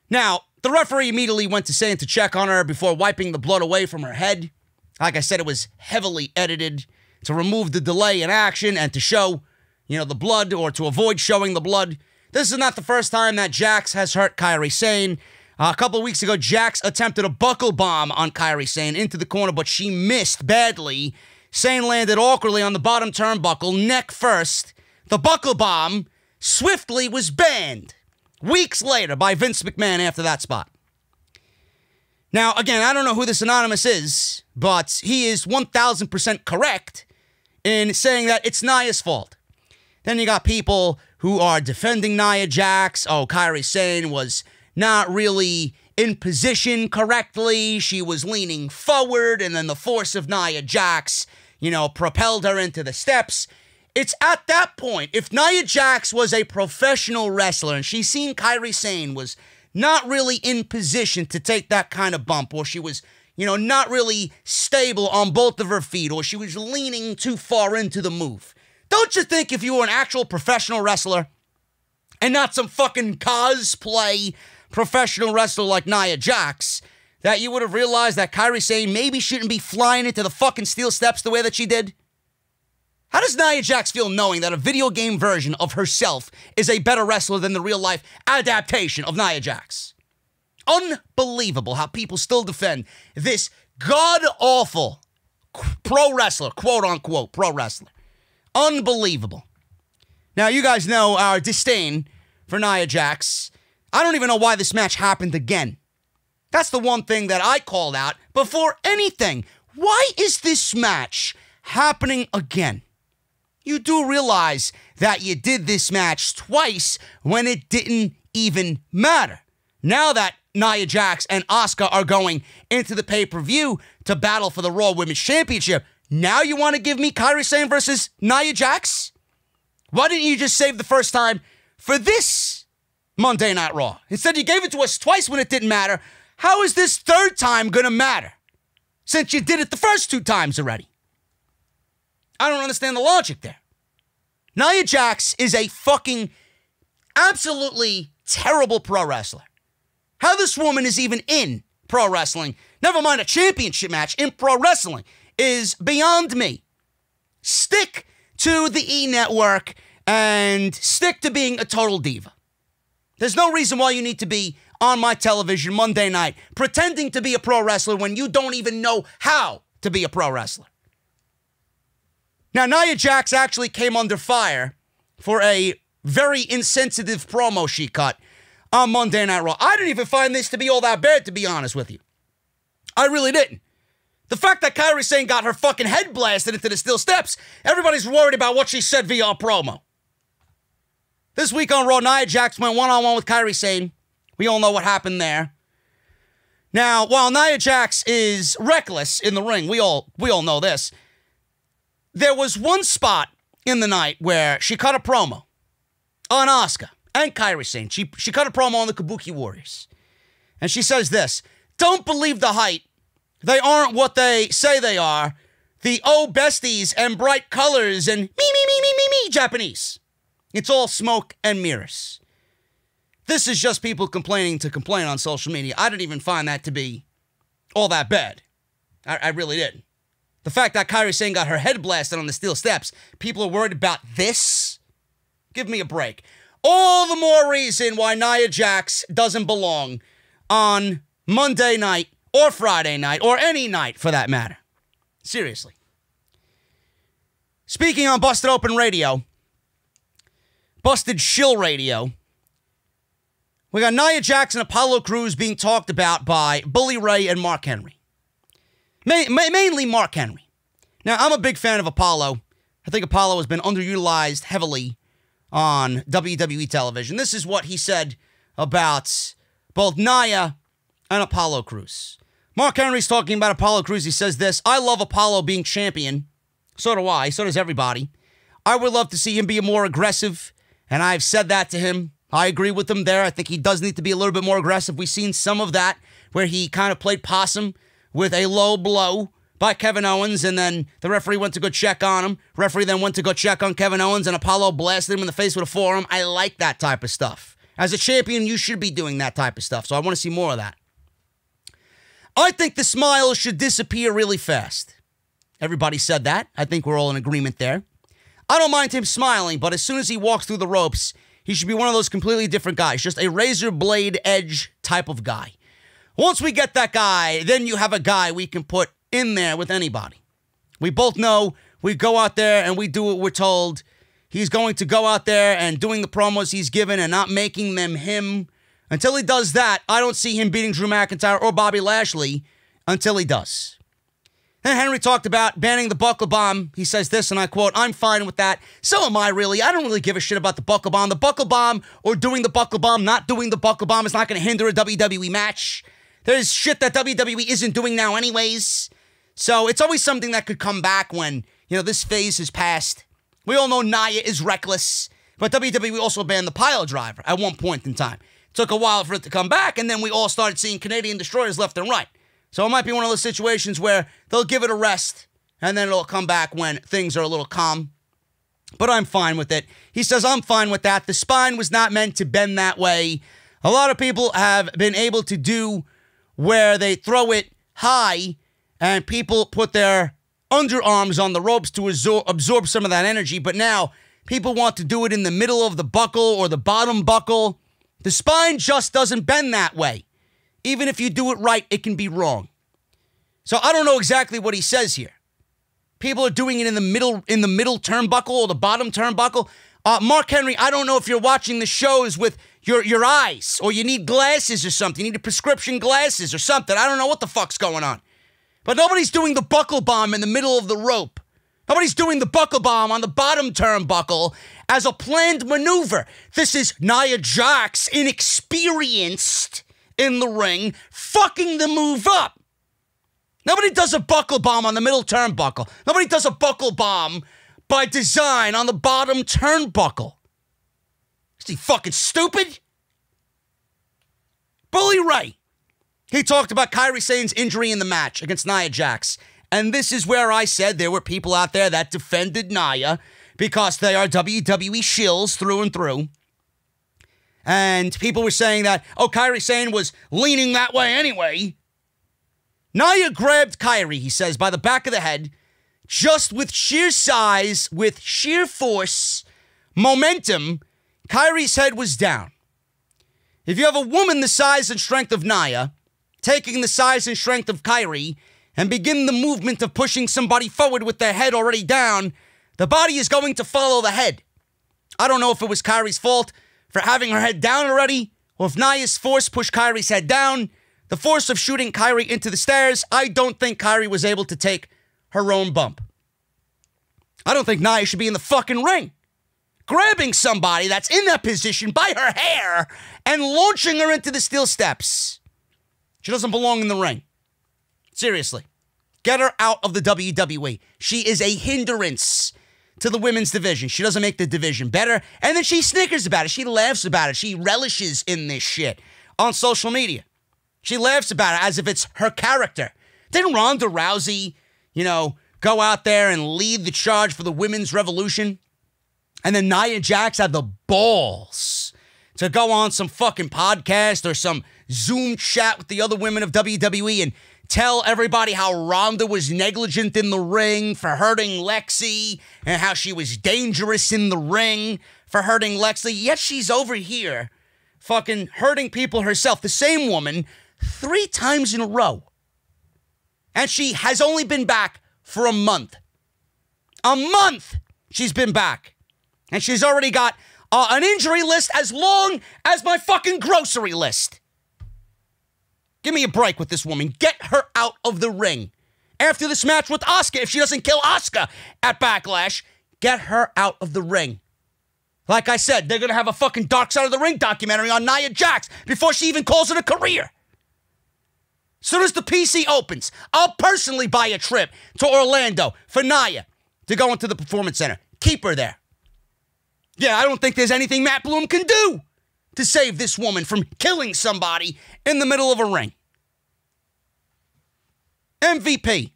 Now, the referee immediately went to Sane to check on her before wiping the blood away from her head. Like I said, it was heavily edited to remove the delay in action and to show, the blood or to avoid showing the blood. This is not the first time that Jax has hurt Kairi Sane. A couple of weeks ago, Jax attempted a buckle bomb on Kairi Sane into the corner, but she missed badly. Sane landed awkwardly on the bottom turnbuckle, neck first. The buckle bomb swiftly was banned weeks later by Vince McMahon after that spot. Now, again, I don't know who this anonymous is, but he is 1,000% correct in saying that it's Nia's fault. Then you got people who are defending Nia Jax. Oh, Kairi Sane was not really in position correctly. She was leaning forward, and then the force of Nia Jax, propelled her into the steps. It's at that point, if Nia Jax was a professional wrestler and she's seen Kairi Sane was not really in position to take that kind of bump, or she was, not really stable on both of her feet, or she was leaning too far into the move. Don't you think if you were an actual professional wrestler and not some fucking cosplay professional wrestler like Nia Jax, that you would have realized that Kairi Sane maybe shouldn't be flying into the fucking steel steps the way that she did? How does Nia Jax feel knowing that a video game version of herself is a better wrestler than the real-life adaptation of Nia Jax? Unbelievable how people still defend this god-awful pro wrestler, quote-unquote pro wrestler. Unbelievable. Now, you guys know our disdain for Nia Jax. I don't even know why this match happened again. That's the one thing that I called out before anything. Why is this match happening again? You do realize that you did this match twice when it didn't even matter. Now that Nia Jax and Asuka are going into the pay-per-view to battle for the Raw Women's Championship, now you want to give me Kairi Sane versus Nia Jax? Why didn't you just save the first time for this Monday Night Raw? Instead, you gave it to us twice when it didn't matter. How is this third time going to matter? Since you did it the first two times already. I don't understand the logic there. Nia Jax is a fucking absolutely terrible pro wrestler. How this woman is even in pro wrestling, never mind a championship match, in pro wrestling, is beyond me. Stick to the E! Network and stick to being a total diva. There's no reason why you need to be on my television Monday night pretending to be a pro wrestler when you don't even know how to be a pro wrestler. Now, Nia Jax actually came under fire for a very insensitive promo she cut on Monday Night Raw. I didn't even find this to be all that bad, to be honest with you. I really didn't. The fact that Kairi Sane got her fucking head blasted into the steel steps, everybody's worried about what she said via a promo. This week on Raw, Nia Jax went one-on-one with Kairi Sane. We all know what happened there. Now, while Nia Jax is reckless in the ring, we all know this, there was one spot in the night where she cut a promo on Asuka and Kairi Sane. She cut a promo on the Kabuki Warriors. And she says this: "Don't believe the hype. They aren't what they say they are. The besties and bright colors and me Japanese. It's all smoke and mirrors." This is just people complaining to complain on social media. I didn't even find that to be all that bad. I really didn't. The fact that Kairi Sane got her head blasted on the steel steps, people are worried about this? Give me a break. All the more reason why Nia Jax doesn't belong on Monday night or Friday night or any night for that matter. Seriously. Speaking on Busted Open Radio, Busted Shill Radio, we got Nia Jax and Apollo Crews being talked about by Bully Ray and Mark Henry. Mainly Mark Henry. Now, I'm a big fan of Apollo. I think Apollo has been underutilized heavily on WWE television. This is what he said about both Nia and Apollo Crews. Mark Henry's talking about Apollo Crews. He says this: "I love Apollo being champion. So do I. So does everybody. I would love to see him be more aggressive, and I've said that to him. I agree with him there. I think he does need to be a little bit more aggressive. We've seen some of that where he kind of played possum with a low blow by Kevin Owens, and then the referee went to go check on him. Referee then went to go check on Kevin Owens, and Apollo blasted him in the face with a forearm. I like that type of stuff. As a champion, you should be doing that type of stuff, so I want to see more of that. I think the smile should disappear really fast." Everybody said that. I think we're all in agreement there. I don't mind him smiling, but as soon as he walks through the ropes, he should be one of those completely different guys, just a razor blade edge type of guy. Once we get that guy, then you have a guy we can put in there with anybody. We both know we go out there and we do what we're told. He's going to go out there and doing the promos he's given and not making them him. Until he does that, I don't see him beating Drew McIntyre or Bobby Lashley until he does. Then Henry talked about banning the buckle bomb. He says this, and I quote, "I'm fine with that. So am I, really. I don't really give a shit about the buckle bomb. The buckle bomb or doing the buckle bomb, not doing the buckle bomb is not going to hinder a WWE match. There's shit that WWE isn't doing now anyways. So it's always something that could come back when, this phase has passed. We all know Nia is reckless, but WWE also banned the pile driver at one point in time. It took a while for it to come back, and then we all started seeing Canadian destroyers left and right. So it might be one of those situations where they'll give it a rest, and then it'll come back when things are a little calm. But I'm fine with it." He says, "I'm fine with that. The spine was not meant to bend that way. A lot of people have been able to do where they throw it high, and people put their underarms on the ropes to absorb some of that energy. But now people want to do it in the middle of the buckle or the bottom buckle. The spine just doesn't bend that way. Even if you do it right, it can be wrong." So I don't know exactly what he says here. People are doing it in the middle turnbuckle or the bottom turnbuckle. Mark Henry, I don't know if you're watching the shows with your eyes, or you need glasses or something. You need prescription glasses or something. I don't know what the fuck's going on. But nobody's doing the buckle bomb in the middle of the rope. Nobody's doing the buckle bomb on the bottom turnbuckle as a planned maneuver. This is Nia Jax, inexperienced in the ring, fucking the move up. Nobody does a buckle bomb on the middle turnbuckle. Nobody does a buckle bomb by design on the bottom turnbuckle. Is he fucking stupid? Bully Ray. He talked about Kairi Sane's injury in the match against Nia Jax. And this is where I said there were people out there that defended Nia because they are WWE shills through and through. And people were saying that, oh, Kairi Sane was leaning that way anyway. Nia grabbed Kairi, he says, by the back of the head, just with sheer size, with sheer force, momentum, Kairi's head was down. If you have a woman the size and strength of Nia, taking the size and strength of Kairi, and begin the movement of pushing somebody forward with their head already down, the body is going to follow the head. I don't know if it was Kairi's fault for having her head down already, or if Nia's force pushed Kairi's head down. The force of shooting Kairi into the stairs, I don't think Kairi was able to take her own bump. I don't think Nia should be in the fucking ring, grabbing somebody that's in that position by her hair and launching her into the steel steps. She doesn't belong in the ring. Seriously. Get her out of the WWE. She is a hindrance to the women's division. She doesn't make the division better. And then she snickers about it. She laughs about it. She relishes in this shit on social media. She laughs about it as if it's her character. Didn't Ronda Rousey, go out there and lead the charge for the women's revolution? And then Nia Jax had the balls to go on some fucking podcast or some Zoom chat with the other women of WWE and tell everybody how Ronda was negligent in the ring for hurting Lexi and how she was dangerous in the ring for hurting Lexi. Yet she's over here fucking hurting people herself. The same woman 3 times in a row. And she has only been back for a month. A month she's been back. And she's already got an injury list as long as my fucking grocery list. Give me a break with this woman. Get her out of the ring. After this match with Asuka, if she doesn't kill Asuka at Backlash, get her out of the ring. Like I said, they're going to have a fucking Dark Side of the Ring documentary on Nia Jax before she even calls it a career. As soon as the PC opens, I'll personally buy a trip to Orlando for Nia to go into the Performance Center. Keep her there. Yeah, I don't think there's anything Matt Bloom can do to save this woman from killing somebody in the middle of a ring. MVP.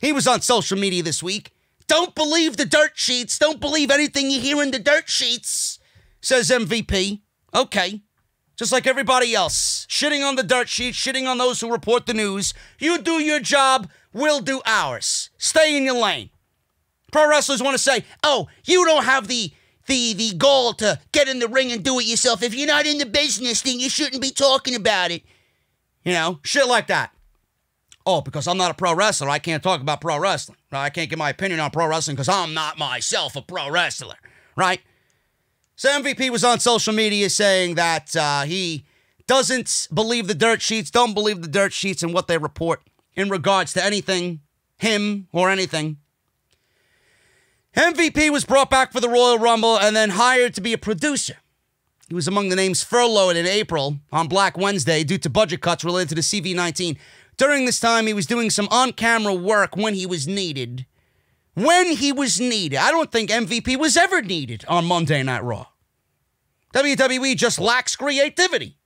He was on social media this week. Don't believe the dirt sheets. Don't believe anything you hear in the dirt sheets, says MVP. Okay. Just like everybody else. Shitting on the dirt sheets, shitting on those who report the news. You do your job, we'll do ours. Stay in your lane. Pro wrestlers want to say, oh, you don't have the goal to get in the ring and do it yourself. If you're not in the business, then you shouldn't be talking about it. Shit like that. Oh, because I'm not a pro wrestler, I can't talk about pro wrestling. I can't give my opinion on pro wrestling because I'm not myself a pro wrestler, right? So MVP was on social media saying that he doesn't believe the dirt sheets, don't believe the dirt sheets and what they report in regards to anything, him or anything. MVP was brought back for the Royal Rumble and then hired to be a producer. He was among the names furloughed in April on Black Wednesday due to budget cuts related to the CV-19. During this time, he was doing some on-camera work when he was needed. When he was needed. I don't think MVP was ever needed on Monday Night Raw. WWE just lacks creativity.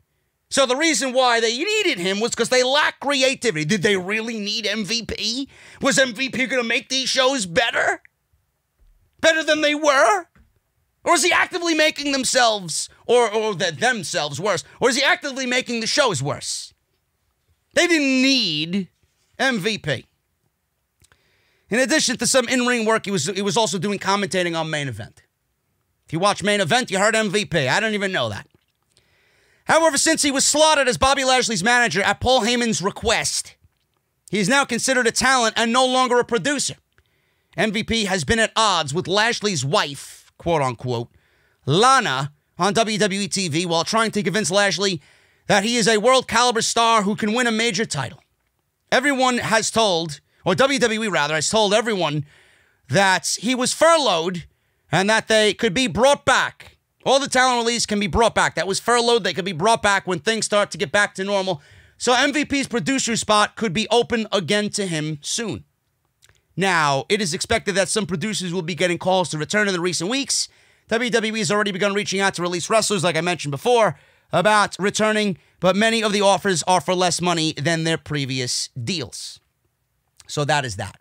So the reason why they needed him was because they lack creativity. Did they really need MVP? Was MVP going to make these shows better? Better than they were? Or is he actively making themselves, or themselves worse? Or is he actively making the shows worse? They didn't need MVP. In addition to some in-ring work, he was also doing commentating on Main Event. If you watch Main Event, you heard MVP. I don't even know that. However, since he was slotted as Bobby Lashley's manager at Paul Heyman's request, he is now considered a talent and no longer a producer. MVP has been at odds with Lashley's wife, quote-unquote, Lana, on WWE TV while trying to convince Lashley that he is a world-caliber star who can win a major title. Everyone has told, or WWE rather, has told everyone that he was furloughed and that they could be brought back. All the talent release can be brought back. That was furloughed. They could be brought back when things start to get back to normal. So MVP's producer spot could be open again to him soon. Now, it is expected that some producers will be getting calls to return in the recent weeks. WWE has already begun reaching out to release wrestlers, like I mentioned before, about returning, but many of the offers are for less money than their previous deals. So that is that.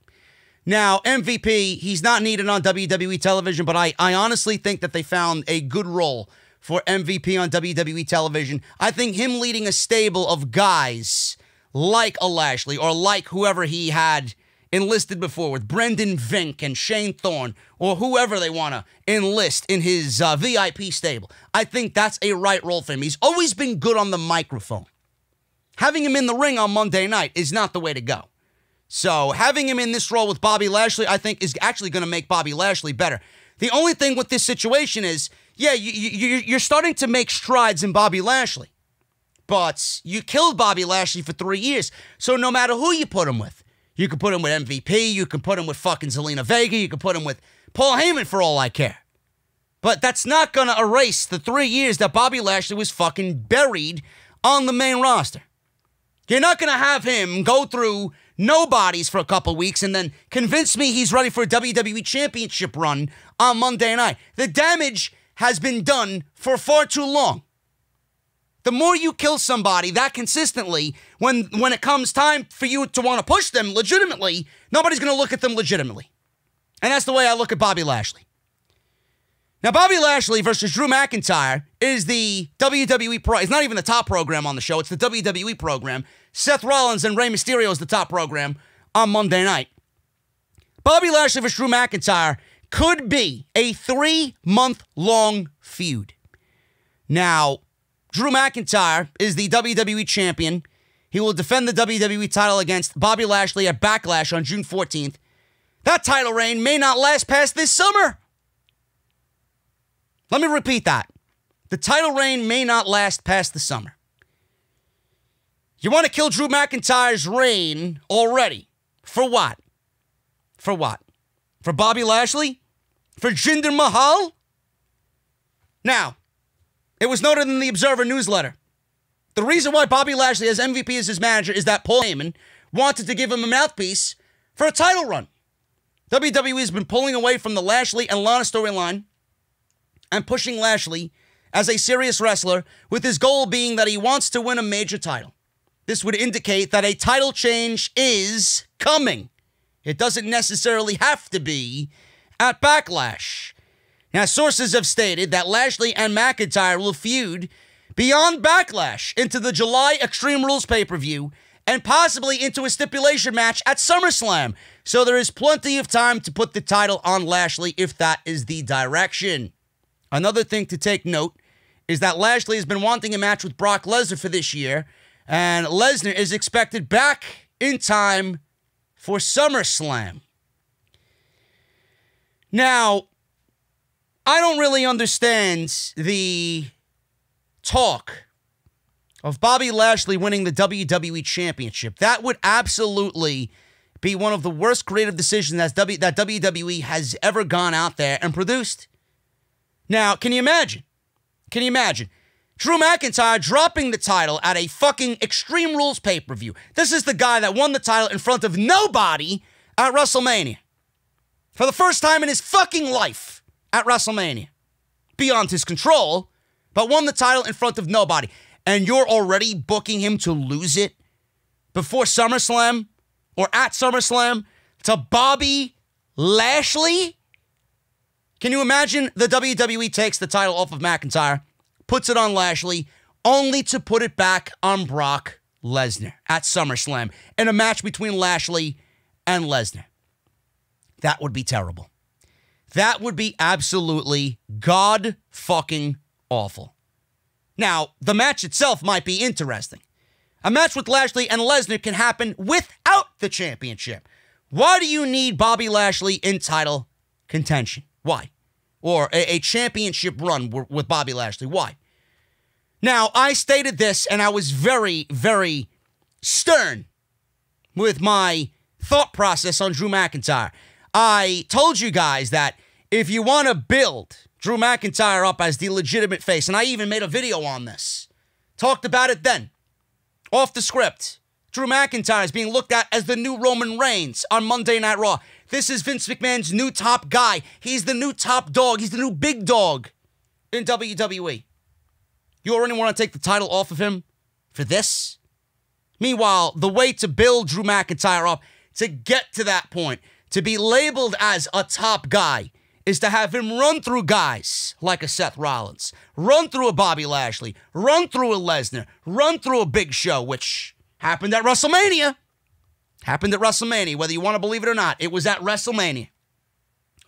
Now, MVP, he's not needed on WWE television, but I honestly think that they found a good role for MVP on WWE television. I think him leading a stable of guys like a Lashley or like whoever he had enlisted before with Brendan Vink and Shane Thorne or whoever they want to enlist in his VIP stable. I think that's a right role for him. He's always been good on the microphone. Having him in the ring on Monday night is not the way to go. So having him in this role with Bobby Lashley, I think, is actually going to make Bobby Lashley better. The only thing with this situation is, yeah, you're starting to make strides in Bobby Lashley. But you killed Bobby Lashley for 3 years. So no matter who you put him with, you can put him with MVP, you can put him with fucking Zelina Vega, you can put him with Paul Heyman for all I care. But that's not going to erase the 3 years that Bobby Lashley was fucking buried on the main roster. You're not going to have him go through nobodies for a couple weeks and then convince me he's ready for a WWE Championship run on Monday night. The damage has been done for far too long. The more you kill somebody that consistently, when it comes time for you to want to push them legitimately, nobody's going to look at them legitimately. And that's the way I look at Bobby Lashley. Now, Bobby Lashley versus Drew McIntyre is the WWE Pro. It's not even the top program on the show. It's the WWE program. Seth Rollins and Rey Mysterio is the top program on Monday night. Bobby Lashley versus Drew McIntyre could be a 3-month-long feud. Now, Drew McIntyre is the WWE champion. He will defend the WWE title against Bobby Lashley at Backlash on June 14th. That title reign may not last past this summer. Let me repeat that. The title reign may not last past the summer. You want to kill Drew McIntyre's reign already. For what? For what? For Bobby Lashley? For Jinder Mahal? Now, it was noted in the Observer newsletter. The reason why Bobby Lashley has MVP as his manager is that Paul Heyman wanted to give him a mouthpiece for a title run. WWE has been pulling away from the Lashley and Lana storyline and pushing Lashley as a serious wrestler, with his goal being that he wants to win a major title. This would indicate that a title change is coming. It doesn't necessarily have to be at Backlash. Now, sources have stated that Lashley and McIntyre will feud beyond Backlash into the July Extreme Rules pay-per-view and possibly into a stipulation match at SummerSlam. So there is plenty of time to put the title on Lashley if that is the direction. Another thing to take note is that Lashley has been wanting a match with Brock Lesnar for this year, and Lesnar is expected back in time for SummerSlam. Now, I don't really understand the talk of Bobby Lashley winning the WWE Championship. That would absolutely be one of the worst creative decisions that WWE has ever gone out there and produced. Now, can you imagine? Can you imagine? Drew McIntyre dropping the title at a fucking Extreme Rules pay-per-view. This is the guy that won the title in front of nobody at WrestleMania. For the first time in his fucking life at WrestleMania. Beyond his control, but won the title in front of nobody. And you're already booking him to lose it before SummerSlam or at SummerSlam to Bobby Lashley? Can you imagine the WWE takes the title off of McIntyre, puts it on Lashley, only to put it back on Brock Lesnar at SummerSlam in a match between Lashley and Lesnar? That would be terrible. That would be absolutely god-fucking-awful. Now, the match itself might be interesting. A match with Lashley and Lesnar can happen without the championship. Why do you need Bobby Lashley in title contention? Why? Or a championship run with Bobby Lashley? Why? Now, I stated this, and I was very, very stern with my thought process on Drew McIntyre. I told you guys that if you want to build Drew McIntyre up as the legitimate face, and I even made a video on this, talked about it then, off the script. Drew McIntyre is being looked at as the new Roman Reigns on Monday Night Raw. This is Vince McMahon's new top guy. He's the new top dog. He's the new big dog in WWE. You already want to take the title off of him for this? Meanwhile, the way to build Drew McIntyre up, to get to that point, to be labeled as a top guy, is to have him run through guys like a Seth Rollins, run through a Bobby Lashley, run through a Lesnar, run through a Big Show, which happened at WrestleMania. Happened at WrestleMania, whether you want to believe it or not. It was at WrestleMania.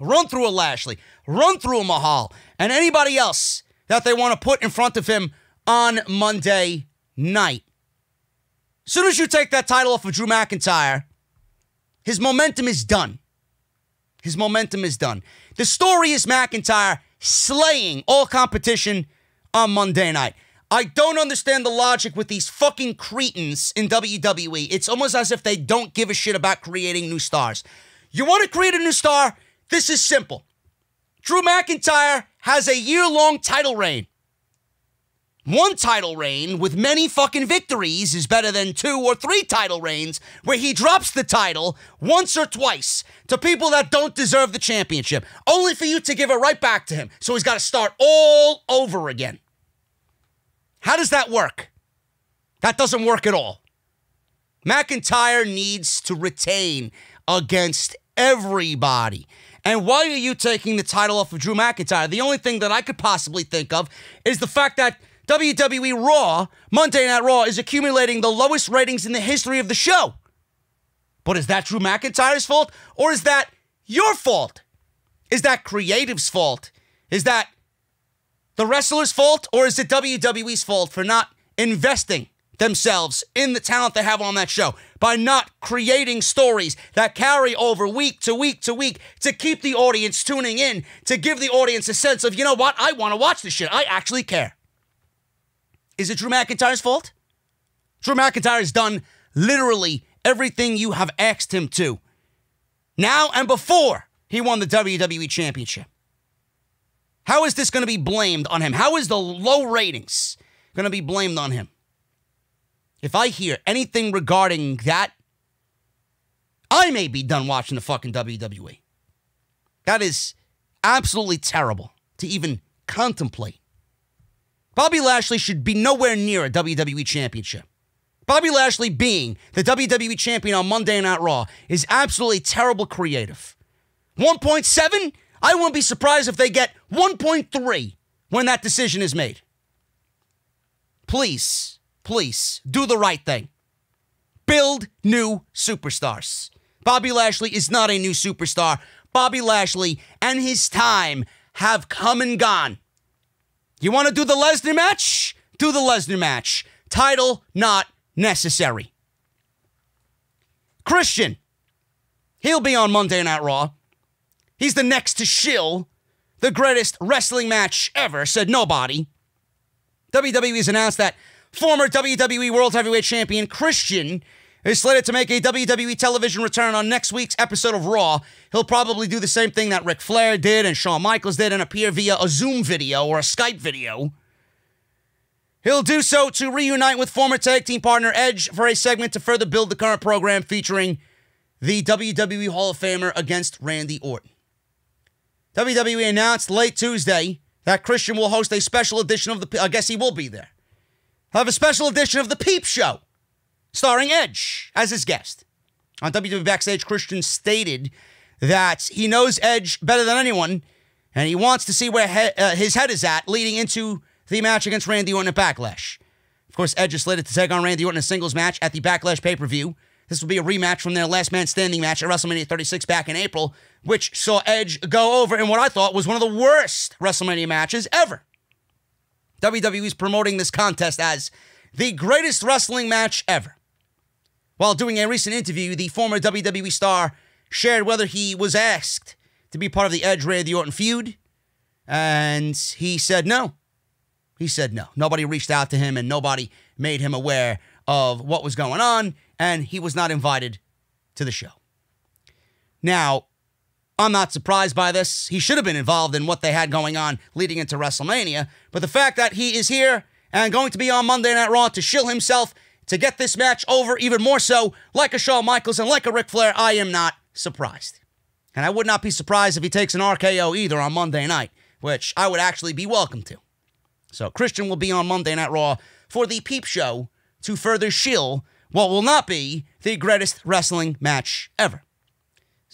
Run through a Lashley, run through a Mahal, and anybody else that they want to put in front of him on Monday night. As soon as you take that title off of Drew McIntyre, his momentum is done. His momentum is done. The story is McIntyre slaying all competition on Monday night. I don't understand the logic with these fucking cretins in WWE. It's almost as if they don't give a shit about creating new stars. You want to create a new star? This is simple. Drew McIntyre has a year-long title reign. One title reign with many fucking victories is better than 2 or 3 title reigns where he drops the title once or twice to people that don't deserve the championship, only for you to give it right back to him. So he's got to start all over again. How does that work? That doesn't work at all. McIntyre needs to retain against everybody. And why are you taking the title off of Drew McIntyre? The only thing that I could possibly think of is the fact that WWE Raw, Monday Night Raw, is accumulating the lowest ratings in the history of the show. But is that Drew McIntyre's fault? Or is that your fault? Is that creative's fault? Is that the wrestler's fault? Or is it WWE's fault for not investing themselves in the talent they have on that show? By not creating stories that carry over week to week to week to keep the audience tuning in, to give the audience a sense of, you know what, I want to watch this shit. I actually care. Is it Drew McIntyre's fault? Drew McIntyre has done literally everything you have asked him to. Now and before he won the WWE Championship. How is this going to be blamed on him? How is the low ratings going to be blamed on him? If I hear anything regarding that, I may be done watching the fucking WWE. That is absolutely terrible to even contemplate. Bobby Lashley should be nowhere near a WWE championship. Bobby Lashley being the WWE champion on Monday Night Raw is absolutely terrible creative. 1.7? I won't be surprised if they get 1.3 when that decision is made. Please, please, do the right thing. Build new superstars. Bobby Lashley is not a new superstar. Bobby Lashley and his time have come and gone. You want to do the Lesnar match? Do the Lesnar match. Title not necessary. Christian, he'll be on Monday Night Raw. He's the next to shill the greatest wrestling match ever, said nobody. WWE has announced that former WWE World Heavyweight Champion Christian is slated to make a WWE television return on next week's episode of Raw. He'll probably do the same thing that Ric Flair did and Shawn Michaels did and appear via a Zoom video or a Skype video. He'll do so to reunite with former tag team partner Edge for a segment to further build the current program featuring the WWE Hall of Famer against Randy Orton. WWE announced late Tuesday that Christian will host a special edition of I guess he will be there. He'll have a special edition of the Peep Show, starring Edge as his guest. On WWE Backstage, Christian stated that he knows Edge better than anyone, and he wants to see where his head is at leading into the match against Randy Orton at Backlash. Of course, Edge is slated to take on Randy Orton in a singles match at the Backlash pay-per-view. This will be a rematch from their last man standing match at WrestleMania 36 back in April, which saw Edge go over in what I thought was one of the worst WrestleMania matches ever. WWE is promoting this contest as the greatest wrestling match ever. While doing a recent interview, the former WWE star shared whether he was asked to be part of the Edge-Randy Orton feud, and he said no. He said no. Nobody reached out to him, and nobody made him aware of what was going on, and he was not invited to the show. Now, I'm not surprised by this. He should have been involved in what they had going on leading into WrestleMania, but the fact that he is here and going to be on Monday Night Raw to shill himself to get this match over even more so, like a Shawn Michaels and like a Ric Flair, I am not surprised. And I would not be surprised if he takes an RKO either on Monday night, which I would actually be welcome to. So Christian will be on Monday Night Raw for the Peep Show to further shill what will not be the greatest wrestling match ever.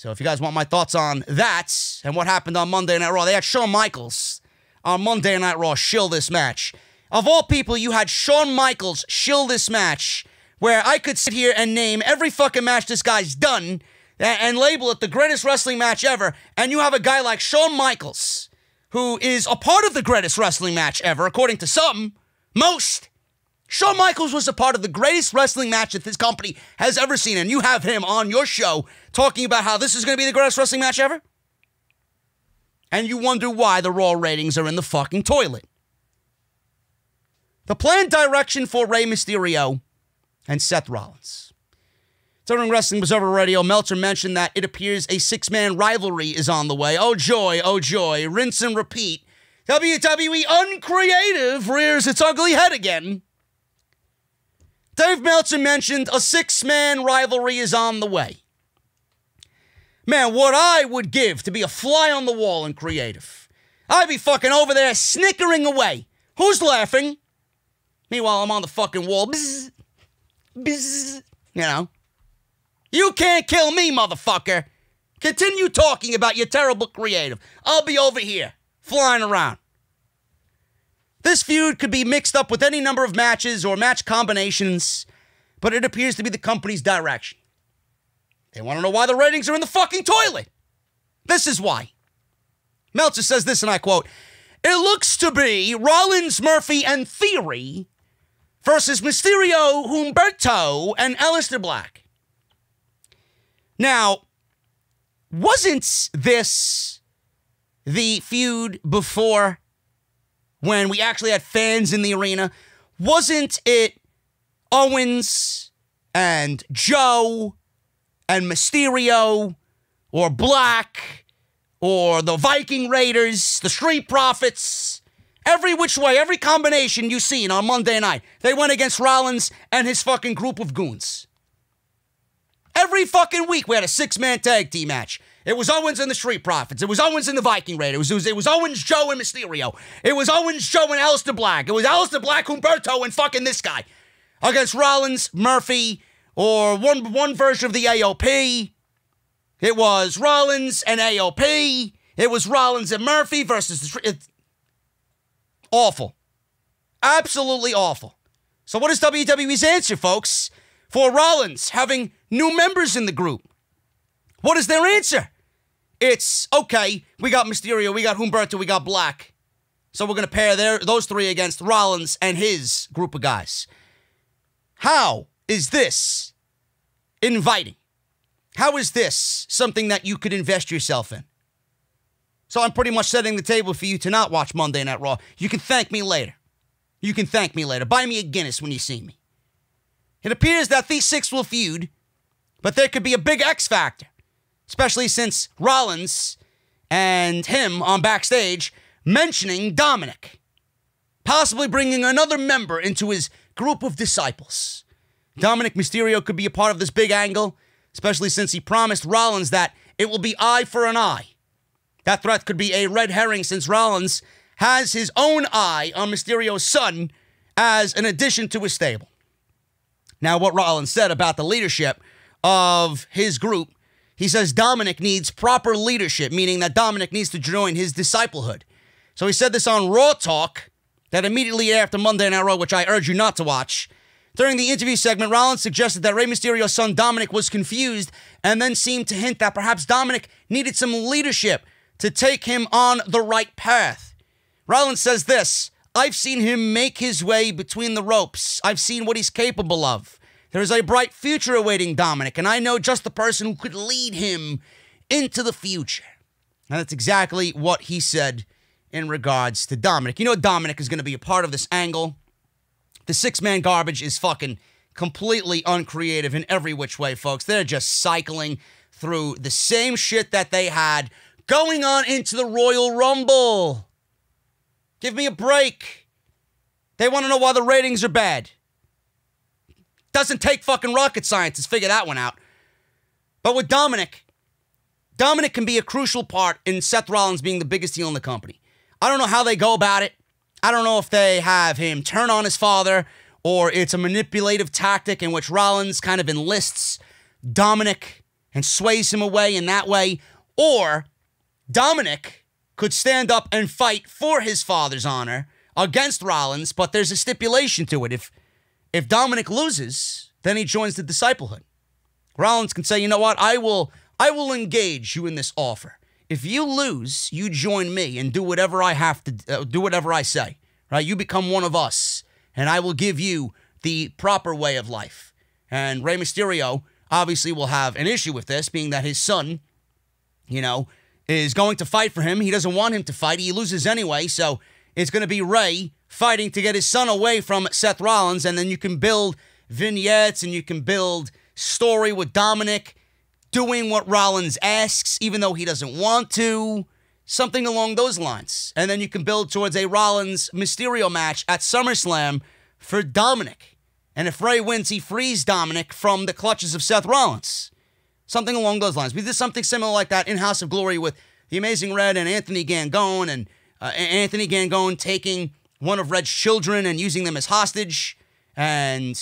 So if you guys want my thoughts on that and what happened on Monday Night Raw, they had Shawn Michaels on Monday Night Raw shill this match. Of all people, you had Shawn Michaels shill this match, where I could sit here and name every fucking match this guy's done and label it the greatest wrestling match ever, and you have a guy like Shawn Michaels, who is a part of the greatest wrestling match ever, according to some, most. Shawn Michaels was a part of the greatest wrestling match that this company has ever seen, and you have him on your show talking about how this is going to be the greatest wrestling match ever? And you wonder why the Raw ratings are in the fucking toilet. The planned direction for Rey Mysterio and Seth Rollins. During Wrestling Observer Radio, Meltzer mentioned that it appears a six-man rivalry is on the way. Oh joy, rinse and repeat. WWE Uncreative rears its ugly head again. Dave Meltzer mentioned a six-man rivalry is on the way. Man, what I would give to be a fly on the wall in creative. I'd be fucking over there snickering away. Who's laughing? Meanwhile, I'm on the fucking wall. Bzz, bzz, you know. You can't kill me, motherfucker. Continue talking about your terrible creative. I'll be over here, flying around. This feud could be mixed up with any number of matches or match combinations, but it appears to be the company's direction. They want to know why the ratings are in the fucking toilet. This is why. Meltzer says this, and I quote, "It looks to be Rollins, Murphy, and Theory versus Mysterio, Humberto, and Aleister Black." Now, wasn't this the feud before, when we actually had fans in the arena? Wasn't it Owens and Joe and Mysterio, or Black, or the Viking Raiders, the Street Profits? Every which way, every combination you've seen on Monday night, they went against Rollins and his fucking group of goons. Every fucking week we had a six-man tag team match. It was Owens and the Street Profits. It was Owens and the Viking Raiders. It was Owens, Joe, and Mysterio. It was Owens, Joe, and Aleister Black. It was Aleister Black, Humberto, and fucking this guy. Against Rollins, Murphy, or one version of the AOP. It was Rollins and AOP. It was Rollins and Murphy versus the Street. It's awful. Absolutely awful. So what is WWE's answer, folks, for Rollins having new members in the group? What is their answer? It's, okay, we got Mysterio, we got Humberto, we got Black. So we're going to pair those three against Rollins and his group of guys. How is this inviting? How is this something that you could invest yourself in? So I'm pretty much setting the table for you to not watch Monday Night Raw. You can thank me later. You can thank me later. Buy me a Guinness when you see me. It appears that these six will feud, but there could be a big X factor, especially since Rollins and him on Backstage mentioning Dominik, possibly bringing another member into his group of disciples. Dominik Mysterio could be a part of this big angle, especially since he promised Rollins that it will be eye for an eye. That threat could be a red herring since Rollins has his own eye on Mysterio's son as an addition to his stable. Now, what Rollins said about the leadership of his group, he says Dominik needs proper leadership, meaning that Dominik needs to join his disciplehood. So he said this on Raw Talk, that immediately after Monday Night Raw, which I urge you not to watch. During the interview segment, Rollins suggested that Rey Mysterio's son Dominik was confused and then seemed to hint that perhaps Dominik needed some leadership to take him on the right path. Rollins says this, "I've seen him make his way between the ropes. I've seen what he's capable of. There is a bright future awaiting Dominik, and I know just the person who could lead him into the future." And that's exactly what he said in regards to Dominik. You know Dominik is going to be a part of this angle. The six-man garbage is fucking completely uncreative in every which way, folks. They're just cycling through the same shit that they had going on into the Royal Rumble. Give me a break. They want to know why the ratings are bad. Doesn't take fucking rocket science to figure that one out. But with Dominik can be a crucial part in Seth Rollins being the biggest heel in the company. I don't know how they go about it. I don't know if they have him turn on his father or it's a manipulative tactic in which Rollins kind of enlists Dominik and sways him away in that way. Or Dominik could stand up and fight for his father's honor against Rollins, but there's a stipulation to it. If Dominik loses, then he joins the disciplehood. Rollins can say, you know what, I will engage you in this offer. If you lose, you join me and do whatever I have to do, whatever I say. Right? You become one of us, and I will give you the proper way of life. And Rey Mysterio obviously will have an issue with this, being that his son, is going to fight for him. He doesn't want him to fight. He loses anyway, so it's going to be Rey fighting to get his son away from Seth Rollins, and then you can build vignettes and you can build story with Dominik doing what Rollins asks, even though he doesn't want to. Something along those lines. And then you can build towards a Rollins-Mysterio match at SummerSlam for Dominik. And if Rey wins, he frees Dominik from the clutches of Seth Rollins. Something along those lines. We did something similar like that in House of Glory with the Amazing Red and Anthony Gangone, and Anthony Gangone taking one of Red's children and using them as hostage. And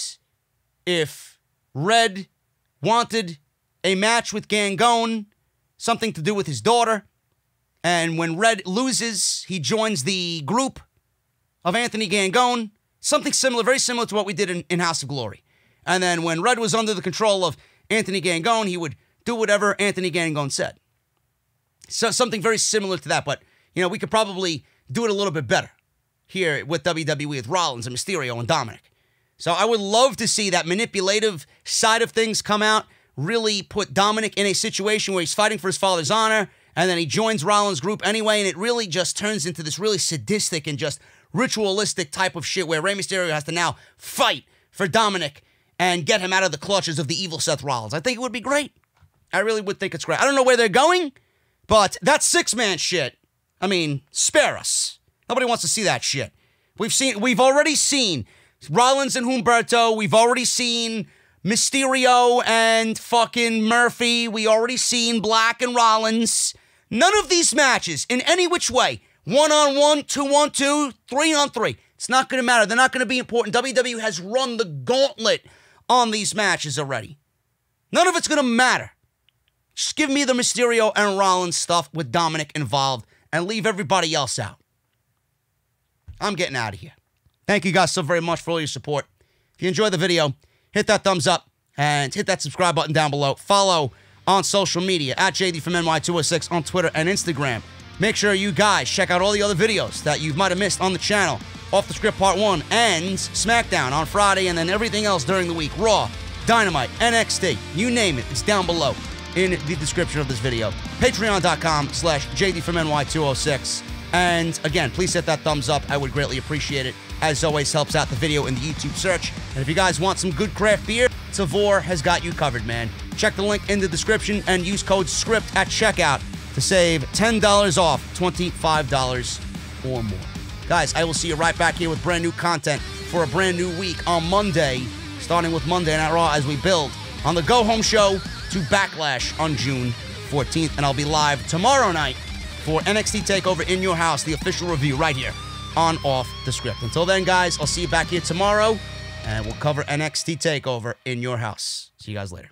if Red wanted a match with Gangone, something to do with his daughter, and when Red loses, he joins the group of Anthony Gangone. Something similar, very similar to what we did in House of Glory. And then when Red was under the control of Anthony Gangone, he would do whatever Anthony Gangone said. So something very similar to that. But, we could probably do it a little bit better here with WWE, with Rollins and Mysterio and Dominik. So I would love to see that manipulative side of things come out, really put Dominik in a situation where he's fighting for his father's honor, and then he joins Rollins' group anyway, and it really just turns into this really sadistic and just ritualistic type of shit where Rey Mysterio has to now fight for Dominik and get him out of the clutches of the evil Seth Rollins. I think it would be great. I really would think it's great. I don't know where they're going, but that six-man shit, spare us. Nobody wants to see that shit. We've already seen Rollins and Humberto. We've already seen Mysterio and fucking Murphy. We already seen Black and Rollins. None of these matches, in any which way, 1-on-1, 2-on-2, 3-on-3, it's not going to matter. They're not going to be important. WWE has run the gauntlet on these matches already. None of it's going to matter. Just give me the Mysterio and Rollins stuff with Dominik involved and leave everybody else out. I'm getting out of here. Thank you guys so very much for all your support. If you enjoyed the video, hit that thumbs up and hit that subscribe button down below. Follow on social media at JD from NY206 on Twitter and Instagram. Make sure you guys check out all the other videos that you might have missed on the channel. Off the Script Part 1 and SmackDown on Friday, and then everything else during the week. Raw, Dynamite, NXT, you name it. It's down below in the description of this video. Patreon.com/JD from NY206. And again, please hit that thumbs up. I would greatly appreciate it. As always, helps out the video in the YouTube search. And if you guys want some good craft beer, Tavour has got you covered, man. Check the link in the description and use code SCRIPT at checkout to save $10 off $25 or more. Guys, I will see you right back here with brand new content for a brand new week on Monday, starting with Monday Night Raw as we build on the go-home show to Backlash on June 14th. And I'll be live tomorrow night for NXT Takeover in your house, the official review right here on Off the Script. Until then, guys, I'll see you back here tomorrow, and we'll cover NXT Takeover in your house. See you guys later.